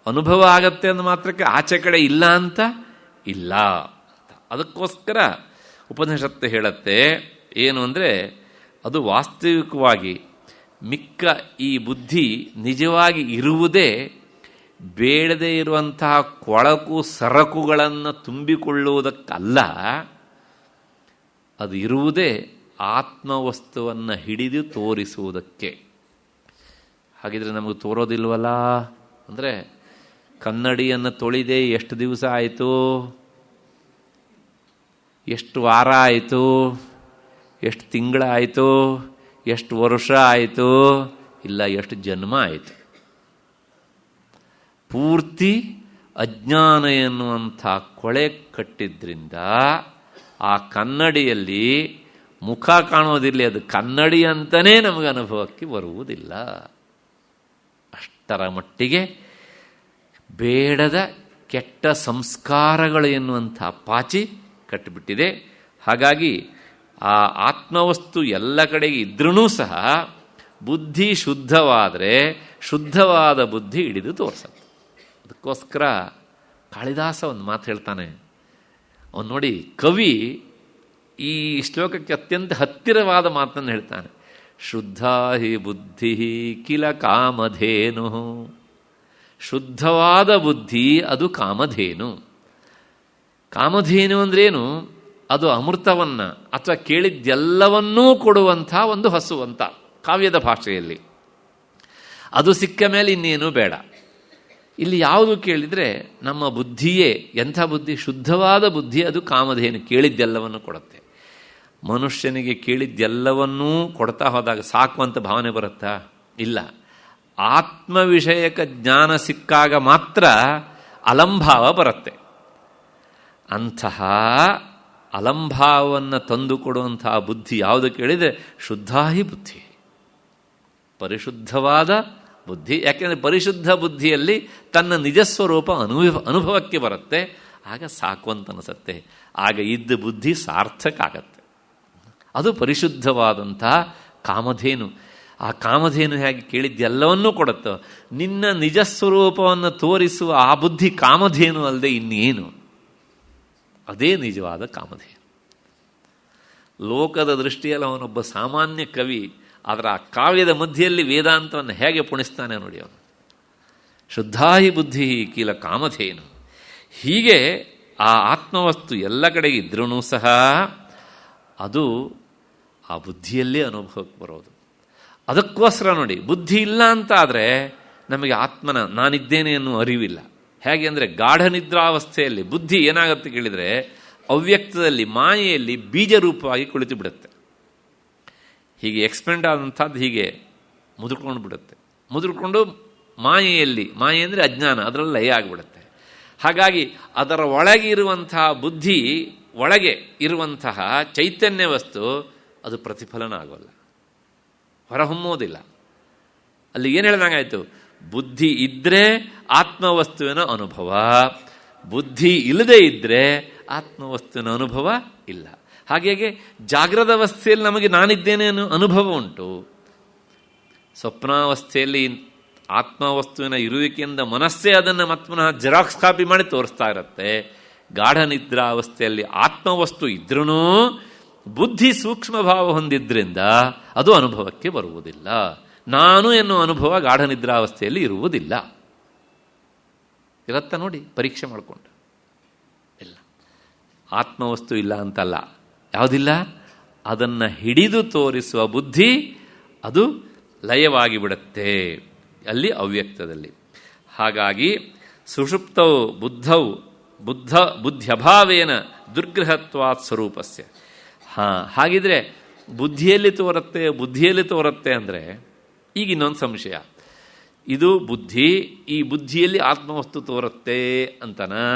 ಅನುಭವ ಆಗತ್ತೆ ಅಂದ ಮಾತ್ರಕ್ಕೆ ಆಚೆ ಕಡೆ ಇಲ್ಲ ಅಂತ ಇಲ್ಲ. ಅದಕ್ಕೋಸ್ಕರ ಉಪನಿಷತ್ತು ಹೇಳುತ್ತೆ ಏನು ಅಂದರೆ, ಅದು ವಾಸ್ತವಿಕವಾಗಿ ಮಿಕ್ಕ ಈ ಬುದ್ಧಿ ನಿಜವಾಗಿ ಇರುವುದೇ ಬೇಡದೇ ಇರುವಂತಹ ಕೊಳಕು ಸರಕುಗಳನ್ನು ತುಂಬಿಕೊಳ್ಳುವುದಕ್ಕಲ್ಲ, ಅದು ಇರುವುದೇ ಆತ್ಮವಸ್ತುವನ್ನು ಹಿಡಿದು ತೋರಿಸುವುದಕ್ಕೆ. ಹಾಗಿದ್ರೆ ನಮಗೆ ತೋರೋದಿಲ್ವಲ್ಲ ಅಂದರೆ, ಕನ್ನಡಿಯನ್ನು ತೊಳೆದೇ ಎಷ್ಟು ದಿವಸ ಆಯಿತು, ಎಷ್ಟು ವಾರ ಆಯಿತು, ಎಷ್ಟು ತಿಂಗಳಾಯಿತು, ಎಷ್ಟು ವರ್ಷ ಆಯಿತು, ಇಲ್ಲ ಎಷ್ಟು ಜನ್ಮ ಆಯಿತು. ಪೂರ್ತಿ ಅಜ್ಞಾನ ಎನ್ನುವಂಥ ಕೊಳೆ ಕಟ್ಟಿದ್ರಿಂದ ಆ ಕನ್ನಡಿಯಲ್ಲಿ ಮುಖ ಕಾಣೋದಿರಲಿ, ಅದು ಕನ್ನಡಿ ಅಂತಲೇ ನಮಗೆ ಅನುಭವಕ್ಕೆ ಬರುವುದಿಲ್ಲ. ಅಷ್ಟರ ಮಟ್ಟಿಗೆ ಬೇಡದ ಕೆಟ್ಟ ಸಂಸ್ಕಾರಗಳು ಎನ್ನುವಂಥ ಪಾಚಿ ಕಟ್ಟಿಬಿಟ್ಟಿದೆ. ಹಾಗಾಗಿ ಆ ಆತ್ಮವಸ್ತು ಎಲ್ಲ ಕಡೆಗೆ ಇದ್ರೂ ಸಹ ಬುದ್ಧಿ ಶುದ್ಧವಾದರೆ ಶುದ್ಧವಾದ ಬುದ್ಧಿ ಹಿಡಿದು ತೋರಿಸುತ್ತೆ. ಅದಕ್ಕೋಸ್ಕರ ಕಾಳಿದಾಸ ಒಂದು ಮಾತು ಹೇಳ್ತಾನೆ. ಅವನು ನೋಡಿ, ಕವಿ ಈ ಶ್ಲೋಕಕ್ಕೆ ಅತ್ಯಂತ ಹತ್ತಿರವಾದ ಮಾತನ್ನು ಹೇಳ್ತಾನೆ. ಶುದ್ಧ ಹಿ ಬುದ್ಧಿ ಕಿಲ ಕಾಮಧೇನು. ಶುದ್ಧವಾದ ಬುದ್ಧಿ ಅದು ಕಾಮಧೇನು. ಕಾಮಧೇನು ಅಂದ್ರೇನು? ಅದು ಅಮೃತವನ್ನು ಅಥವಾ ಕೇಳಿದ್ದೆಲ್ಲವನ್ನೂ ಕೊಡುವಂಥ ಒಂದು ಹಸು ಅಂತ ಕಾವ್ಯದ ಭಾಷೆಯಲ್ಲಿ. ಅದು ಸಿಕ್ಕ ಮೇಲೆ ಇನ್ನೇನು ಬೇಡ. ಇಲ್ಲಿ ಯಾವುದು ಕೇಳಿದರೆ ನಮ್ಮ ಬುದ್ಧಿಯೇ. ಎಂಥ ಬುದ್ಧಿ? ಶುದ್ಧವಾದ ಬುದ್ಧಿ, ಅದು ಕಾಮಧೇನು, ಕೇಳಿದ್ದೆಲ್ಲವನ್ನು ಕೊಡುತ್ತೆ. ಮನುಷ್ಯನಿಗೆ ಕೇಳಿದ್ದೆಲ್ಲವನ್ನೂ ಕೊಡ್ತಾ ಹೋದಾಗ ಸಾಕು ಅಂತ ಭಾವನೆ ಬರುತ್ತಾ? ಇಲ್ಲ. ಆತ್ಮ ವಿಷಯಕ ಜ್ಞಾನ ಸಿಕ್ಕಾಗ ಮಾತ್ರ ಅಲಂಭಾವ ಬರುತ್ತೆ. ಅಂತಹ ಅಲಂಭಾವವನ್ನು ತಂದುಕೊಡುವಂತಹ ಬುದ್ಧಿ ಯಾವುದು ಕೇಳಿದರೆ ಶುದ್ಧಾಹಿ ಬುದ್ಧಿ, ಪರಿಶುದ್ಧವಾದ ಬುದ್ಧಿ. ಯಾಕೆಂದರೆ ಪರಿಶುದ್ಧ ಬುದ್ಧಿಯಲ್ಲಿ ತನ್ನ ನಿಜಸ್ವರೂಪ ಅನುಭವಕ್ಕೆ ಬರುತ್ತೆ. ಆಗ ಸಾಕು ಅಂತ ಅನಿಸುತ್ತೆ. ಆಗ ಇದ್ದ ಬುದ್ಧಿ ಸಾರ್ಥಕ ಆಗತ್ತೆ. ಅದು ಪರಿಶುದ್ಧವಾದಂಥ ಕಾಮಧೇನು. ಆ ಕಾಮಧೇನು ಹೇಗೆ ಕೇಳಿದ್ದೆಲ್ಲವನ್ನೂ ಕೊಡುತ್ತೋ, ನಿನ್ನ ನಿಜಸ್ವರೂಪವನ್ನು ತೋರಿಸುವ ಆ ಬುದ್ಧಿ ಕಾಮಧೇನು ಅಲ್ಲದೆ ಇನ್ನೇನು? ಅದೇ ನಿಜವಾದ ಕಾಮಧೇನು. ಲೋಕದ ದೃಷ್ಟಿಯಲ್ಲಿ ಅವನೊಬ್ಬ ಸಾಮಾನ್ಯ ಕವಿ, ಆದರೆ ಆ ಕಾವ್ಯದ ಮಧ್ಯೆಯಲ್ಲಿ ವೇದಾಂತವನ್ನು ಹೇಗೆ ಪುಣಿಸ್ತಾನೆ ನೋಡಿ ಅವನು. ಶುದ್ಧಾಹಿ ಬುದ್ಧಿ ಕೀಲ ಕಾಮಧೇನು. ಹೀಗೆ ಆ ಆತ್ಮವಸ್ತು ಎಲ್ಲ ಕಡೆಗೆ ಇದ್ರೂ ಸಹ ಅದು ಆ ಬುದ್ಧಿಯಲ್ಲೇ ಅನುಭವಕ್ಕೆ ಬರೋದು. ಅದಕ್ಕೋಸ್ಕರ ನೋಡಿ, ಬುದ್ಧಿ ಇಲ್ಲ ಅಂತ ಆದರೆ ನಮಗೆ ಆತ್ಮನ ನಾನಿದ್ದೇನೆ ಅನ್ನುವ ಅರಿವಿಲ್ಲ. ಹೇಗೆ ಅಂದರೆ, ಗಾಢ ನಿದ್ರಾವಸ್ಥೆಯಲ್ಲಿ ಬುದ್ಧಿ ಏನಾಗುತ್ತೆ ಕೇಳಿದರೆ, ಅವ್ಯಕ್ತದಲ್ಲಿ ಮಾಯೆಯಲ್ಲಿ ಬೀಜರೂಪವಾಗಿ ಕುಳಿತು ಬಿಡುತ್ತೆ. ಹೀಗೆ ಎಕ್ಸ್ಪೆಂಡ್ ಆದಂಥದ್ದು ಹೀಗೆ ಮುದುರ್ಕೊಂಡು ಬಿಡುತ್ತೆ. ಮುದುರ್ಕೊಂಡು ಮಾಯೆಯಲ್ಲಿ, ಮಾಯೆ ಅಂದರೆ ಅಜ್ಞಾನ, ಅದರಲ್ಲಿ ಲಯ ಆಗಿಬಿಡುತ್ತೆ. ಹಾಗಾಗಿ ಅದರ ಒಳಗೆ ಇರುವಂತಹ ಬುದ್ಧಿ, ಒಳಗೆ ಇರುವಂತಹ ಚೈತನ್ಯ ವಸ್ತು ಅದು ಪ್ರತಿಫಲನ ಆಗೋಲ್ಲ, ಹೊರಹೊಮ್ಮೋದಿಲ್ಲ. ಅಲ್ಲಿ ಏನು ಹೇಳ್ದಂಗಾಯಿತು? ಬುದ್ಧಿ ಇದ್ದರೆ ಆತ್ಮವಸ್ತುವಿನ ಅನುಭವ, ಬುದ್ಧಿ ಇಲ್ಲದೆ ಇದ್ದರೆ ಆತ್ಮವಸ್ತುವಿನ ಅನುಭವ ಇಲ್ಲ. ಹಾಗಾಗಿ ಜಾಗ್ರದ ಅವಸ್ಥೆಯಲ್ಲಿ ನಮಗೆ ನಾನಿದ್ದೇನೆ ಅನ್ನೋ ಅನುಭವ ಉಂಟು. ಸ್ವಪ್ನಾವಸ್ಥೆಯಲ್ಲಿ ಆತ್ಮವಸ್ತುವಿನ ಇರುವಿಕೆಯಿಂದ ಮನಸ್ಸೇ ಅದನ್ನು ಮತ್ತೆ ಪುನಃ ಜೆರಾಕ್ಸ್ ಕಾಪಿ ಮಾಡಿ ತೋರಿಸ್ತಾ ಇರುತ್ತೆ. ಗಾಢ ನಿದ್ರಾವಸ್ಥೆಯಲ್ಲಿ ಆತ್ಮವಸ್ತು ಇದ್ರೂ ಬುದ್ಧಿ ಸೂಕ್ಷ್ಮ ಭಾವ ಹೊಂದಿದ್ರಿಂದ ಅದು ಅನುಭವಕ್ಕೆ ಬರುವುದಿಲ್ಲ. ನಾನು ಎನ್ನುವ ಅನುಭವ ಗಾಢ ನಿದ್ರಾವಸ್ಥೆಯಲ್ಲಿ ಇರುವುದಿಲ್ಲ. ಇರತ್ತ ನೋಡಿ, ಪರೀಕ್ಷೆ ಮಾಡಿಕೊಂಡು. ಇಲ್ಲ, ಆತ್ಮವಸ್ತು ಇಲ್ಲ ಅಂತಲ್ಲ, ಯಾವುದಿಲ್ಲ, ಅದನ್ನು ಹಿಡಿದು ತೋರಿಸುವ ಬುದ್ಧಿ ಅದು ಲಯವಾಗಿ ಬಿಡುತ್ತೆ ಅಲ್ಲಿ ಅವ್ಯಕ್ತದಲ್ಲಿ. ಹಾಗಾಗಿ ಸುಷುಪ್ತವು ಬುದ್ಧ್ಯಭಾವೇನ ದುರ್ಗ್ರಹತ್ವಾತ್ ಸ್ವರೂಪಸ್ಯ. ಹಾಗಿದ್ರೆ ಬುದ್ಧಿಯಲ್ಲಿ ತೋರುತ್ತೆ ಅಂದರೆ ಈಗ ಇನ್ನೊಂದು ಸಂಶಯ. ಇದು ಬುದ್ಧಿ, ಈ ಬುದ್ಧಿಯಲ್ಲಿ ಆತ್ಮವಸ್ತು ತೋರುತ್ತೆ ಅಂತನಾ?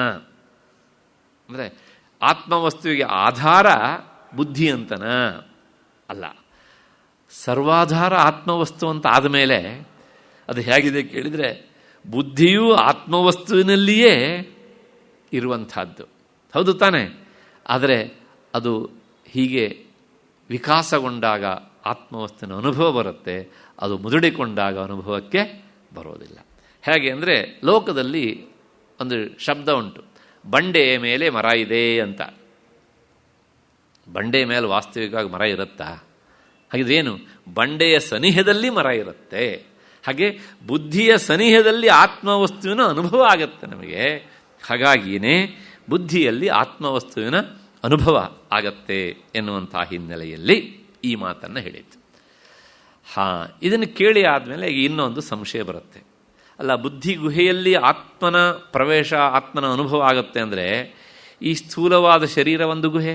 ಅಂದರೆ ಆತ್ಮವಸ್ತುವಿಗೆ ಆಧಾರ ಬುದ್ಧಿ ಅಂತನಾ? ಅಲ್ಲ. ಸರ್ವಾಧಾರ ಆತ್ಮವಸ್ತು ಅಂತ ಆದಮೇಲೆ ಅದು ಹೇಗಿದೆ ಕೇಳಿದರೆ, ಬುದ್ಧಿಯೂ ಆತ್ಮವಸ್ತುವಿನಲ್ಲಿಯೇ ಇರುವಂಥದ್ದು, ಹೌದು ತಾನೆ? ಆದರೆ ಅದು ಹೀಗೆ ವಿಕಾಸಗೊಂಡಾಗ ಆತ್ಮವಸ್ತುವಿನ ಅನುಭವ ಬರುತ್ತೆ, ಅದು ಮುದುಡಿಕೊಂಡಾಗ ಅನುಭವಕ್ಕೆ ಬರೋದಿಲ್ಲ. ಹೇಗೆ ಅಂದರೆ, ಲೋಕದಲ್ಲಿ ಒಂದು ಶಬ್ದ ಉಂಟು, ಬಂಡೆಯ ಮೇಲೆ ಮರ ಇದೆ ಅಂತ. ಬಂಡೆಯ ಮೇಲೆ ವಾಸ್ತವಿಕವಾಗಿ ಮರ ಇರುತ್ತಾ? ಹಾಗಿದ್ರೇನು? ಬಂಡೆಯ ಸನಿಹದಲ್ಲಿ ಮರ ಇರುತ್ತೆ. ಹಾಗೆ ಬುದ್ಧಿಯ ಸನಿಹದಲ್ಲಿ ಆತ್ಮವಸ್ತುವಿನ ಅನುಭವ ಆಗುತ್ತೆ ನಮಗೆ. ಹಾಗಾಗಿಯೇ ಬುದ್ಧಿಯಲ್ಲಿ ಆತ್ಮವಸ್ತುವಿನ ಅನುಭವ ಆಗತ್ತೆ ಎನ್ನುವಂಥ ಹಿನ್ನೆಲೆಯಲ್ಲಿ ಈ ಮಾತನ್ನು ಹೇಳಿತು. ಇದನ್ನು ಕೇಳಿ ಆದಮೇಲೆ ಇನ್ನೊಂದು ಸಂಶಯ ಬರುತ್ತೆ. ಅಲ್ಲ, ಬುದ್ಧಿ ಗುಹೆಯಲ್ಲಿ ಆತ್ಮನ ಪ್ರವೇಶ, ಆತ್ಮನ ಅನುಭವ ಆಗುತ್ತೆ ಅಂದರೆ, ಈ ಸ್ಥೂಲವಾದ ಶರೀರ ಒಂದು ಗುಹೆ,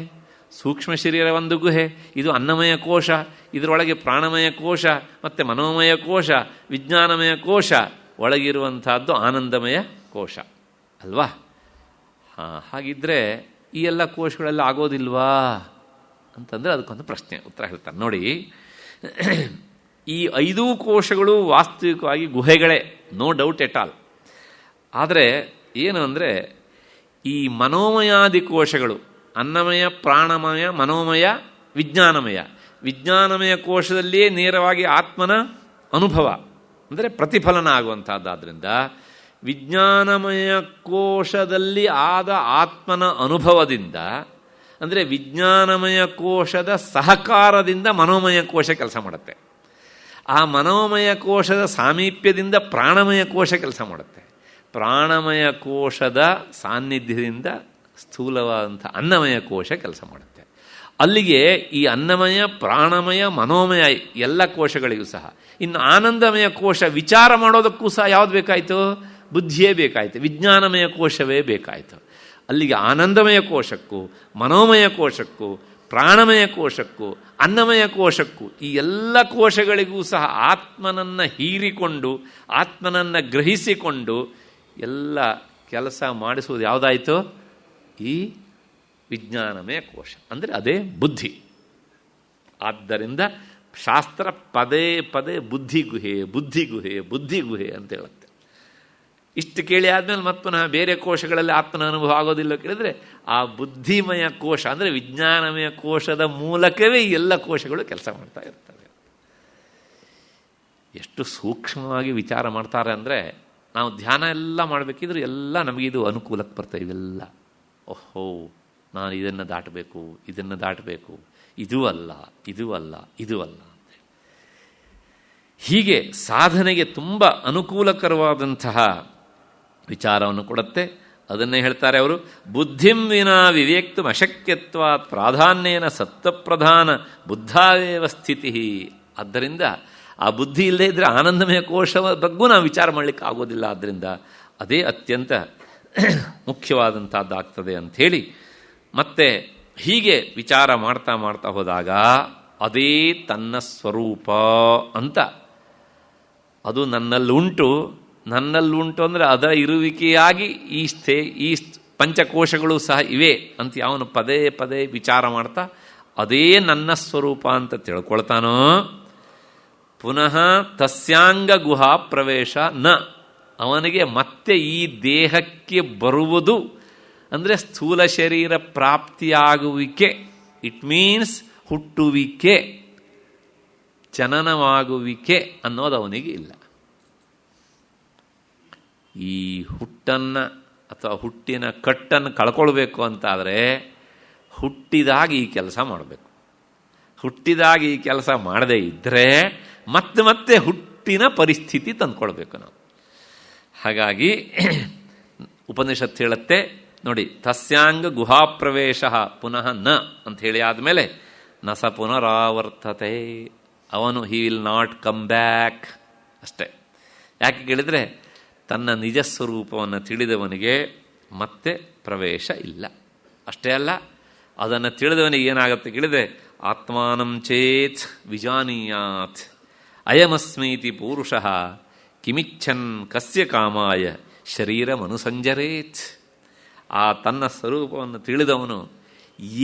ಸೂಕ್ಷ್ಮ ಶರೀರ ಒಂದು ಗುಹೆ, ಇದು ಅನ್ನಮಯ ಕೋಶ, ಇದರೊಳಗೆ ಪ್ರಾಣಮಯ ಕೋಶ ಮತ್ತು ಮನೋಮಯ ಕೋಶ, ವಿಜ್ಞಾನಮಯ ಕೋಶ, ಒಳಗಿರುವಂಥದ್ದು ಆನಂದಮಯ ಕೋಶ ಅಲ್ವಾ? ಹಾಗಿದ್ದರೆ ಈ ಎಲ್ಲ ಕೋಶಗಳೆಲ್ಲ ಆಗೋದಿಲ್ವಾ ಅಂತಂದರೆ ಅದಕ್ಕೊಂದು ಪ್ರಶ್ನೆ, ಉತ್ತರ ಹೇಳ್ತಾರೆ ನೋಡಿ. ಈ 5 ಕೋಶಗಳು ವಾಸ್ತವಿಕವಾಗಿ ಗುಹೆಗಳೇ, ನೋ ಡೌಟ್ ಎಟ್ ಆಲ್. ಆದರೆ ಏನು ಅಂದರೆ, ಈ ಮನೋಮಯಾದಿ ಕೋಶಗಳು, ಅನ್ನಮಯ, ಪ್ರಾಣಮಯ, ಮನೋಮಯ, ವಿಜ್ಞಾನಮಯ ಕೋಶದಲ್ಲಿಯೇ ನೇರವಾಗಿ ಆತ್ಮನ ಅನುಭವ ಅಂದರೆ ಪ್ರತಿಫಲನ ಆಗುವಂಥದ್ದಾದ್ದರಿಂದ, ವಿಜ್ಞಾನಮಯ ಕೋಶದಲ್ಲಿ ಆದ ಆತ್ಮನ ಅನುಭವದಿಂದ, ಅಂದರೆ ವಿಜ್ಞಾನಮಯ ಕೋಶದ ಸಹಕಾರದಿಂದ ಮನೋಮಯ ಕೋಶ ಕೆಲಸ ಮಾಡುತ್ತೆ. ಆ ಮನೋಮಯ ಕೋಶದ ಸಾಮೀಪ್ಯದಿಂದ ಪ್ರಾಣಮಯ ಕೋಶ ಕೆಲಸ ಮಾಡುತ್ತೆ. ಪ್ರಾಣಮಯ ಕೋಶದ ಸಾನ್ನಿಧ್ಯದಿಂದ ಸ್ಥೂಲವಾದಂಥ ಅನ್ನಮಯ ಕೋಶ ಕೆಲಸ ಮಾಡುತ್ತೆ. ಅಲ್ಲಿಗೆ ಈ ಅನ್ನಮಯ, ಪ್ರಾಣಮಯ, ಮನೋಮಯ ಎಲ್ಲ ಕೋಶಗಳಿಗೂ ಸಹ, ಇನ್ನು ಆನಂದಮಯ ಕೋಶ ವಿಚಾರ ಮಾಡೋದಕ್ಕೂ ಸಹ ಯಾವುದು ಬೇಕಾಯಿತು? ಬುದ್ಧಿಯೇ ಬೇಕಾಯಿತು, ವಿಜ್ಞಾನಮಯ ಕೋಶವೇ ಬೇಕಾಯಿತು. ಅಲ್ಲಿಗೆ ಆನಂದಮಯ ಕೋಶಕ್ಕೂ, ಮನೋಮಯ ಕೋಶಕ್ಕೂ, ಪ್ರಾಣಮಯ ಕೋಶಕ್ಕೂ, ಅನ್ನಮಯ ಕೋಶಕ್ಕೂ, ಈ ಎಲ್ಲ ಕೋಶಗಳಿಗೂ ಸಹ ಆತ್ಮನನ್ನು ಹೀರಿಕೊಂಡು, ಆತ್ಮನನ್ನು ಗ್ರಹಿಸಿಕೊಂಡು ಎಲ್ಲ ಕೆಲಸ ಮಾಡಿಸುವುದು ಯಾವುದಾಯಿತು? ಈ ವಿಜ್ಞಾನಮಯ ಕೋಶ, ಅಂದರೆ ಅದೇ ಬುದ್ಧಿ. ಆದ್ದರಿಂದ ಶಾಸ್ತ್ರ ಪದೇ ಪದೇ ಬುದ್ಧಿಗುಹೆ ಬುದ್ಧಿಗುಹೆ ಬುದ್ಧಿಗುಹೆ ಅಂತ ಹೇಳುತ್ತೆ. ಇಷ್ಟು ಕೇಳಿ ಆದಮೇಲೆ ಮತ್ತೆ ಪುನಃ ಬೇರೆ ಕೋಶಗಳಲ್ಲಿ ಆತ್ಮನ ಅನುಭವ ಆಗೋದಿಲ್ಲ ಕೇಳಿದರೆ, ಆ ಬುದ್ಧಿಮಯ ಕೋಶ ಅಂದರೆ ವಿಜ್ಞಾನಮಯ ಕೋಶದ ಮೂಲಕವೇ ಈ ಎಲ್ಲ ಕೋಶಗಳು ಕೆಲಸ ಮಾಡ್ತಾ ಇರ್ತವೆ. ಎಷ್ಟು ಸೂಕ್ಷ್ಮವಾಗಿ ವಿಚಾರ ಮಾಡ್ತಾರೆ ಅಂದರೆ, ನಾವು ಧ್ಯಾನ ಎಲ್ಲ ಮಾಡಬೇಕಿದ್ರೆ ಎಲ್ಲ ನಮಗಿದು ಅನುಕೂಲಕ್ಕೆ ಬರ್ತವೆ. ಇವೆಲ್ಲ ಓಹೋ, ನಾನು ಇದನ್ನು ದಾಟಬೇಕು, ಇದನ್ನು ದಾಟಬೇಕು, ಇದೂ ಅಲ್ಲ, ಇದೂ ಅಲ್ಲ, ಇದೂ ಅಲ್ಲ ಅಂತ. ಹೀಗೆ ಸಾಧನೆಗೆ ತುಂಬ ಅನುಕೂಲಕರವಾದಂತಹ ವಿಚಾರವನ್ನು ಕೊಡುತ್ತೆ. ಅದನ್ನೇ ಹೇಳ್ತಾರೆ ಅವರು, ಬುದ್ಧಿಂ ವಿನಾ ವಿವೇಕ್ತುಂ ಅಶಕ್ಯತ್ವಾತ್ ಪ್ರಾಧಾನ್ಯೇನ ಸತ್ವಪ್ರಧಾನ ಬುದ್ಧಾವೇವ ಸ್ಥಿತಿ. ಆದ್ದರಿಂದ ಆ ಬುದ್ಧಿ ಇಲ್ಲದೇ ಇದ್ದರೆ ಆನಂದಮಯ ಕೋಶದ ಬಗ್ಗೂ ನಾವು ವಿಚಾರ ಮಾಡಲಿಕ್ಕೆ ಆಗೋದಿಲ್ಲ. ಆದ್ದರಿಂದ ಅದೇ ಅತ್ಯಂತ ಮುಖ್ಯವಾದಂಥದ್ದಾಗ್ತದೆ ಅಂಥೇಳಿ, ಮತ್ತೆ ಹೀಗೆ ವಿಚಾರ ಮಾಡ್ತಾ ಮಾಡ್ತಾ ಹೋದಾಗ ಅದೇ ತನ್ನ ಸ್ವರೂಪ ಅಂತ, ಅದು ನನ್ನಲ್ಲುಂಟು ಅಂದರೆ ಅದರ ಇರುವಿಕೆಯಾಗಿ ಈ ಪಂಚಕೋಶಗಳು ಸಹ ಇವೆ ಅಂತ ಯಾವನು ಪದೇ ಪದೇ ವಿಚಾರ ಮಾಡ್ತಾ ಅದೇ ನನ್ನ ಸ್ವರೂಪ ಅಂತ ತಿಳ್ಕೊಳ್ತಾನೋ, ಪುನಃ ತಸ್ಯಾಂಗ ಗುಹಾ ಪ್ರವೇಶ ನ, ಅವನಿಗೆ ಮತ್ತೆ ಈ ದೇಹಕ್ಕೆ ಬರುವುದು ಅಂದರೆ ಸ್ಥೂಲ ಶರೀರ ಪ್ರಾಪ್ತಿಯಾಗುವಿಕೆ, ಇಟ್ ಮೀನ್ಸ್ ಹುಟ್ಟುವಿಕೆ, ಜನನವಾಗುವಿಕೆ ಅನ್ನೋದು ಅವನಿಗೆ ಇಲ್ಲ. ಈ ಹುಟ್ಟನ್ನು ಅಥವಾ ಹುಟ್ಟಿನ ಕಟ್ಟನ್ನು ಕಳ್ಕೊಳ್ಬೇಕು ಅಂತಾದರೆ ಹುಟ್ಟಿದಾಗ ಈ ಕೆಲಸ ಮಾಡಬೇಕು. ಹುಟ್ಟಿದಾಗ ಈ ಕೆಲಸ ಮಾಡದೇ ಇದ್ದರೆ ಮತ್ತೆ ಮತ್ತೆ ಹುಟ್ಟಿನ ಪರಿಸ್ಥಿತಿ ತಂದುಕೊಳ್ಬೇಕು ನಾವು. ಹಾಗಾಗಿ ಉಪನಿಷತ್ತು ಹೇಳುತ್ತೆ ನೋಡಿ, ತಸ್ಯಾಂಗ ಗುಹಾಪ್ರವೇಶ ಪುನಃ ನ ಅಂತ ಹೇಳಿ ಆದಮೇಲೆ ನ ಸ ಪುನರಾವರ್ತತೆ, ಅವನು he will not come back ಅಷ್ಟೇ. ಯಾಕೆ ಕೇಳಿದರೆ ತನ್ನ ನಿಜ ಸ್ವರೂಪವನ್ನು ತಿಳಿದವನಿಗೆ ಮತ್ತೆ ಪ್ರವೇಶ ಇಲ್ಲ. ಅಷ್ಟೇ ಅಲ್ಲ, ಅದನ್ನು ತಿಳಿದವನಿಗೆ ಏನಾಗುತ್ತೆ ಕೇಳಿದರೆ ಆತ್ಮಾನಂ ಚೇತ್ ವಿಜಾನೀಯಾತ್ ಅಯಮಸ್ಮೀತಿ ಪೂರುಷಃ ಕಿಮಿಚ್ಛನ್ ಕಸ್ಯ ಕಾಮಾಯ ಶರೀರಮನುಸಂಜರೇತ್. ಆ ತನ್ನ ಸ್ವರೂಪವನ್ನು ತಿಳಿದವನು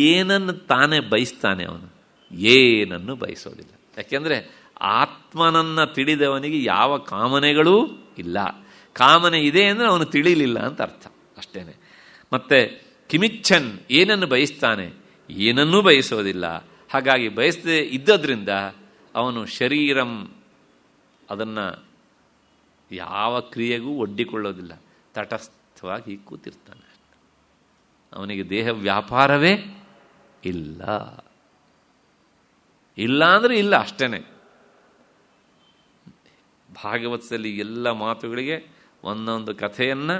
ಏನನ್ನು ತಾನೇ ಬಯಸ್ತಾನೆ, ಅವನು ಏನನ್ನು ಬಯಸೋದಿಲ್ಲ. ಯಾಕೆಂದರೆ ಆತ್ಮನನ್ನು ತಿಳಿದವನಿಗೆ ಯಾವ ಕಾಮನೆಗಳೂ ಇಲ್ಲ. ಕಾಮನೆ ಇದೆ ಅಂದರೆ ಅವನು ತಿಳಿಲಿಲ್ಲ ಅಂತ ಅರ್ಥ ಅಷ್ಟೇ. ಮತ್ತು ಕಿಮಿಚ್ಛನ್ ಏನನ್ನು ಬಯಸ್ತಾನೆ, ಏನನ್ನೂ ಬಯಸೋದಿಲ್ಲ. ಹಾಗಾಗಿ ಬಯಸದೆ ಇದ್ದದ್ರಿಂದ ಅವನು ಶರೀರಂ ಅದನ್ನು ಯಾವ ಕ್ರಿಯೆಗೂ ಒಡ್ಡಿಕೊಳ್ಳೋದಿಲ್ಲ, ತಟಸ್ಥವಾಗಿ ಕೂತಿರ್ತಾನೆ. ಅವನಿಗೆ ದೇಹ ವ್ಯಾಪಾರವೇ ಇಲ್ಲ. ಇಲ್ಲ ಅಂದರೆ ಇಲ್ಲ ಅಷ್ಟೇ. ಭಾಗವತದಲ್ಲಿ ಎಲ್ಲ ಮಾತುಗಳಿಗೆ ಒಂದೊಂದು ಕಥೆಯನ್ನು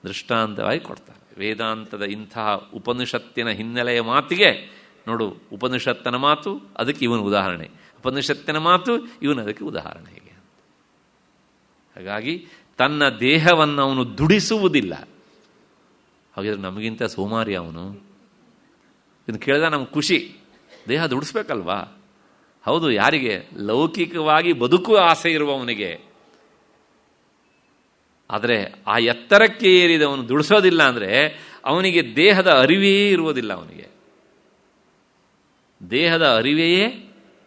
ದೃಷ್ಟಾಂತವಾಗಿ ಕೊಡ್ತಾರೆ. ವೇದಾಂತದ ಇಂತಹ ಉಪನಿಷತ್ತಿನ ಹಿನ್ನೆಲೆಯ ಮಾತಿಗೆ ನೋಡು, ಉಪನಿಷತ್ತಿನ ಮಾತು ಅದಕ್ಕೆ ಇವನು ಉದಾಹರಣೆ, ಉಪನಿಷತ್ತಿನ ಮಾತು ಇವನು ಅದಕ್ಕೆ ಉದಾಹರಣೆ. ಹೀಗೆ ಹಾಗಾಗಿ ತನ್ನ ದೇಹವನ್ನು ಅವನು ದುಡಿಸುವುದಿಲ್ಲ. ಹಾಗಿದ್ರೆ ನಮಗಿಂತ ಸೋಮಾರಿ ಅವನು. ಇದನ್ನು ಕೇಳಿದ ನಮ್ಗೆ ಖುಷಿ, ದೇಹ ದುಡಿಸ್ಬೇಕಲ್ವಾ? ಹೌದು, ಯಾರಿಗೆ? ಲೌಕಿಕವಾಗಿ ಬದುಕುವ ಆಸೆ ಇರುವವನಿಗೆ. ಆದರೆ ಆ ಎತ್ತರಕ್ಕೆ ಏರಿದವನು ದುಡಿಸೋದಿಲ್ಲ ಅಂದರೆ ಅವನಿಗೆ ದೇಹದ ಅರಿವೇ ಇರುವುದಿಲ್ಲ. ಅವನಿಗೆ ದೇಹದ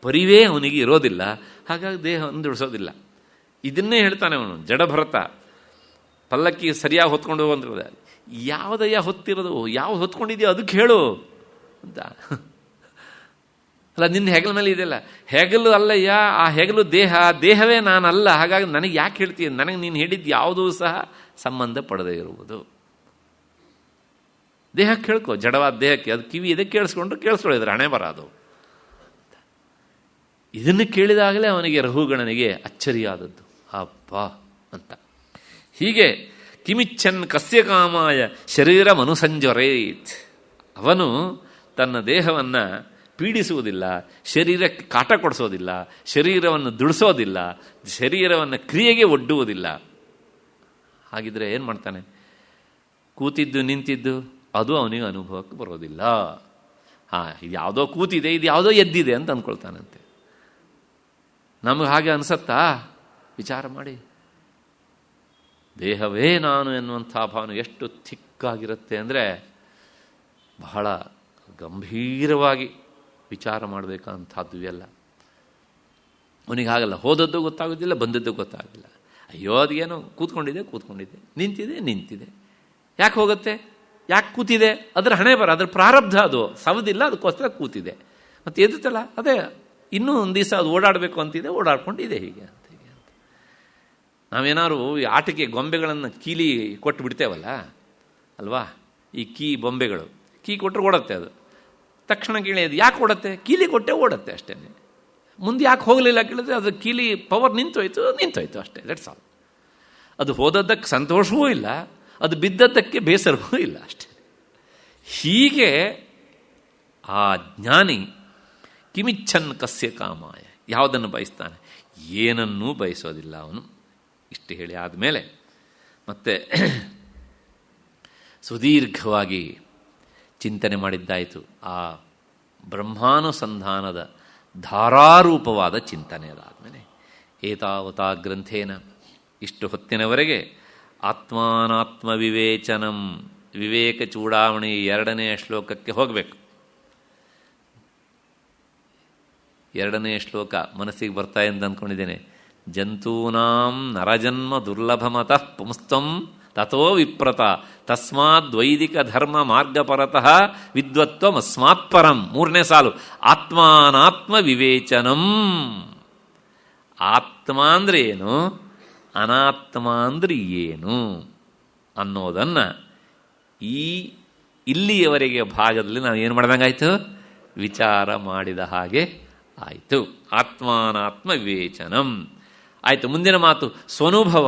ಪರಿವೇ ಅವನಿಗೆ ಇರೋದಿಲ್ಲ. ಹಾಗಾಗಿ ದೇಹವನ್ನು ದುಡಿಸೋದಿಲ್ಲ. ಇದನ್ನೇ ಹೇಳ್ತಾನೆ ಅವನು ಜಡಭರತ. ಪಲ್ಲಕ್ಕಿ ಸರಿಯಾಗಿ ಹೊತ್ಕೊಂಡು ಹೋಗಂದ್ರೆ ಯಾವುದಯ್ಯ ಹೊತ್ತಿರೋದು, ಯಾವ್ದು ಹೊತ್ಕೊಂಡಿದೆಯೋ ಅದಕ್ಕೆ ಹೇಳು ಅಂತ. ಅಲ್ಲ, ನಿನ್ನ ಹೆಗಲ ಮೇಲೆ ಇದೆಯಲ್ಲ, ಹೆಗಲು ಅಲ್ಲಯ್ಯ, ಆ ಹೆಗಲು ದೇಹವೇ ನಾನಲ್ಲ. ಹಾಗಾಗಿ ನನಗೆ ಯಾಕೆ ಹೇಳ್ತೀಯ? ನನಗೆ ನೀನು ಹೇಳಿದ್ದು ಯಾವುದೂ ಸಹ ಸಂಬಂಧ ಪಡದೇ ಇರುವುದು. ದೇಹಕ್ಕೆ ಕೇಳ್ಕೊ, ಜಡವಾದ ದೇಹಕ್ಕೆ. ಅದು ಕಿವಿ ಇದೆ, ಕೇಳಿಸ್ಕೊಳ್ಳಿದ್ರೆ ಹಣೆ ಬರೋದು. ಇದನ್ನು ಕೇಳಿದಾಗಲೇ ಅವನಿಗೆ ರಘುಗಣನಿಗೆ ಅಚ್ಚರಿಯಾದದ್ದು. ಅಪ್ಪ ಅಂತ. ಹೀಗೆ ಕಿಮಿಚ್ಛನ್ ಕಸ್ಯ ಕಾಮಾಯ ಶರೀರ ಮನುಸಂಜರೇತ್. ಅವನು ತನ್ನ ದೇಹವನ್ನು ಪೀಡಿಸುವುದಿಲ್ಲ, ಶರೀರಕ್ಕೆ ಕಾಟ ಕೊಡಿಸೋದಿಲ್ಲ, ಶರೀರವನ್ನು ದುಡಿಸೋದಿಲ್ಲ, ಶರೀರವನ್ನು ಕ್ರಿಯೆಗೆ ಒಡ್ಡುವುದಿಲ್ಲ. ಹಾಗಿದ್ರೆ ಏನು ಮಾಡ್ತಾನೆ? ಕೂತಿದ್ದು ನಿಂತಿದ್ದು ಅದು ಅವನಿಗೆ ಅನುಭವಕ್ಕೆ ಬರೋದಿಲ್ಲ. ಇದು ಯಾವುದೋ ಕೂತಿದೆ, ಇದು ಯಾವುದೋ ಎದ್ದಿದೆ ಅಂತ ಅಂದ್ಕೊಳ್ತಾನಂತೆ. ನಮಗೆ ಹಾಗೆ ಅನಿಸತ್ತಾ? ವಿಚಾರ ಮಾಡಿ. ದೇಹವೇ ನಾನು ಎನ್ನುವಂಥ ಭಾವನೆ ಎಷ್ಟು ಥಿಕ್ಕಾಗಿರುತ್ತೆ ಅಂದರೆ ಬಹಳ ಗಂಭೀರವಾಗಿ ವಿಚಾರ ಮಾಡಬೇಕಂಥದ್ದು ಎಲ್ಲ. ಅವನಿಗೆ ಹಾಗಲ್ಲ. ಹೋದದ್ದು ಗೊತ್ತಾಗೋದಿಲ್ಲ, ಬಂದದ್ದು ಗೊತ್ತಾಗೋದಿಲ್ಲ. ಅಯ್ಯೋ ಅದೇನೋ ಕೂತ್ಕೊಂಡಿದೆ, ನಿಂತಿದೆ. ಯಾಕೆ ಹೋಗುತ್ತೆ? ಯಾಕೆ ಕೂತಿದೆ? ಅದರ ಹಣೆ ಬರ, ಅದರ ಪ್ರಾರಬ್ಧ, ಅದು ಸವದಿಲ್ಲ, ಅದಕ್ಕೋಸ್ಕರ ಕೂತಿದೆ. ಮತ್ತು ಎದ್ದುತ್ತಲ್ಲ, ಅದೇ ಇನ್ನೂ ಒಂದು ದಿವಸ ಅದು ಓಡಾಡಬೇಕು ಅಂತಿದೆ, ಓಡಾಡ್ಕೊಂಡಿದೆ. ಹೀಗೆ ಅಂತ ನಾವೇನಾದ್ರು ಈ ಆಟಕ್ಕೆ ಗೊಂಬೆಗಳನ್ನು ಕೀಲಿ ಕೊಟ್ಟು ಬಿಡ್ತೇವಲ್ಲ ಅಲ್ವಾ? ಈ ಬೊಂಬೆಗಳು ಕೀ ಕೊಟ್ಟರೆ ಓಡುತ್ತೆ. ಅದು ತಕ್ಷಣ ಕೇಳಿಯೋದು ಯಾಕೆ ಓಡುತ್ತೆ? ಕೀಲಿ ಕೊಟ್ಟೆ ಓಡುತ್ತೆ ಅಷ್ಟೇ. ಮುಂದೆ ಯಾಕೆ ಹೋಗಲಿಲ್ಲ ಕೇಳಿದ್ರೆ ಅದು ಕೀಲಿ ಪವರ್ ನಿಂತೋಯ್ತು ಅಷ್ಟೇ. That's all. ಅದು ಹೋದದ್ದಕ್ಕೆ ಸಂತೋಷವೂ ಇಲ್ಲ, ಅದು ಬಿದ್ದದ್ದಕ್ಕೆ ಬೇಸರವೂ ಇಲ್ಲ ಅಷ್ಟೇ. ಹೀಗೆ ಆ ಜ್ಞಾನಿ ಕಿಮಿಚ್ಛನ್ ಕಸ್ಯ ಕಾಮಾಯ, ಯಾವುದನ್ನು ಬಯಸ್ತಾನೆ? ಏನನ್ನೂ ಬಯಸೋದಿಲ್ಲ ಅವನು. ಇಷ್ಟು ಹೇಳಿ ಆದಮೇಲೆ ಮತ್ತೆ ಸುದೀರ್ಘವಾಗಿ ಚಿಂತನೆ ಮಾಡಿದ್ದಾಯಿತು. ಆ ಬ್ರಹ್ಮಾನುಸಂಧಾನದ ಧಾರಾರೂಪವಾದ ಚಿಂತನೆ ಅದಾದಮೇಲೆ ಏತಾವತಾ ಗ್ರಂಥೇನ, ಇಷ್ಟು ಹೊತ್ತಿನವರೆಗೆ ಆತ್ಮಾನಾತ್ಮ ವಿವೇಚನಂ, ವಿವೇಕ ಚೂಡಾವಣಿ 2ನೇ ಶ್ಲೋಕಕ್ಕೆ ಹೋಗಬೇಕು. 2ನೇ ಶ್ಲೋಕ ಮನಸ್ಸಿಗೆ ಬರ್ತಾ ಎಂದು ಅಂದ್ಕೊಂಡಿದ್ದೇನೆ. ಜಂತೂನಾಂ ನರಜನ್ಮ ದುರ್ಲಭಮತಃ ಪುಂಸ್ತಂ ತಥೋ ವಿಪ್ರತ ತಸ್ಮಾದ್ ವೈದಿಕ ಧರ್ಮ ಮಾರ್ಗಪರತಃ ವಿದ್ವತ್ವಂ ಅಸ್ಮಾತ್ ಪರಂ. 3ನೇ ಸಾಲು ಆತ್ಮಾನಾತ್ಮ ವಿವೇಚನಂ. ಆತ್ಮ ಅಂದರೆ ಏನು, ಅನಾತ್ಮ ಅಂದರೆ ಏನು ಅನ್ನೋದನ್ನು ಇಲ್ಲಿಯವರೆಗೆ ಭಾಗದಲ್ಲಿ ನಾವು ಏನು ಮಾಡ್ದಂಗಾಯ್ತು? ವಿಚಾರ ಮಾಡಿದ ಹಾಗೆ ಆಯಿತು. ಆತ್ಮಾನಾತ್ಮ ವಿವೇಚನಂ ಆಯಿತು. ಮುಂದಿನ ಮಾತು ಸ್ವನುಭವ,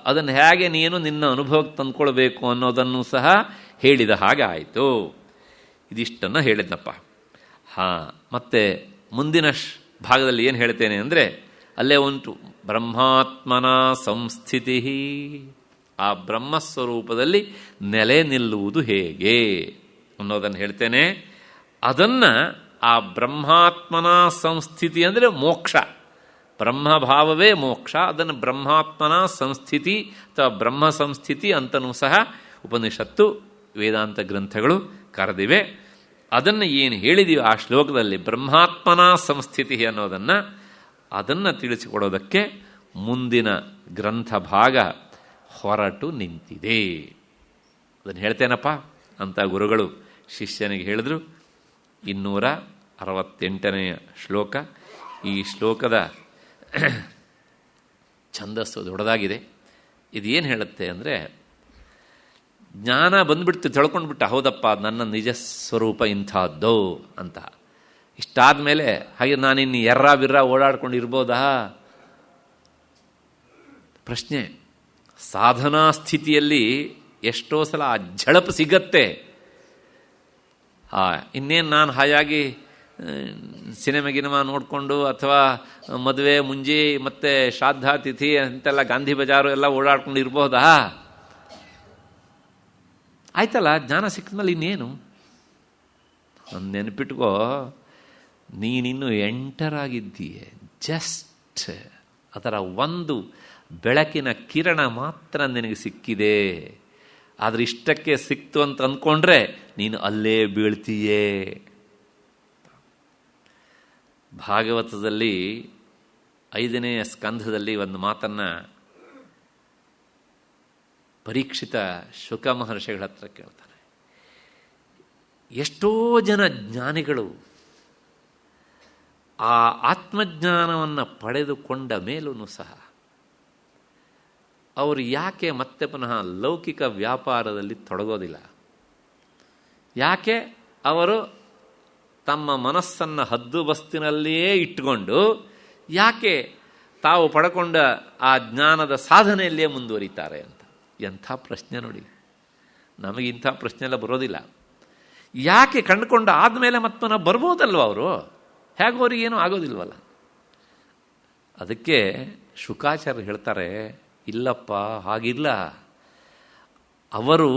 ಅದನ್ನು ಹೇಗೆ ನೀನು ನಿನ್ನ ಅನುಭವಕ್ಕೆ ತಂದ್ಕೊಳ್ಬೇಕು ಅನ್ನೋದನ್ನು ಸಹ ಹೇಳಿದ ಹಾಗೆ ಆಯಿತು. ಇದಿಷ್ಟನ್ನು ಹೇಳಿದ್ನಪ್ಪ. ಮತ್ತೆ ಮುಂದಿನ ಭಾಗದಲ್ಲಿ ಏನು ಹೇಳ್ತೇನೆ ಅಂದರೆ ಅಲ್ಲೇ ಉಂಟು ಬ್ರಹ್ಮಾತ್ಮನ ಸಂಸ್ಥಿತಿ. ಆ ಬ್ರಹ್ಮಸ್ವರೂಪದಲ್ಲಿ ನೆಲೆ ನಿಲ್ಲುವುದು ಹೇಗೆ ಅನ್ನೋದನ್ನು ಹೇಳ್ತೇನೆ. ಅದನ್ನು ಆ ಬ್ರಹ್ಮಾತ್ಮನ ಸಂಸ್ಥಿತಿ ಅಂದರೆ ಮೋಕ್ಷ, ಬ್ರಹ್ಮಭಾವವೇ ಮೋಕ್ಷ. ಅದನ್ನು ಬ್ರಹ್ಮಾತ್ಮನ ಸಂಸ್ಥಿತಿ ಅಥವಾ ಬ್ರಹ್ಮ ಸಂಸ್ಥಿತಿ ಅಂತನೂ ಸಹ ಉಪನಿಷತ್ತು ವೇದಾಂತ ಗ್ರಂಥಗಳು ಕರೆದಿವೆ. ಅದನ್ನು ಏನು ಹೇಳಿದೀವಿ ಆ ಶ್ಲೋಕದಲ್ಲಿ ಬ್ರಹ್ಮಾತ್ಮನ ಸಂಸ್ಥಿತಿ ಅನ್ನೋದನ್ನು ತಿಳಿಸಿಕೊಡೋದಕ್ಕೆ ಮುಂದಿನ ಗ್ರಂಥ ಭಾಗ ಹೊರಟು ನಿಂತಿದೆ. ಅದನ್ನು ಹೇಳ್ತೇನಪ್ಪ ಅಂತ ಗುರುಗಳು ಶಿಷ್ಯನಿಗೆ ಹೇಳಿದ್ರು. 268ನೇ ಶ್ಲೋಕ. ಈ ಶ್ಲೋಕದ ಛಂದಸ್ಸು ದೊಡ್ಡದಾಗಿದೆ. ಇದೇನು ಹೇಳುತ್ತೆ ಅಂದರೆ, ಜ್ಞಾನ ಬಂದುಬಿಡ್ತು, ತಿಳ್ಕೊಂಡ್ಬಿಟ್ಟ, ಹೌದಪ್ಪ ನನ್ನ ನಿಜ ಸ್ವರೂಪ ಇಂಥದ್ದೋ ಅಂತ. ಇಷ್ಟಾದ ಮೇಲೆ ಹಾಗೆ ನಾನಿನ್ನು ಬಿರ್ರ ಓಡಾಡ್ಕೊಂಡು ಇರ್ಬೋದಾ? ಪ್ರಶ್ನೆ. ಸಾಧನಾ ಸ್ಥಿತಿಯಲ್ಲಿ ಎಷ್ಟೋ ಸಲ ಆ ಝಳಪು ಸಿಗತ್ತೆ. ಇನ್ನೇನು ನಾನು ಹಾಯಾಗಿ ಸಿನಿಮಾ ನೋಡಿಕೊಂಡು ಅಥವಾ ಮದುವೆ ಮುಂಜಿ ಮತ್ತು ಶ್ರಾದ್ದ ತಿಥಿ ಅಂತೆಲ್ಲ ಗಾಂಧಿ ಬಜಾರು ಎಲ್ಲ ಓಡಾಡ್ಕೊಂಡು ಇರ್ಬೋದಾ? ಆಯ್ತಲ್ಲ, ಜ್ಞಾನ ಸಿಕ್ಕಿದ್ಮೇಲೆ ಇನ್ನೇನು? ನೆನಪಿಟ್ಕೋ, ನೀನಿನ್ನು ಎಂಟರಾಗಿದ್ದೀಯೆ. ಜಸ್ಟ್ ಅದರ ಒಂದು ಬೆಳಕಿನ ಕಿರಣ ಮಾತ್ರ ನಿನಗೆ ಸಿಕ್ಕಿದೆ. ಆದರೆ ಇಷ್ಟಕ್ಕೆ ಸಿಕ್ತು ಅಂತ ಅಂದ್ಕೊಂಡ್ರೆ ನೀನು ಅಲ್ಲೇ ಬೀಳ್ತೀಯೇ. ಭಾಗವತದಲ್ಲಿ 5ನೇ ಸ್ಕಂಧದಲ್ಲಿ ಒಂದು ಮಾತನ್ನು ಪರೀಕ್ಷಿತ ಶುಕ ಮಹರ್ಷಿಗಳ ಹತ್ರ ಕೇಳ್ತಾನೆ. ಎಷ್ಟೋ ಜನ ಜ್ಞಾನಿಗಳು ಆ ಆತ್ಮಜ್ಞಾನವನ್ನು ಪಡೆದುಕೊಂಡ ಮೇಲೂ ಸಹ ಅವರು ಯಾಕೆ ಮತ್ತೆ ಪುನಃ ಲೌಕಿಕ ವ್ಯಾಪಾರದಲ್ಲಿ ತೊಡಗೋದಿಲ್ಲ? ಯಾಕೆ ಅವರು ತಮ್ಮ ಮನಸ್ಸನ್ನು ಹದ್ದುಬಸ್ತಿನಲ್ಲಿಯೇ ಇಟ್ಟುಕೊಂಡು ಯಾಕೆ ತಾವು ಪಡ್ಕೊಂಡ ಆ ಜ್ಞಾನದ ಸಾಧನೆಯಲ್ಲಿಯೇ ಮುಂದುವರಿತಾರೆ ಅಂತ? ಎಂಥ ಪ್ರಶ್ನೆ ನೋಡಿ. ನಮಗಿಂಥ ಪ್ರಶ್ನೆ ಎಲ್ಲ ಬರೋದಿಲ್ಲ. ಯಾಕೆ ಕಂಡುಕೊಂಡು ಆದಮೇಲೆ ಮತ್ತೆ ನಾವು ಬರ್ಬೋದಲ್ವ ಅವರು? ಹೇಗೂ ಅವ್ರಿಗೇನೂ ಆಗೋದಿಲ್ವಲ್ಲ. ಅದಕ್ಕೆ ಶುಕಾಚಾರ್ಯರು ಹೇಳ್ತಾರೆ, ಇಲ್ಲಪ್ಪ ಹಾಗಿಲ್ಲ. ಅವರು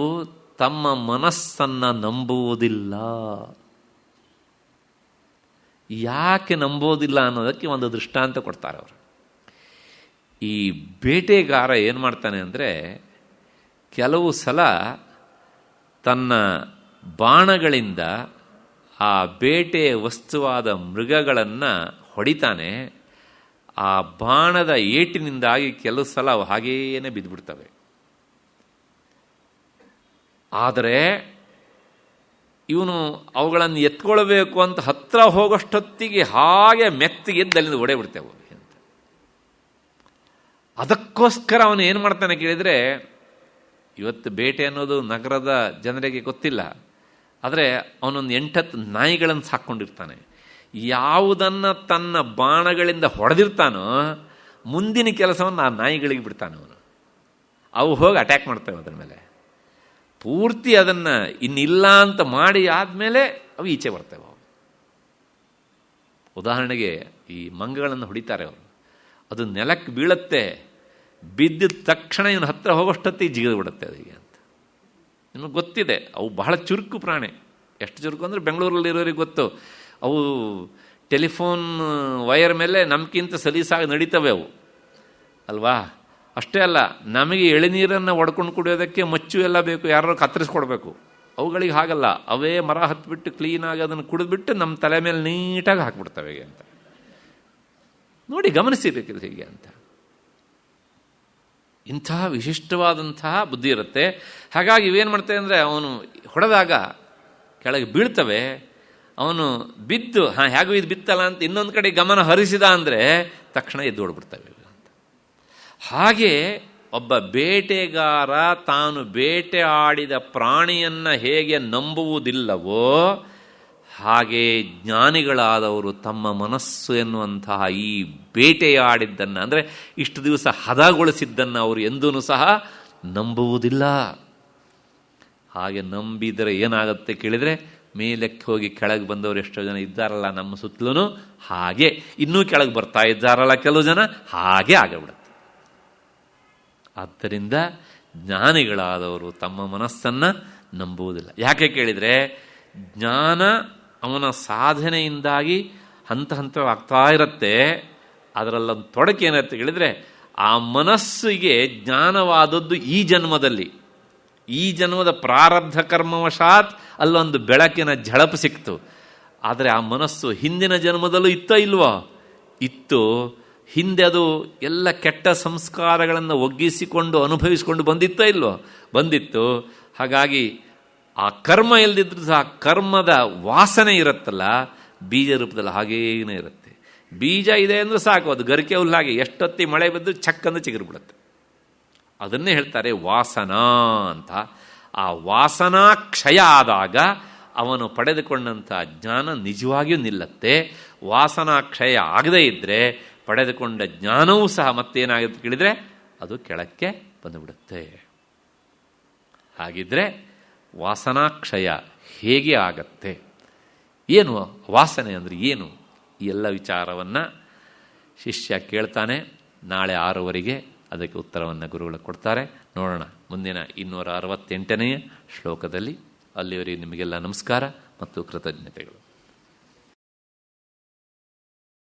ತಮ್ಮ ಮನಸ್ಸನ್ನು ನಂಬುವುದಿಲ್ಲ. ಯಾಕೆ ನಂಬೋದಿಲ್ಲ ಅನ್ನೋದಕ್ಕೆ ಒಂದು ದೃಷ್ಟಾಂತ ಕೊಡ್ತಾರೆ ಅವರು. ಈ ಬೇಟೆಗಾರ ಏನು ಮಾಡ್ತಾನೆ ಅಂದರೆ, ಕೆಲವು ಸಲ ತನ್ನ ಬಾಣಗಳಿಂದ ಆ ಬೇಟೆ ವಸ್ತುವಾದ ಮೃಗಗಳನ್ನು ಹೊಡಿತಾನೆ. ಆ ಬಾಣದ ಏಟಿನಿಂದಾಗಿ ಕೆಲವು ಸಲ ಅವು ಹಾಗೇನೆ ಬಿದ್ದುಬಿಡ್ತವೆ. ಆದರೆ ಇವನು ಅವುಗಳನ್ನು ಎತ್ಕೊಳ್ಬೇಕು ಅಂತ ಹತ್ರ ಹೋಗೋಷ್ಟೊತ್ತಿಗೆ ಹಾಗೆ ಮೆತ್ತಿಗೆ ಎದ್ದು ಅಲ್ಲಿಂದ ಒಡೆ ಬಿಡ್ತೇವೆ ಅಂತ. ಅದಕ್ಕೋಸ್ಕರ ಅವನು ಏನು ಮಾಡ್ತಾನೆ ಕೇಳಿದರೆ, ಇವತ್ತು ಬೇಟೆ ಅನ್ನೋದು ನಗರದ ಜನರಿಗೆ ಗೊತ್ತಿಲ್ಲ, ಆದರೆ ಅವನೊಂದು 8-10 ನಾಯಿಗಳನ್ನು ಸಾಕ್ಕೊಂಡಿರ್ತಾನೆ. ಯಾವುದನ್ನು ತನ್ನ ಬಾಣಗಳಿಂದ ಹೊಡೆದಿರ್ತಾನೋ ಮುಂದಿನ ಕೆಲಸವನ್ನು ಆ ನಾಯಿಗಳಿಗೆ ಬಿಡ್ತಾನೆ ಅವನು. ಅವು ಹೋಗಿ ಅಟ್ಯಾಕ್ ಮಾಡ್ತವೆ ಅದರ ಮೇಲೆ. ಪೂರ್ತಿ ಅದನ್ನು ಇನ್ನಿಲ್ಲ ಅಂತ ಮಾಡಿ ಆದಮೇಲೆ ಅವು ಈಚೆ ಬರ್ತವೆ. ಅವು ಉದಾಹರಣೆಗೆ ಈ ಮಂಗಗಳನ್ನು ಹೊಡಿತಾರೆ ಅವರು, ಅದು ನೆಲಕ್ಕೆ ಬೀಳುತ್ತೆ, ಬಿದ್ದಿದ ತಕ್ಷಣ ಇವನು ಹತ್ತಿರ ಹೋಗೋಷ್ಟೊತ್ತಿಗೆ ಜಿಗಿದು ಬಿಡುತ್ತೆ ಅದಕ್ಕೆ ಅಂತ. ನಿಮಗೆ ಗೊತ್ತಿದೆ, ಅವು ಬಹಳ ಚುರುಕು ಪ್ರಾಣಿ. ಎಷ್ಟು ಚುರುಕು ಅಂದರೆ ಬೆಂಗಳೂರಲ್ಲಿರೋರಿಗೆ ಗೊತ್ತು. ಅವು ಟೆಲಿಫೋನ್ ವೈರ್ ಮೇಲೆ ನಮಗಿಂತ ಸಲೀಸಾಗಿ ನಡೀತವೆ ಅವು ಅಲ್ವಾ? ಅಷ್ಟೇ ಅಲ್ಲ, ನಮಗೆ ಎಳೆನೀರನ್ನು ಒಡ್ಕೊಂಡು ಕುಡಿಯೋದಕ್ಕೆ ಮಚ್ಚು ಎಲ್ಲ ಬೇಕು, ಯಾರು ಕತ್ತರಿಸ್ಕೊಡ್ಬೇಕು. ಅವುಗಳಿಗೆ ಹಾಗಲ್ಲ, ಅವೇ ಮರ ಹತ್ಬಿಟ್ಟು ಕ್ಲೀನಾಗಿ ಅದನ್ನು ಕುಡಿದ್ಬಿಟ್ಟು ನಮ್ಮ ತಲೆ ಮೇಲೆ ನೀಟಾಗಿ ಹಾಕ್ಬಿಡ್ತವೆ ಅಂತ. ನೋಡಿ, ಗಮನಿಸಬೇಕಿದೆ ಹೀಗೆ ಅಂತ. ಇಂತಹ ವಿಶಿಷ್ಟವಾದಂತಹ ಬುದ್ಧಿ ಇರುತ್ತೆ. ಹಾಗಾಗಿ ಇವೇನು ಮಾಡ್ತೇವೆ ಅಂದರೆ, ಅವನು ಹೊಡೆದಾಗ ಕೆಳಗೆ ಬೀಳ್ತವೆ, ಅವನು ಬಿದ್ದು ಹೇಗೂ ಇದು ಬಿತ್ತಲ್ಲ ಅಂತ ಇನ್ನೊಂದು ಕಡೆ ಗಮನ ಹರಿಸಿದ ಅಂದರೆ ತಕ್ಷಣ ಎದ್ದು ಓಡ್ಬಿಡ್ತವೆ ಅಂತ. ಹಾಗೆ ಒಬ್ಬ ಬೇಟೆಗಾರ ತಾನು ಬೇಟೆ ಆಡಿದ ಪ್ರಾಣಿಯನ್ನು ಹೇಗೆ ನಂಬುವುದಿಲ್ಲವೋ ಹಾಗೆ ಜ್ಞಾನಿಗಳಾದವರು ತಮ್ಮ ಮನಸ್ಸು ಎನ್ನುವಂತಹ ಈ ಬೇಟೆಯಾಡಿದ್ದನ್ನು, ಅಂದರೆ ಇಷ್ಟು ದಿವಸ ಹದಗೊಳಿಸಿದ್ದನ್ನು ಅವರು ಎಂದೂ ಸಹ ನಂಬುವುದಿಲ್ಲ. ಹಾಗೆ ನಂಬಿದರೆ ಏನಾಗುತ್ತೆ ಕೇಳಿದರೆ, ಮೇಲಕ್ಕೆ ಹೋಗಿ ಕೆಳಗೆ ಬಂದವರು ಎಷ್ಟೋ ಜನ ಇದ್ದಾರಲ್ಲ ನಮ್ಮ ಸುತ್ತಲೂ, ಹಾಗೆ ಇನ್ನೂ ಕೆಳಗೆ ಬರ್ತಾ ಇದ್ದಾರಲ್ಲ ಕೆಲವು ಜನ, ಹಾಗೆ ಆಗಿಬಿಡುತ್ತೆ. ಆದ್ದರಿಂದ ಜ್ಞಾನಿಗಳಾದವರು ತಮ್ಮ ಮನಸ್ಸನ್ನು ನಂಬುವುದಿಲ್ಲ. ಯಾಕೆ ಕೇಳಿದರೆ, ಜ್ಞಾನ ಅವನ ಸಾಧನೆಯಿಂದಾಗಿ ಹಂತ ಹಂತವಾಗ್ತಾ ಇರುತ್ತೆ. ಅದರಲ್ಲೊಂದು ತೊಡಕೆ ಏನಂತ ಹೇಳಿದರೆ, ಆ ಮನಸ್ಸಿಗೆ ಜ್ಞಾನವಾದದ್ದು ಈ ಜನ್ಮದಲ್ಲಿ, ಈ ಜನ್ಮದ ಪ್ರಾರಬ್ಧ ಕರ್ಮವಶಾತ್ ಅಲ್ಲೊಂದು ಬೆಳಕಿನ ಝಳಪು ಸಿಕ್ತು. ಆದರೆ ಆ ಮನಸ್ಸು ಹಿಂದಿನ ಜನ್ಮದಲ್ಲೂ ಇತ್ತೋ ಇಲ್ವೋ? ಇತ್ತು. ಹಿಂದೆ ಅದು ಎಲ್ಲ ಕೆಟ್ಟ ಸಂಸ್ಕಾರಗಳನ್ನು ಒಗ್ಗಿಸಿಕೊಂಡು ಅನುಭವಿಸಿಕೊಂಡು ಬಂದಿತ್ತೋ ಇಲ್ವೋ? ಬಂದಿತ್ತು. ಹಾಗಾಗಿ ಆ ಕರ್ಮ ಇಲ್ಲದಿದ್ರೂ ಸಹ ಕರ್ಮದ ವಾಸನೆ ಇರುತ್ತಲ್ಲ, ಬೀಜ ರೂಪದಲ್ಲಿ ಹಾಗೇನೇ ಇರುತ್ತೆ. ಬೀಜ ಇದೆ ಅಂದರೆ ಸಾಕು, ಅದು ಗರಿಕೆ ಹುಲ್ಲಾಗಿ ಎಷ್ಟೊತ್ತಿ ಮಳೆ ಬಿದ್ದು ಚಕ್ಕಂದು ಚಿಗುರ್ಬಿಡುತ್ತೆ. ಅದನ್ನೇ ಹೇಳ್ತಾರೆ ವಾಸನಾ ಅಂತ. ಆ ವಾಸನಾ ಕ್ಷಯ ಆದಾಗ ಅವನು ಪಡೆದುಕೊಂಡಂಥ ಜ್ಞಾನ ನಿಜವಾಗಿಯೂ ನಿಲ್ಲತ್ತೆ. ವಾಸನಾ ಕ್ಷಯ ಆಗದೇ ಇದ್ದರೆ ಪಡೆದುಕೊಂಡ ಜ್ಞಾನವೂ ಸಹ ಮತ್ತೇನಾಗುತ್ತೆ ಕೇಳಿದರೆ ಅದು ಕೆಳಕ್ಕೆ ಬಂದುಬಿಡುತ್ತೆ. ಹಾಗಿದ್ರೆ ವಾಸನಾಕ್ಷಯ ಹೇಗೆ ಆಗತ್ತೆ, ಏನು ವಾಸನೆ ಅಂದರೆ ಏನು, ಈ ಎಲ್ಲ ವಿಚಾರವನ್ನು ಶಿಷ್ಯ ಕೇಳ್ತಾನೆ. ನಾಳೆ 6 ಅದಕ್ಕೆ ಉತ್ತರವನ್ನು ಗುರುಗಳು ಕೊಡ್ತಾರೆ. ನೋಡೋಣ ಮುಂದಿನ 268ನೇ ಶ್ಲೋಕದಲ್ಲಿ. ಅಲ್ಲಿವರೆಗೆ ನಿಮಗೆಲ್ಲ ನಮಸ್ಕಾರ ಮತ್ತು ಕೃತಜ್ಞತೆಗಳು.